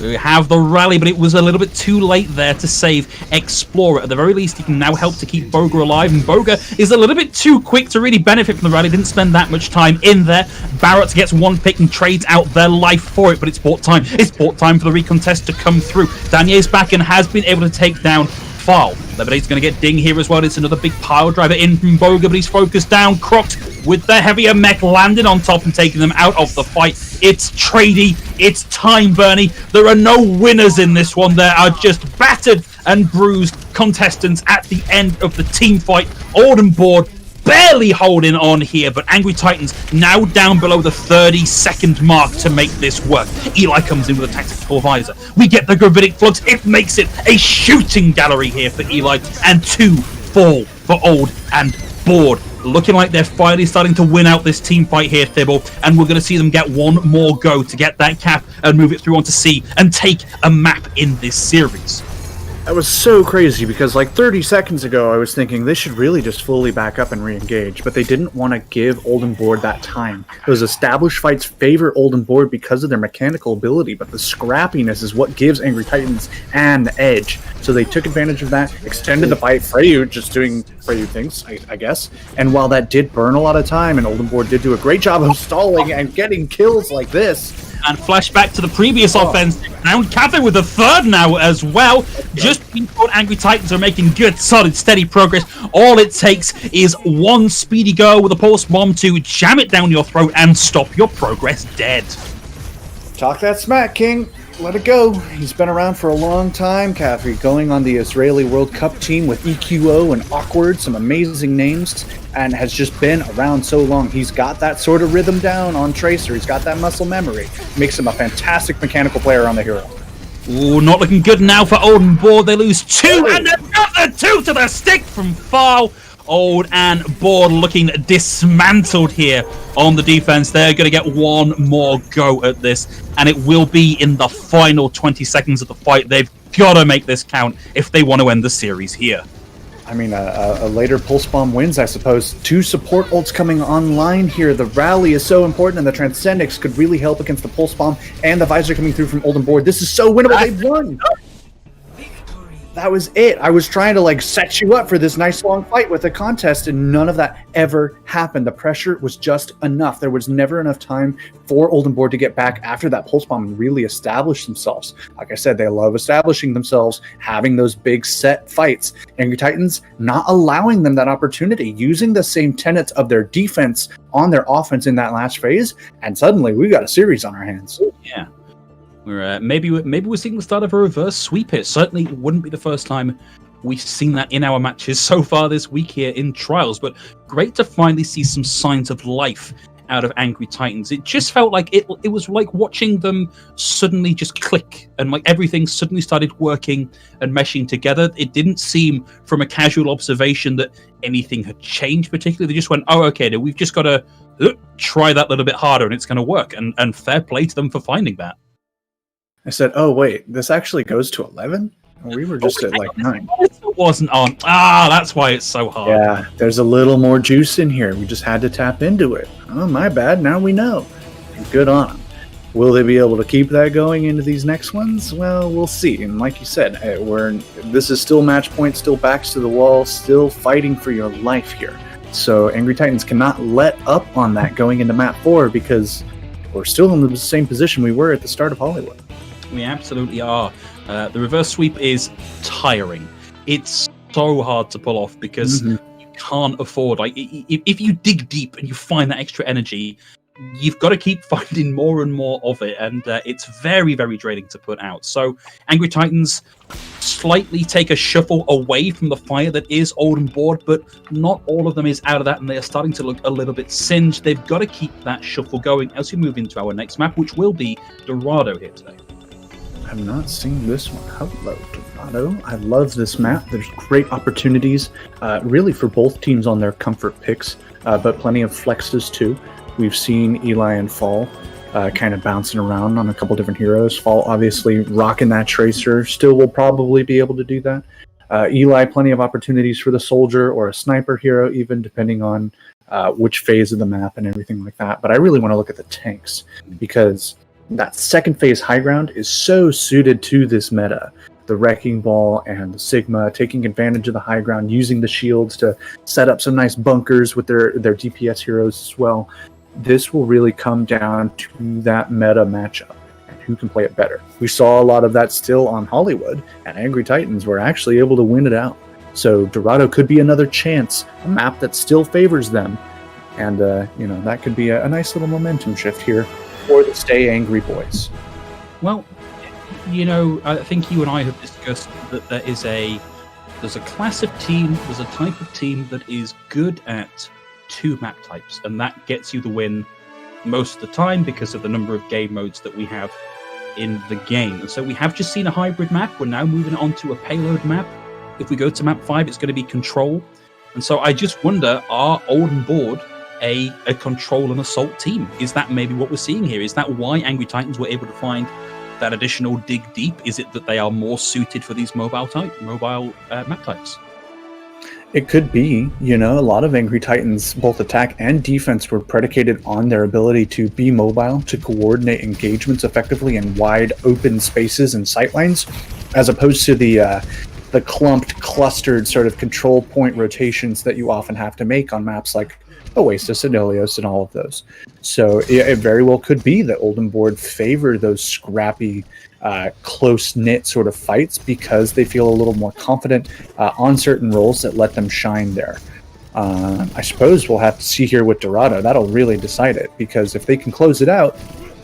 We have the rally, but it was a little bit too late there to save Explorer. At the very least, he can now help to keep Boga alive, and Boga is a little bit too quick to really benefit from the rally. Didn't spend that much time in there. Barrett gets one pick and trades out their life for it, but it's port time. It's port time for the recontest to come through. Danier's back and has been able to take down File. Levitate's going to get Ding here as well. It's another big pile driver in from Boga, but he's focused down. Crocs with the heavier mech landing on top and taking them out of the fight. It's Trady. It's Time Bernie. There are no winners in this one. There are just battered and bruised contestants at the end of the team fight. Olden Board barely holding on here, but Angry Titans now down below the 30-second mark to make this work. Eli comes in with a tactical visor. We get the gravitic flux. It makes it a shooting gallery here for Eli, and 2 fall for Old and Board. Looking like they're finally starting to win out this team fight here, Thibble, and we're going to see them get one more go to get that cap and move it through onto C and take a map in this series. That was so crazy, because like 30 seconds ago I was thinking they should really just fully back up and re-engage, but they didn't want to give Olden Board that time. Those established fights favor Olden Board because of their mechanical ability, but the scrappiness is what gives Angry Titans an edge. So they took advantage of that, extended the fight. Freyu just doing Freyu things, I guess. And while that did burn a lot of time, and Olden Board did do a great job of stalling and getting kills like this, and flashback to the previous offense. Now Cather with the third now as well. Just before Angry Titans are making good, solid, steady progress. All it takes is one speedy go with a pulse bomb to jam it down your throat and stop your progress dead. Talk that smack, King. Let it go. He's been around for a long time, Catherine, going on the Israeli World Cup team with EQO and Awkward, some amazing names, and has just been around so long. He's got that sort of rhythm down on Tracer. He's got that muscle memory. Makes him a fantastic mechanical player on the hero. Ooh, not looking good now for Olden Board. They lose 2 and another 2 to the stick from Foul. Old and Board looking dismantled here on the defense. They're going to get one more go at this, and it will be in the final 20 seconds of the fight. They've got to make this count if they want to end the series here. I mean, a later Pulse Bomb wins, I suppose. 2 support ults coming online here. The rally is so important, and the Transcendix could really help against the Pulse Bomb and the Visor coming through from Olden Board. This is so winnable. They've won! That was it. I was trying to like set you up for this nice long fight with a contest, and none of that ever happened. The pressure was just enough. There was never enough time for Oldenborg to get back after that pulse bomb and really establish themselves. Like I said, they love establishing themselves, having those big set fights. Angry Titans not allowing them that opportunity, using the same tenets of their defense on their offense in that last phase, and suddenly we got a series on our hands. Yeah. We're maybe we're seeing the start of a reverse sweep here. Certainly wouldn't be the first time we've seen that in our matches so far this week here in Trials, but great to finally see some signs of life out of Angry Titans. It just felt like it was like watching them suddenly just click, and like everything suddenly started working and meshing together. It didn't seem from a casual observation that anything had changed particularly. They just went, oh, okay, we've just got to try that a little bit harder and it's going to work. And fair play to them for finding that. I said, oh, wait, this actually goes to 11? We were just at like 9. It wasn't on. That's why it's so hard. Yeah, there's a little more juice in here. We just had to tap into it. Oh, my bad. Now we know. Good on them. Will they be able to keep that going into these next ones? Well, we'll see. And like you said, this is still match point, still backs to the wall, still fighting for your life here. So Angry Titans cannot let up on that going into map 4 because we're still in the same position we were at the start of Hollywood. We absolutely are. The reverse sweep is tiring. It's so hard to pull off because you can't afford, like, if you dig deep and you find that extra energy, you've got to keep finding more and more of it, and it's very, very draining to put out. So Angry Titans slightly take a shuffle away from the fire that is Oldenborg, but not all of them is out of that, and they are starting to look a little bit singed. They've got to keep that shuffle going as we move into our next map, which will be Dorado here today. I've not seen this one. Hello, Dorado. I love this map. There's great opportunities, really for both teams on their comfort picks, but plenty of flexes too. We've seen Eli and Fall kind of bouncing around on a couple different heroes. Fall obviously rocking that Tracer, still will probably be able to do that. Eli, plenty of opportunities for the Soldier or a Sniper hero, even depending on which phase of the map and everything like that. But I really want to look at the tanks, because that second phase high ground is so suited to this meta. The Wrecking Ball and the Sigma taking advantage of the high ground, using the shields to set up some nice bunkers with their DPS heroes as well. This will really come down to that meta matchup and who can play it better. We saw a lot of that still on Hollywood, and Angry Titans were actually able to win it out. So Dorado could be another chance, a map that still favors them, and that could be a nice little momentum shift here for the Stay Angry boys. Well, I think you and I have discussed that there's a class of team, there's a type of team that is good at 2 map types, and that gets you the win most of the time because of the number of game modes that we have in the game. And so we have just seen a hybrid map. We're now moving on to a payload map. If we go to map 5, it's going to be control. And so I just wonder, are Oldenborg a control and assault team? Is that maybe what we're seeing here? Is that why Angry Titans were able to find that additional dig deep? Is it that they are more suited for these mobile map types? It could be. A lot of Angry Titans, both attack and defense, were predicated on their ability to be mobile, to coordinate engagements effectively in wide open spaces and sightlines, as opposed to the clumped, clustered sort of control point rotations that you often have to make on maps like Oasis and Ilios and all of those. So it very well could be that Oldenborg favor those scrappy, close-knit sort of fights because they feel a little more confident on certain roles that let them shine there. I suppose we'll have to see here with Dorado. That'll really decide it, because if they can close it out,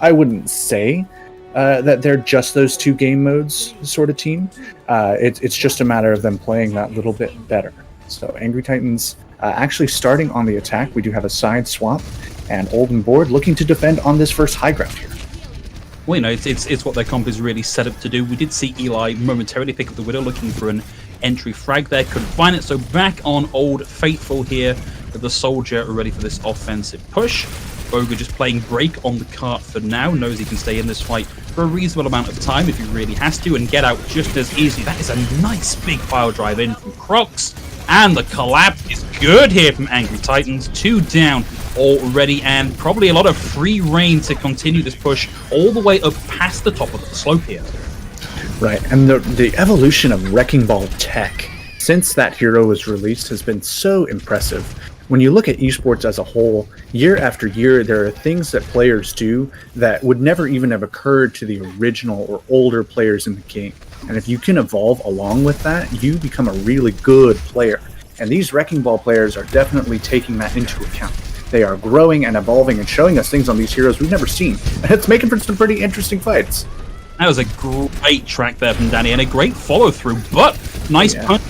I wouldn't say that they're just those 2 game modes sort of team. It's just a matter of them playing that little bit better. So Angry Titans actually starting on the attack. We do have a side swap, and Oldenborg looking to defend on this first high ground here. Well, it's what their comp is really set up to do. We did see Eli momentarily pick up the Widow, looking for an entry frag there. Couldn't find it, so back on Old Faithful here with the Soldier ready for this offensive push. Boga just playing break on the cart for now, knows he can stay in this fight for a reasonable amount of time if he really has to, and get out just as easy. That is a nice big pile drive in from Crocs, and the collapse is good here from Angry Titans. 2 down already, and probably a lot of free reign to continue this push all the way up past the top of the slope here. Right, and the evolution of Wrecking Ball tech since that hero was released has been so impressive. When you look at esports as a whole, year after year, there are things that players do that would never even have occurred to the original or older players in the game. And if you can evolve along with that, you become a really good player. And these Wrecking Ball players are definitely taking that into account. They are growing and evolving and showing us things on these heroes we've never seen. And it's making for some pretty interesting fights. That was a great track there from Danny and a great follow-through, but nice punch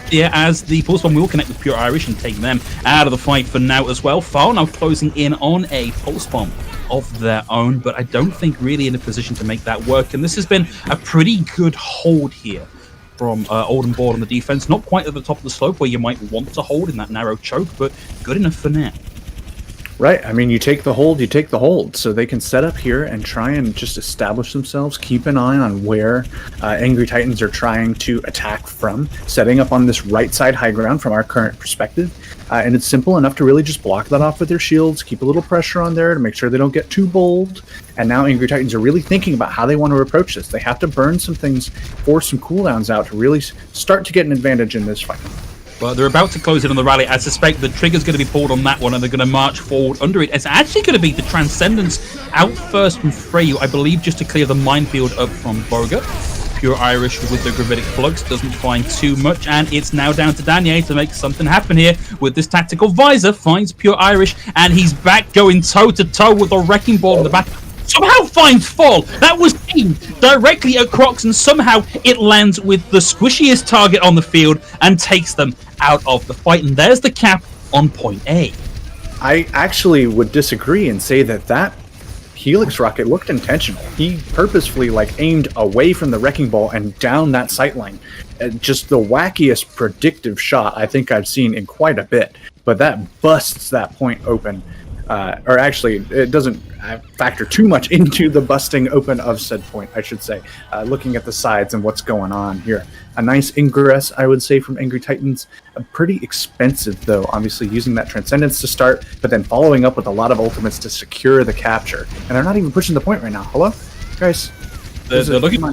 here as the Pulse Bomb will connect with Pure Irish and take them out of the fight for now as well. Far now closing in on a Pulse Bomb of their own, but I don't think really in a position to make that work. And this has been a pretty good hold here from Olden Board on the defense. Not quite at the top of the slope where you might want to hold in that narrow choke, but good enough for now. Right, I mean, you take the hold, so they can set up here and try and just establish themselves, keep an eye on where Angry Titans are trying to attack from, setting up on this right side high ground from our current perspective, and it's simple enough to really just block that off with their shields, keep a little pressure on there to make sure they don't get too bold, and now Angry Titans are really thinking about how they want to approach this. They have to burn some things, force some cooldowns out to really start to get an advantage in this fight. But they're about to close in on the rally. I suspect the trigger's going to be pulled on that one, and they're going to march forward under it. It's actually going to be the Transcendence out first from Freyu, I believe, just to clear the minefield up from Boga. Pure Irish with the Gravitic Flux doesn't find too much, and it's now down to Danier to make something happen here with this Tactical Visor. Finds Pure Irish, and he's back going toe-to-toe with the Wrecking Ball in the back. Somehow finds Fall. That was aimed directly at Crocs, and somehow it lands with the squishiest target on the field and takes them out of the fight. And there's the cap on point A. I actually would disagree and say that Helix rocket looked intentional. He purposefully aimed away from the Wrecking Ball and down that sightline. Just the wackiest predictive shot I think I've seen in quite a bit. But that busts that point open. Or actually, it doesn't factor too much into the busting open of said point, I should say. Looking at the sides and what's going on here. A nice ingress, I would say, from Angry Titans. Pretty expensive, though, obviously, using that Transcendence to start, but then following up with a lot of ultimates to secure the capture. And they're not even pushing the point right now. Hello? Guys? They're looking...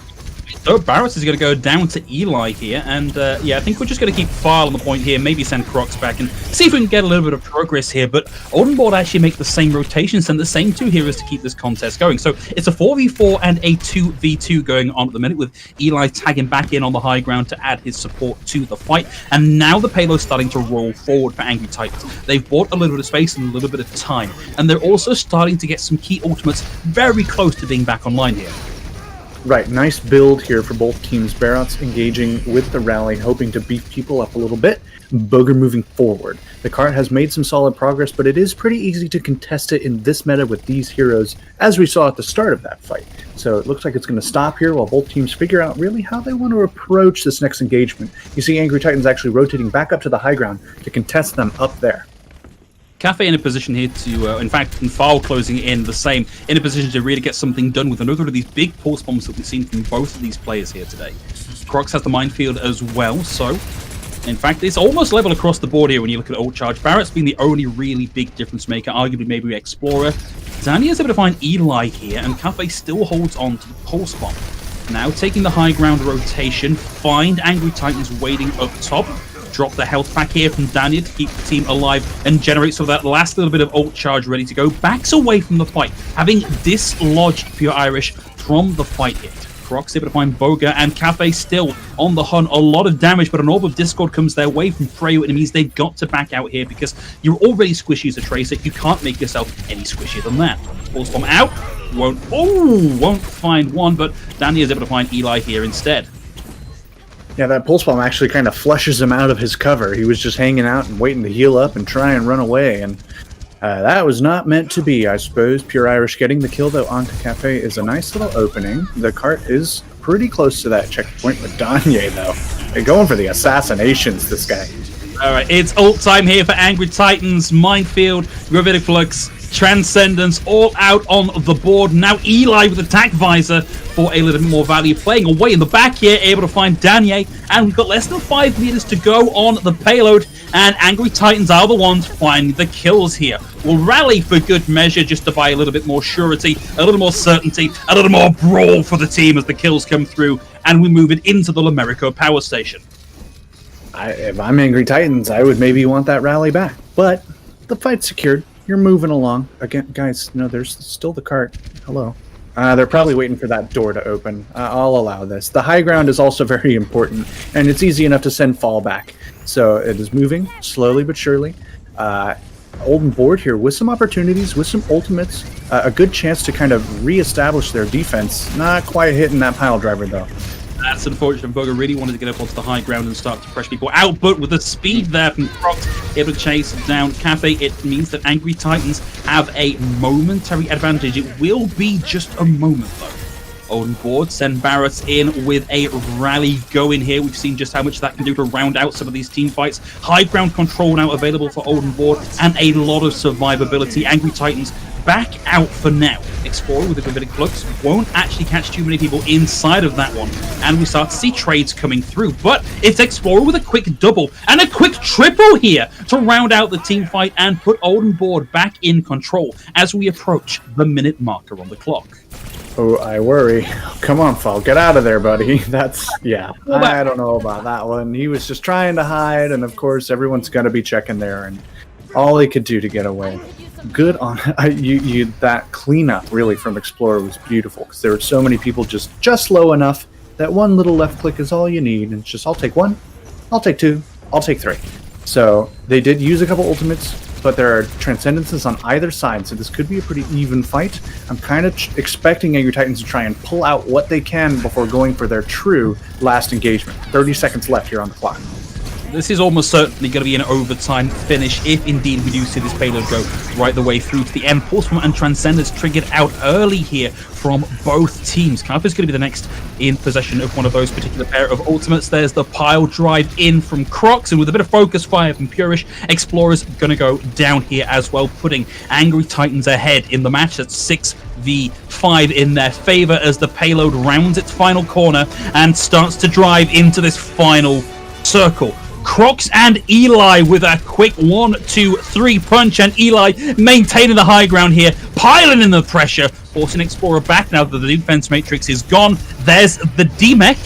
So Barrett is going to go down to Eli here, and yeah, I think we're just going to keep file on the point here, maybe send Crocs back and see if we can get a little bit of progress here. But Olden Board actually make the same rotation, send the same two heroes to keep this contest going. So it's a 4v4 and a 2v2 going on at the minute, with Eli tagging back in on the high ground to add his support to the fight. And now the payload's starting to roll forward for Angry Titans. They've bought a little bit of space and a little bit of time, and they're also starting to get some key ultimates very close to being back online here. Right, nice build here for both teams. Barot's engaging with the rally, hoping to beef people up a little bit. Boger moving forward. The cart has made some solid progress, but it is pretty easy to contest it in this meta with these heroes, as we saw at the start of that fight. So it looks like it's going to stop here while both teams figure out really how they want to approach this next engagement. You see Angry Titans actually rotating back up to the high ground to contest them up there. Cafe in a position here to, in fact, and Foul closing in the same, in a position to really get something done with another of these big pulse bombs that we've seen from both of these players here today. Crocs has the minefield as well, so in fact, it's almost level across the board here when you look at ult charge. Barrett's been the only really big difference maker, arguably maybe Explorer. Danny is able to find Eli here, and Cafe still holds on to the pulse bomb. Now taking the high ground rotation, find Angry Titans waiting up top. Drop the health pack here from Daniel to keep the team alive and generate some of that last little bit of ult charge ready to go. Backs away from the fight, having dislodged Pure Irish from the fight here. Crocs able to find Boga, and Cafe still on the hunt. A lot of damage, but an Orb of Discord comes their way from Freyu, and it means they've got to back out here because you're already squishy as a Tracer. You can't make yourself any squishier than that. Pulse bomb out. Won't find one, but Danny is able to find Eli here instead. Yeah, that pulse bomb actually kind of flushes him out of his cover. He was just hanging out and waiting to heal up and try and run away, and that was not meant to be, I suppose. Pure Irish getting the kill, though, onto Cafe is a nice little opening. The cart is pretty close to that checkpoint with Danye, though. They're going for the assassinations, this guy. All right, it's ult time here for Angry Titans. Minefield, Gravitic Flux, Transcendence, all out on the board. Now Eli with Attack Visor for a little bit more value. Playing away in the back here, able to find Danier. And we've got less than 5 meters to go on the payload. And Angry Titans are the ones finding the kills here. We'll rally for good measure just to buy a little bit more surety, a little more certainty, a little more brawl for the team as the kills come through. and we move it into the Lamerico power station. If I'm Angry Titans, I would maybe want that rally back. But the fight's secured. You're moving along. Again, guys, no, there's still the cart. Hello. They're probably waiting for that door to open. I'll allow this. The high ground is also very important, and it's easy enough to send fall back. So it is moving slowly but surely. Olden board here with some opportunities, with some ultimates. A good chance to kind of reestablish their defense. Not quite hitting that pile driver, though. That's unfortunate. Boga really wanted to get up onto the high ground and start to pressure people out, but with the speed there from Crocs, able to chase down Cafe, it means that Angry Titans have a momentary advantage. It will be just a moment, though. Olden board, send Barrett in with a rally going here. We've seen just how much that can do to round out some of these team fights. High ground control now available for Olden board, and a lot of survivability. Angry Titans back out for now. Explorer with a Gravitic Flux won't actually catch too many people inside of that one, and we start to see trades coming through, but it's Explorer with a quick double and a quick triple here to round out the team fight and put Olden board back in control as we approach the minute marker on the clock. Oh, I worry. Come on, Fall, get out of there, buddy. That's, yeah, I don't know about that one. He was just trying to hide, and of course everyone's going to be checking there, and all he could do to get away. Good on you. That cleanup really from Explorer was beautiful, because there were so many people just low enough that one little left click is all you need, and it's just, I'll take one, I'll take two, I'll take three. So they did use a couple ultimates, but there are transcendences on either side, so this could be a pretty even fight. I'm kind of expecting Angry Titans to try and pull out what they can before going for their true last engagement. 30 seconds left here on the clock. This is almost certainly going to be an overtime finish if indeed we do see this payload go right the way through to the end. Pulseful and Transcendence triggered out early here from both teams. Carp is going to be the next in possession of one of those particular pair of ultimates. There's the pile drive in from Crocs, and with a bit of focus fire from Purish, Explorer's going to go down here as well, putting Angry Titans ahead in the match at 6v5 in their favor as the payload rounds its final corner and starts to drive into this final circle. Crocs and Eli with a quick 1-2-3 punch, and Eli maintaining the high ground here, piling in the pressure, forcing Explorer back now that the defense matrix is gone. There's the D-Mech,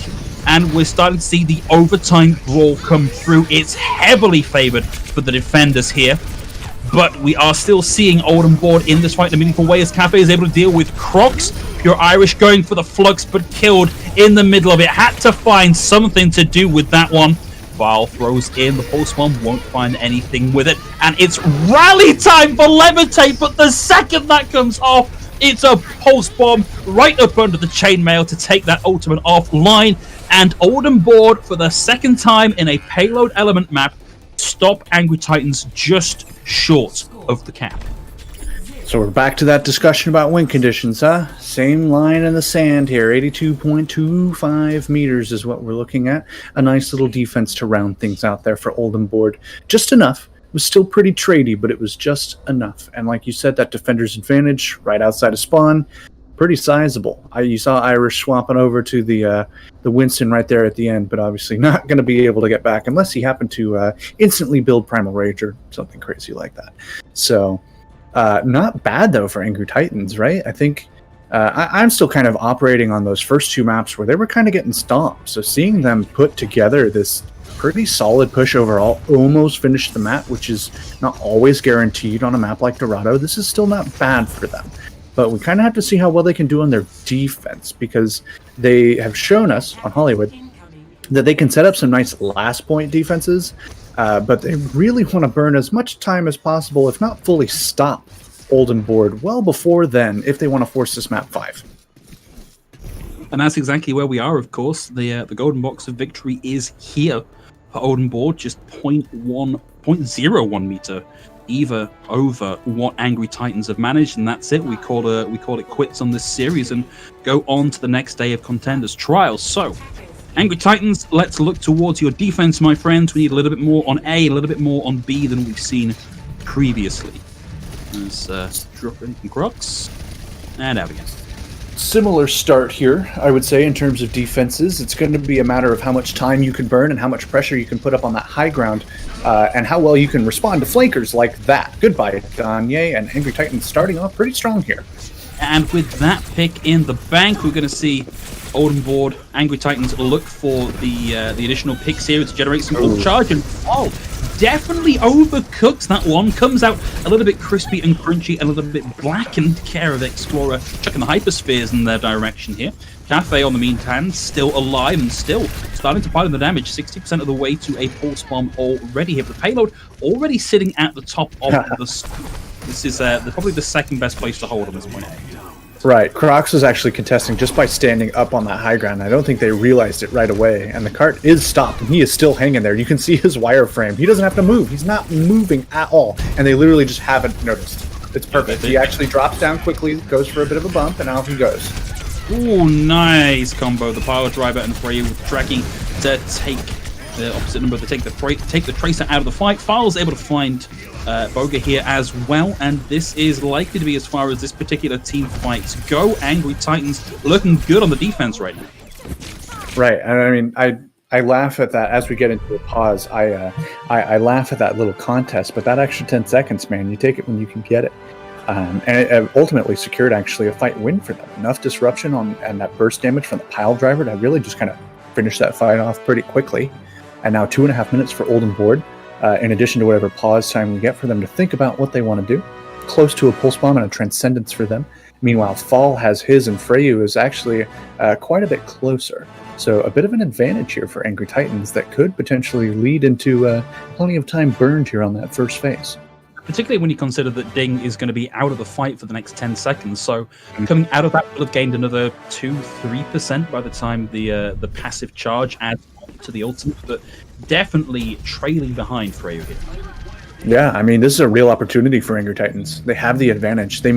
and we're starting to see the overtime brawl come through. It's heavily favored for the defenders here, but we are still seeing Olden board in this fight in a meaningful way as Cafe is able to deal with Crocs. Pure Irish going for the Flux, but killed in the middle of it. Had to find something to do with that one. Val throws in the pulse bomb, won't find anything with it, and it's rally time for Levitate, but the second that comes off, it's a pulse bomb right up under the chainmail to take that ultimate offline, and Olden board for the second time in a payload element map stop Angry Titans just short of the cap. So we're back to that discussion about wind conditions, huh? Same line in the sand here. 82.25 meters is what we're looking at. A nice little defense to round things out there for Olden board. Just enough. It was still pretty tradey, but it was just enough. And like you said, that defender's advantage right outside of spawn, pretty sizable. You saw Irish swapping over to the Winston right there at the end, but obviously not going to be able to get back unless he happened to instantly build Primal Rage or something crazy like that. So not bad, though, for Angry Titans, right? I think I'm still kind of operating on those first two maps where they were kind of getting stomped. So seeing them put together this pretty solid push overall, almost finished the map, which is not always guaranteed on a map like Dorado. This is still not bad for them. But we kind of have to see how well they can do on their defense, because they have shown us on Hollywood that they can set up some nice last point defenses, but they really want to burn as much time as possible, if not fully stop Olden board well before then, if they want to force this map 5. And that's exactly where we are, of course. The golden box of victory is here for Olden board, just 0.01 meter either over what Angry Titans have managed, and that's it. We call it quits on this series and go on to the next day of Contenders trials. So, Angry Titans, let's look towards your defense, my friends. We need a little bit more on A, a little bit more on B than we've seen previously. Let's drop in some Crocs, and out again. Similar start here, I would say, in terms of defenses. It's going to be a matter of how much time you can burn and how much pressure you can put up on that high ground, and how well you can respond to flankers like that. Goodbye, Gagne, and Angry Titans starting off pretty strong here. And with that pick in the bank, we're going to see Oldenboard, Angry Titans look for the additional picks here to generate some ult charge, and definitely overcooks that one. Comes out a little bit crispy and crunchy, a little bit blackened. Care of Explorer chucking the hyperspheres in their direction here. Cafe, on the meantime, still alive and still starting to pile in the damage. 60% of the way to a pulse bomb already here. The payload already sitting at the top of the. This is probably the second best place to hold on this point. Right, Crocs was actually contesting just by standing up on that high ground. I don't think they realized it right away, and the cart is stopped, and he is still hanging there. You can see his wireframe. He doesn't have to move. He's not moving at all, and they literally just haven't noticed. It's perfect. He actually drops down quickly, goes for a bit of a bump, and out he goes. Ooh, nice combo. The Power Driver and Freya with tracking to take the opposite number, to take the Tracer out of the fight. File's able to find Boga here as well, and this is likely to be as far as this particular team fights go. Angry Titans looking good on the defense right now. Right, and I mean, I laugh at that as we get into a pause. I laugh at that little contest, but that extra 10 seconds, man, you take it when you can get it. And it ultimately secured actually a fight win for them. Enough disruption and that burst damage from the Pile Driver to really just kind of finish that fight off pretty quickly. And now 2.5 minutes for Oldenboard. In addition to whatever pause time we get for them to think about what they want to do. Close to a Pulse Bomb and a Transcendence for them. Meanwhile, Fall has his, and Freyu is actually quite a bit closer. So a bit of an advantage here for Angry Titans that could potentially lead into plenty of time burned here on that first phase. Particularly when you consider that Ding is going to be out of the fight for the next 10 seconds. So coming out of that will have gained another 2-3% by the time the passive charge adds to the ultimate, but definitely trailing behind Freyu here. Yeah, I mean, this is a real opportunity for Angry Titans. They have the advantage. They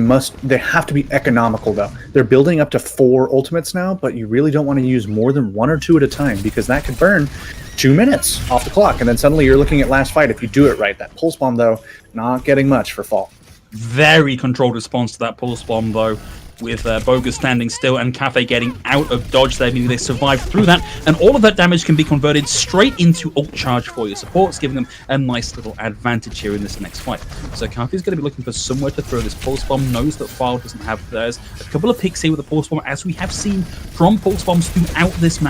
have to be economical, though. They're building up to 4 ultimates now, but you really don't want to use more than 1 or 2 at a time, because that could burn 2 minutes off the clock, and then suddenly you're looking at last fight if you do it right. That Pulse Bomb, though, not getting much for Fall. Very controlled response to that Pulse Bomb, though, with Boga standing still and Cafe getting out of dodge there, meaning they survived through that, and all of that damage can be converted straight into ult charge for your supports, giving them a nice little advantage here in this next fight. So Cafe's going to be looking for somewhere to throw this Pulse Bomb, knows that File doesn't have theirs. A couple of picks here with the Pulse Bomb, as we have seen from Pulse Bombs throughout this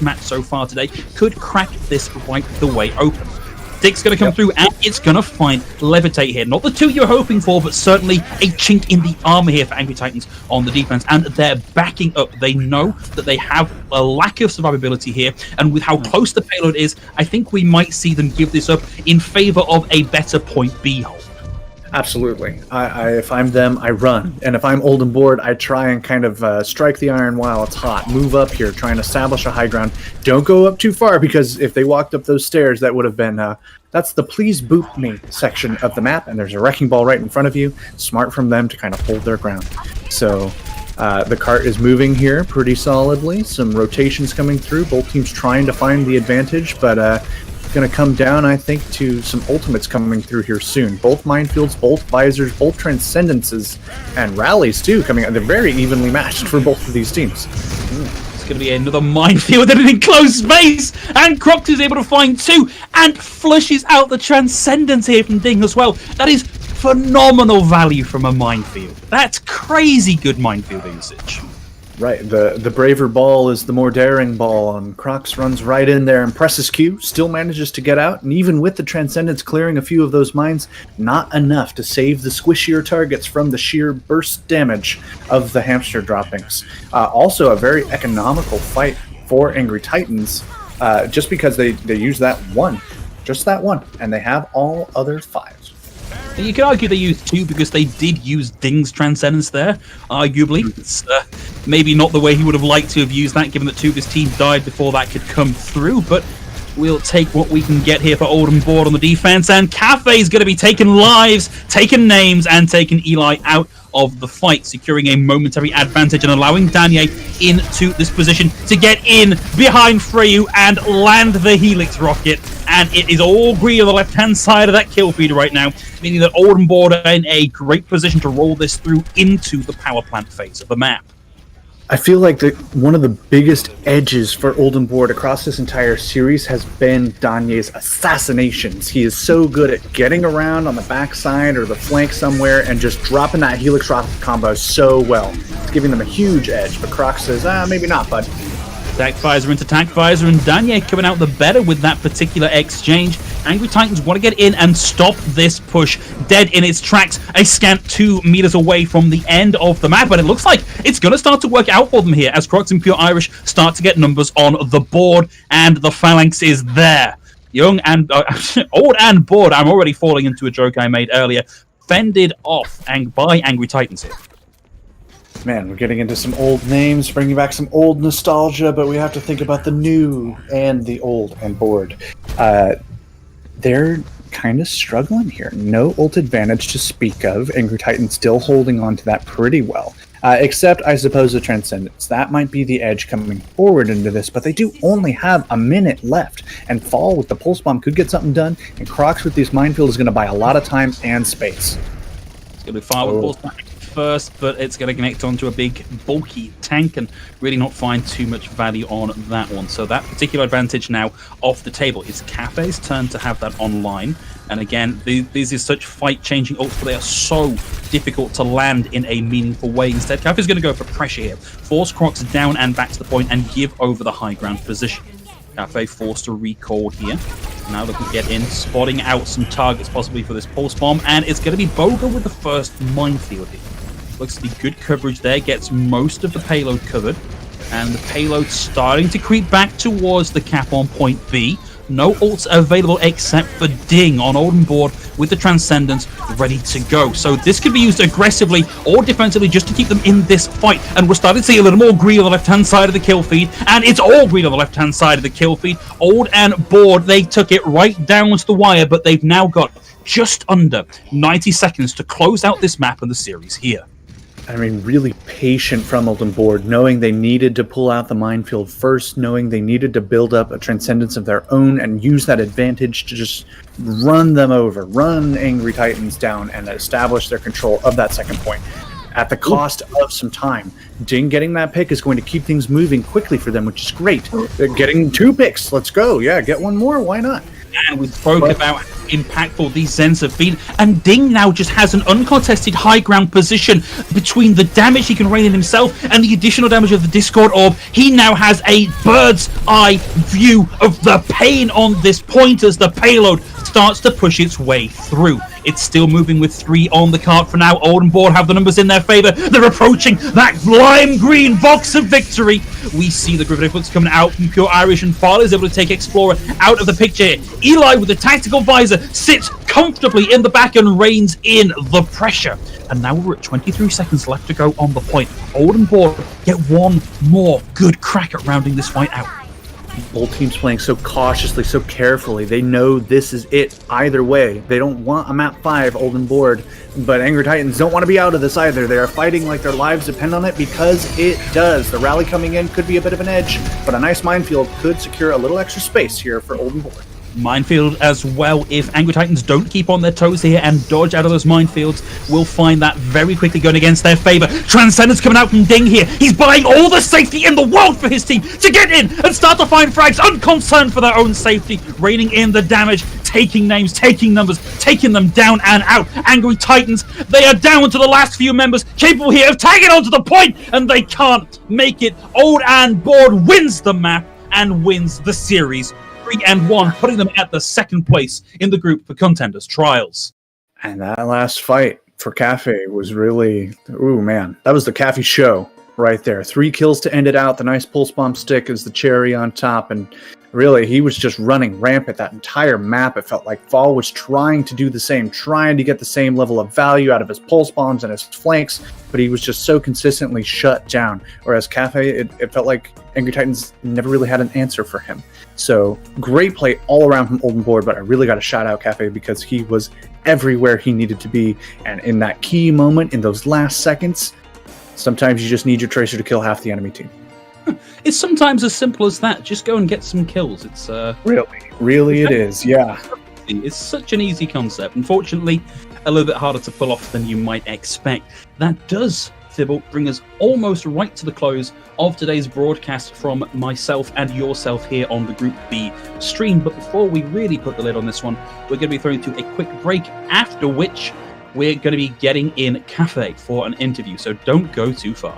match so far today, could crack this right the way open. Dick's going to come through, and it's going to find Levitate here. Not the 2 you're hoping for, but certainly a chink in the armor here for Angry Titans on the defense. And they're backing up. They know that they have a lack of survivability here. And with how close the payload is, I think we might see them give this up in favor of a better point B hold. Absolutely. If I'm them, I run. And if I'm Oldenboard, I try and kind of strike the iron while it's hot. Move up here, try and establish a high ground. Don't go up too far, because if they walked up those stairs, that would have been... that's the please boop me section of the map, and there's a wrecking ball right in front of you. Smart from them to kind of hold their ground. So the cart is moving here pretty solidly. Some rotations coming through. Both teams trying to find the advantage, but... going to come down, I think, to some ultimates coming through here soon. Both minefields, both visors, both transcendences, and rallies too coming out. They're very evenly matched for both of these teams. It's going to be another minefield in an enclosed space, and Crocs is able to find 2 and flushes out the transcendence here from Ding as well. That is phenomenal value from a minefield. That's crazy good minefield usage. Right, the braver ball is the more daring ball, and Crocs runs right in there and presses Q, still manages to get out, and even with the Transcendence clearing a few of those mines, not enough to save the squishier targets from the sheer burst damage of the hamster droppings. Also a very economical fight for Angry Titans, just because they use that one, just that one, and they have all other 5s. You could argue they used 2 because they did use Ding's Transcendence there, arguably. It's maybe not the way he would have liked to have used that, given that 2 of his team died before that could come through, but we'll take what we can get here for Oldenboard on the defense, and Cafe's going to be taking lives, taking names, and taking Eli out of the fight, securing a momentary advantage and allowing Danye into this position to get in behind Freyu and land the Helix rocket. And it is all green on the left-hand side of that kill feed right now, meaning that Oldenboard are in a great position to roll this through into the power plant phase of the map. I feel like one of the biggest edges for Oldenboard across this entire series has been Danye's assassinations. He is so good at getting around on the backside or the flank somewhere and just dropping that Helix Rocket combo so well. It's giving them a huge edge, but Croc says, maybe not, bud. Attack Visor into Attack Visor, and Danye coming out the better with that particular exchange. Angry Titans want to get in and stop this push dead in its tracks, a scant 2 meters away from the end of the map, and it looks like it's going to start to work out for them here as Crocs and Pure Irish start to get numbers on the board, and the phalanx is there. Young and old and bored, I'm already falling into a joke I made earlier, fended off by Angry Titans here. Man, we're getting into some old names, bringing back some old nostalgia, but we have to think about the new and the old and bored. They're kind of struggling here. No ult advantage to speak of. Angry Titan still holding on to that pretty well. Except, I suppose, the Transcendence. That might be the edge coming forward into this, but they do only have a minute left. And Fall with the Pulse Bomb could get something done, and Crocs with this Minefield is going to buy a lot of time and space. It's going to be Fall with Pulse Bomb first, but it's going to connect onto a big bulky tank and really not find too much value on that one. So that particular advantage now off the table. It's Cafe's turn to have that online, and again, these are such fight-changing ults, but they are so difficult to land in a meaningful way. Instead, Cafe's going to go for pressure here, force Crocs down and back to the point, and give over the high ground position. Cafe forced to recall here. Now looking to get in, spotting out some targets possibly for this Pulse Bomb, and it's going to be Boga with the first Minefield here. Looks to be good coverage there, gets most of the payload covered, and the payload starting to creep back towards the cap on point B. No ults available except for Ding on Oldenboard with the Transcendence ready to go. So this could be used aggressively or defensively just to keep them in this fight. And we're starting to see a little more green on the left-hand side of the kill feed, and it's all green on the left-hand side of the kill feed. Old and Bored, they took it right down to the wire, but they've now got just under 90 seconds to close out this map and the series here. I mean, really patient from Oldenboard, knowing they needed to pull out the Minefield first, knowing they needed to build up a Transcendence of their own and use that advantage to just run them over, run Angry Titans down, and establish their control of that second point at the cost of some time. Ding getting that pick is going to keep things moving quickly for them, which is great. They're getting 2 picks. Let's go. Yeah, get one more. Why not? And we spoke about how impactful these Zens have been, and Ding now just has an uncontested high ground position between the damage he can rain in himself and the additional damage of the Discord Orb. He now has a bird's eye view of the pain on this point as the payload starts to push its way through. It's still moving with 3 on the card for now. Old and Bored have the numbers in their favor. They're approaching that lime green box of victory. We see the Griffiths coming out from Pure Irish, and Fall is able to take Explorer out of the picture here. Eli with the tactical visor sits comfortably in the back and reins in the pressure. And now we're at 23 seconds left to go on the point. Old and Bored get one more good crack at rounding this fight out. Both teams playing so cautiously, so carefully. They know this is it either way. They don't want a map 5 Oldenboard, but Angry Titans don't want to be out of this either. They are fighting like their lives depend on it, because it does. The rally coming in could be a bit of an edge, but a nice Minefield could secure a little extra space here for Oldenboard. Minefield as well. If Angry Titans don't keep on their toes here and dodge out of those minefields, we'll find that very quickly going against their favor. Transcendence coming out from Ding here. He's buying all the safety in the world for his team to get in and start to find frags, unconcerned for their own safety, raining in the damage, taking names, taking numbers, taking them down and out. Angry Titans, they are down to the last few members capable here of tagging onto the point, and they can't make it. Old and Bored wins the map and wins the series 3-1, putting them at the second place in the group for Contenders Trials. And that last fight for Cafe was really, ooh man, that was the Cafe show right there. 3 kills to end it out. The nice Pulse Bomb stick is the cherry on top, and really he was just running rampant that entire map. It felt like Fall was trying to do the same, trying to get the same level of value out of his Pulse Bombs and his flanks, but he was just so consistently shut down. Whereas Cafe, it felt like Angry Titans never really had an answer for him. So great play all around from Oldenboard, but I really got to shout out Cafe because he was everywhere he needed to be. And in that key moment, in those last seconds, sometimes you just need your Tracer to kill half the enemy team. It's sometimes as simple as that. Just go and get some kills. It's really it is, yeah. It's such an easy concept. Unfortunately, a little bit harder to pull off than you might expect. That does Thibault, bring us almost right to the close of today's broadcast from myself and yourself here on the Group B stream. But before we really put the lid on this one, we're going to be throwing to a quick break, after which we're going to be getting in Cafe for an interview, so don't go too far.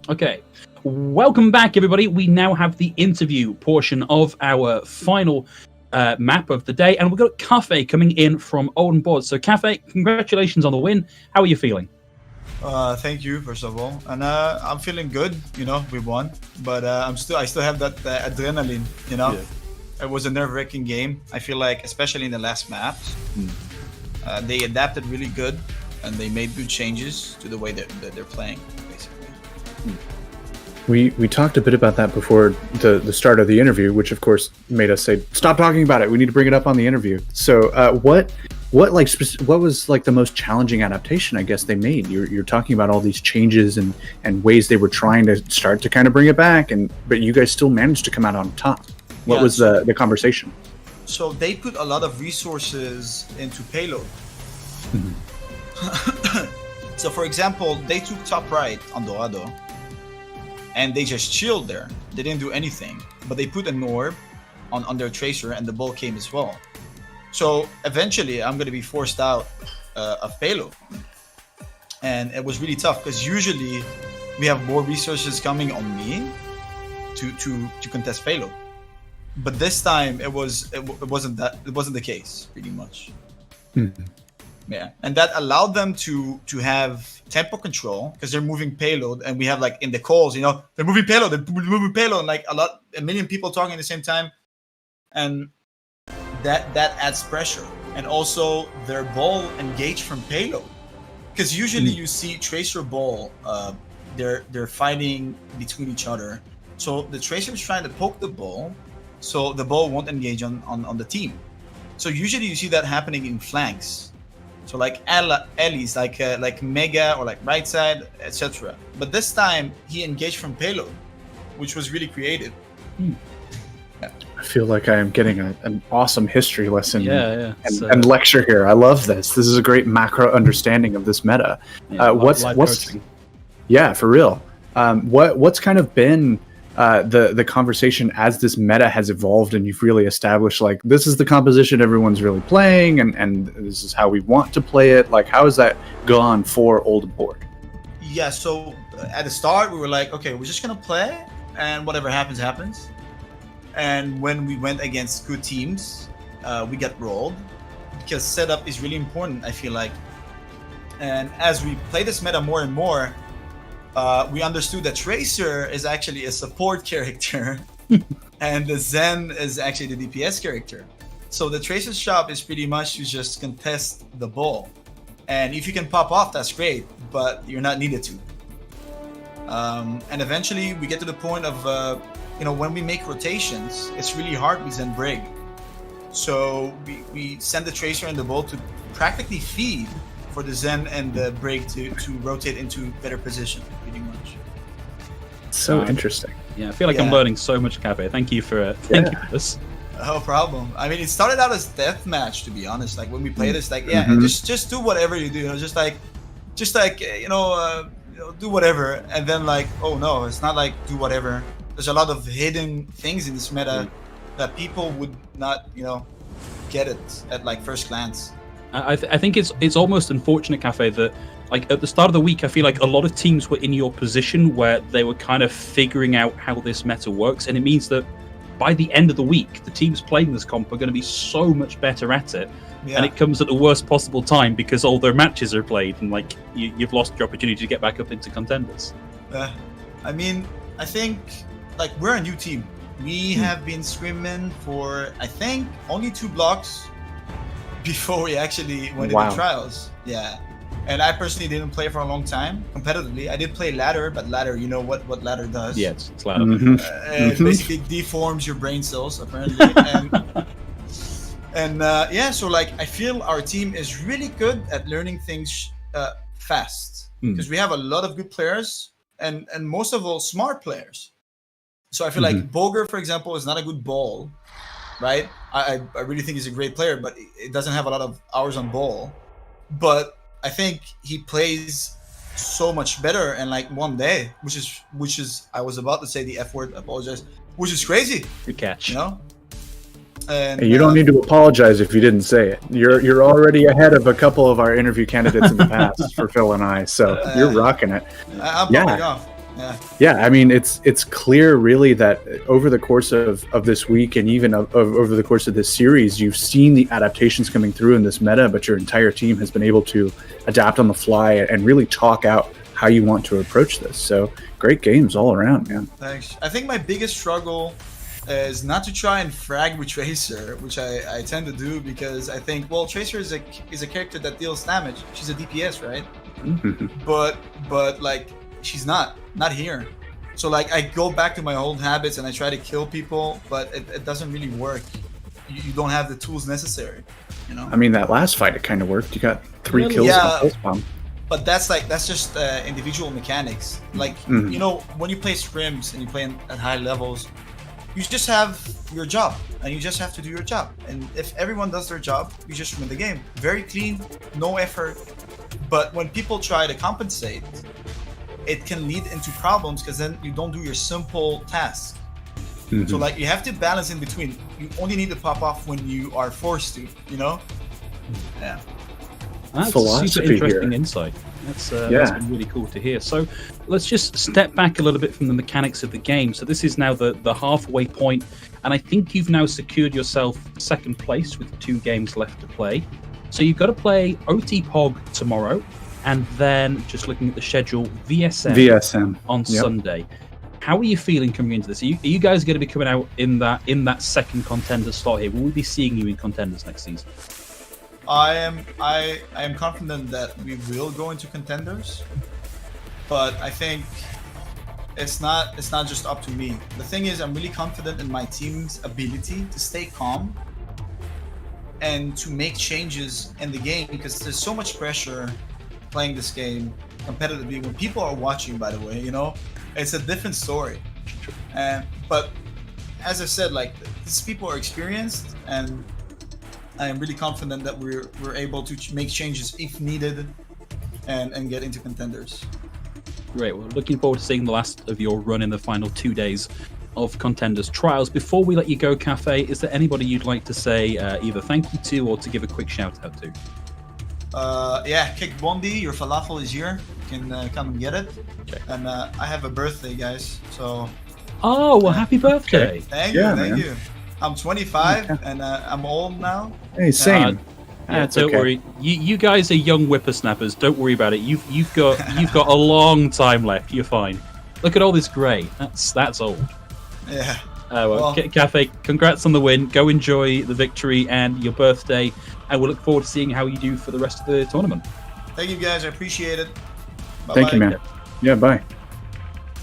Okay, welcome back, everybody. We now have the interview portion of our final map of the day, and we've got Cafe coming in from Olden Board. So, Cafe, congratulations on the win. How are you feeling? Thank you, first of all, and I'm feeling good. You know, we won, but I still have that adrenaline. You know, yeah. It was a nerve-wracking game. I feel like, especially in the last maps, they adapted really good, and they made good changes to the way that they're playing. We talked a bit about that before the start of the interview, which of course made us say, "Stop talking about it. We need to bring it up on the interview." So, what was like the most challenging adaptation? I guess they made. You're talking about all these changes and ways they were trying to start to kind of bring it back, but you guys still managed to come out on top. What was the conversation? So they put a lot of resources into payload. So, for example, they took top right on Dorado. And they just chilled there. They didn't do anything. But they put an orb on their tracer, and the ball came as well. So eventually, I'm going to be forced out of payload. And it was really tough, because usually we have more resources coming on me to contest payload. But this time, it wasn't the case, pretty much. Yeah, and that allowed them to have tempo control, because they're moving payload, and we have, like, in the calls, you know, they're moving payload, and like a million people talking at the same time, and that adds pressure. And also their ball engaged from payload, because usually you see tracer ball, they're fighting between each other, so the tracer is trying to poke the ball, so the ball won't engage on the team. So usually you see that happening in flanks. So like Ellie's, like Mega or like right side, etc. But this time he engaged from payload, which was really creative. Yeah. I feel like I am getting an awesome history lesson and lecture here. I love this. This is a great macro understanding of this meta. What's yeah, for real. What's kind of been the conversation as this meta has evolved and you've really established like this is the composition everyone's really playing and this is how we want to play it? Like, how has that gone for Old Borg? Yeah, so at the start we were like, okay, we're just gonna play and whatever happens happens. And when we went against good teams, we got rolled because setup is really important, I feel like. And as we play this meta more and more, we understood that Tracer is actually a support character and the Zen is actually the DPS character. So the Tracer's job is pretty much to just contest the ball. And if you can pop off, that's great, but you're not needed to. And eventually we get to the point of, when we make rotations, it's really hard with Zen Brig. So we send the Tracer and the ball to practically feed for the Zen and the Brig to rotate into better position, pretty much. So interesting. Yeah, I feel like I'm learning so much, Cafe. Thank you for this. No problem. I mean, it started out as deathmatch, to be honest. Like when we played this, like just do whatever you do. Do whatever. And then like, oh no, it's not like do whatever. There's a lot of hidden things in this meta that people would not, get it at like first glance. I think it's almost unfortunate, Cafe, that like at the start of the week, I feel like a lot of teams were in your position where they were kind of figuring out how this meta works, and it means that by the end of the week, the teams playing this comp are going to be so much better at it, and it comes at the worst possible time because all their matches are played, and like you've lost your opportunity to get back up into contenders. I mean, I think like we're a new team. We have been scrimming for I think only 2 blocks before we actually went into trials. Yeah. And I personally didn't play for a long time competitively. I did play ladder, but ladder, you know what ladder does. Yeah, it's ladder. It basically deforms your brain cells, apparently. So like I feel our team is really good at learning things fast because we have a lot of good players and most of all smart players. So I feel like Boger, for example, is not a good ball, right? I really think he's a great player, but it doesn't have a lot of hours on ball. But I think he plays so much better in like one day, which is I was about to say the F word, I apologize, which is crazy. Good catch. And you don't need to apologize if you didn't say it. You're already ahead of a couple of our interview candidates in the past for Phil and I, so you're rocking it. I'm popping off. Yeah, I mean, it's clear really that over the course of this week and even over the course of this series, you've seen the adaptations coming through in this meta, but your entire team has been able to adapt on the fly and really talk out how you want to approach this. So great games all around, man. Thanks. I think my biggest struggle is not to try and frag with Tracer, which I tend to do because I think, well, Tracer is a character that deals damage. She's a DPS, right? But like, she's not here. So like I go back to my old habits and I try to kill people, but it doesn't really work. You don't have the tools necessary, I mean, that last fight it kind of worked. You got 3 kills on a pulse bomb. But that's just individual mechanics. Like when you play scrims and you play at high levels, you just have your job and you just have to do your job. And if everyone does their job, you just win the game. Very clean, no effort. But when people try to compensate, it can lead into problems because then you don't do your simple task. So like you have to balance in between. You only need to pop off when you are forced to, Yeah. That's philosophy a super interesting here. Insight. That's been really cool to hear. So let's just step back a little bit from the mechanics of the game. So this is now the halfway point, and I think you've now secured yourself second place with 2 games left to play. So you've got to play OTPog tomorrow, and then just looking at the schedule, VSM on Sunday. How are you feeling coming into this? Are you guys going to be coming out in that second contender slot here? Will we be seeing you in contenders next season? I am confident that we will go into contenders, but I think it's not just up to me. The thing is, I'm really confident in my team's ability to stay calm and to make changes in the game because there's so much pressure playing this game competitively when people are watching. By the way, it's a different story. But as I said, like these people are experienced and I am really confident that we're able to make changes if needed and get into contenders. Great. Well, looking forward to seeing the last of your run in the final 2 days of Contenders trials. Before we let you go, Cafe, is there anybody you'd like to say either thank you to or to give a quick shout out to? Yeah, Kick Bondi, your falafel is here. You can come and get it. Okay. And I have a birthday, guys. So Oh, well, happy birthday. thank Yeah, you. I'm 25 and I'm old now. Hey, same. Yeah, That's don't okay. worry. You guys are young whippersnappers. Don't worry about it. You've got a long time left. You're fine. Look at all this grey. That's old. Yeah. Well, Cafe, congrats on the win. Go enjoy the victory and your birthday, and we'll look forward to seeing how you do for the rest of the tournament. Thank you guys. I appreciate it. Bye-bye. Thank you, man. Yeah, bye.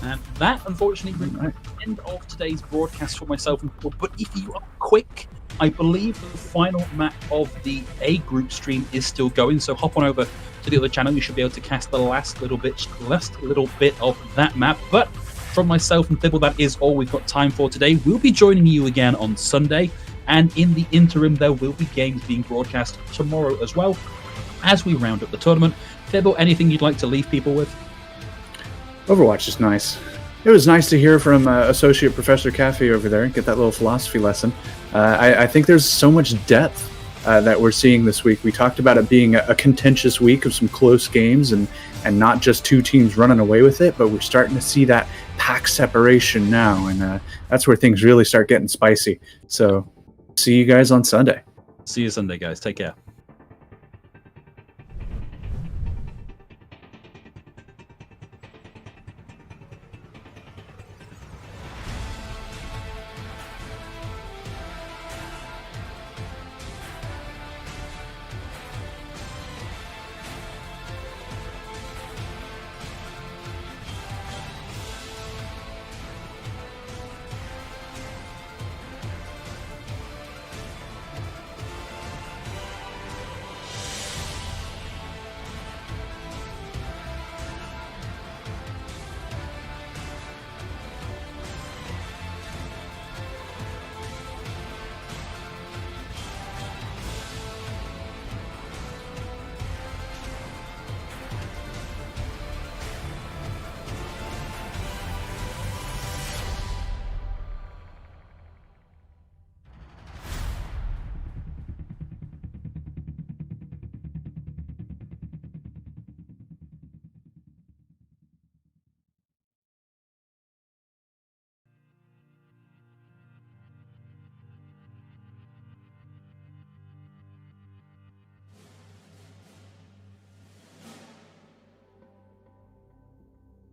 And that, unfortunately, brings the end of today's broadcast for myself and Paul. But if you are quick, I believe the final map of the A group stream is still going. So hop on over to the other channel. You should be able to cast the last little bit of that map. But from myself and Thibble, that is all we've got time for today. We'll be joining you again on Sunday. And in the interim, there will be games being broadcast tomorrow as well as we round up the tournament. Thibble, anything you'd like to leave people with? Overwatch is nice. It was nice to hear from Associate Professor Cafe over there and get that little philosophy lesson. I think there's so much depth that we're seeing this week. We talked about it being a contentious week of some close games and not just two teams running away with it, but we're starting to see that pack separation now, and that's where things really start getting spicy. So see you guys on Sunday. See you Sunday, guys. Take care.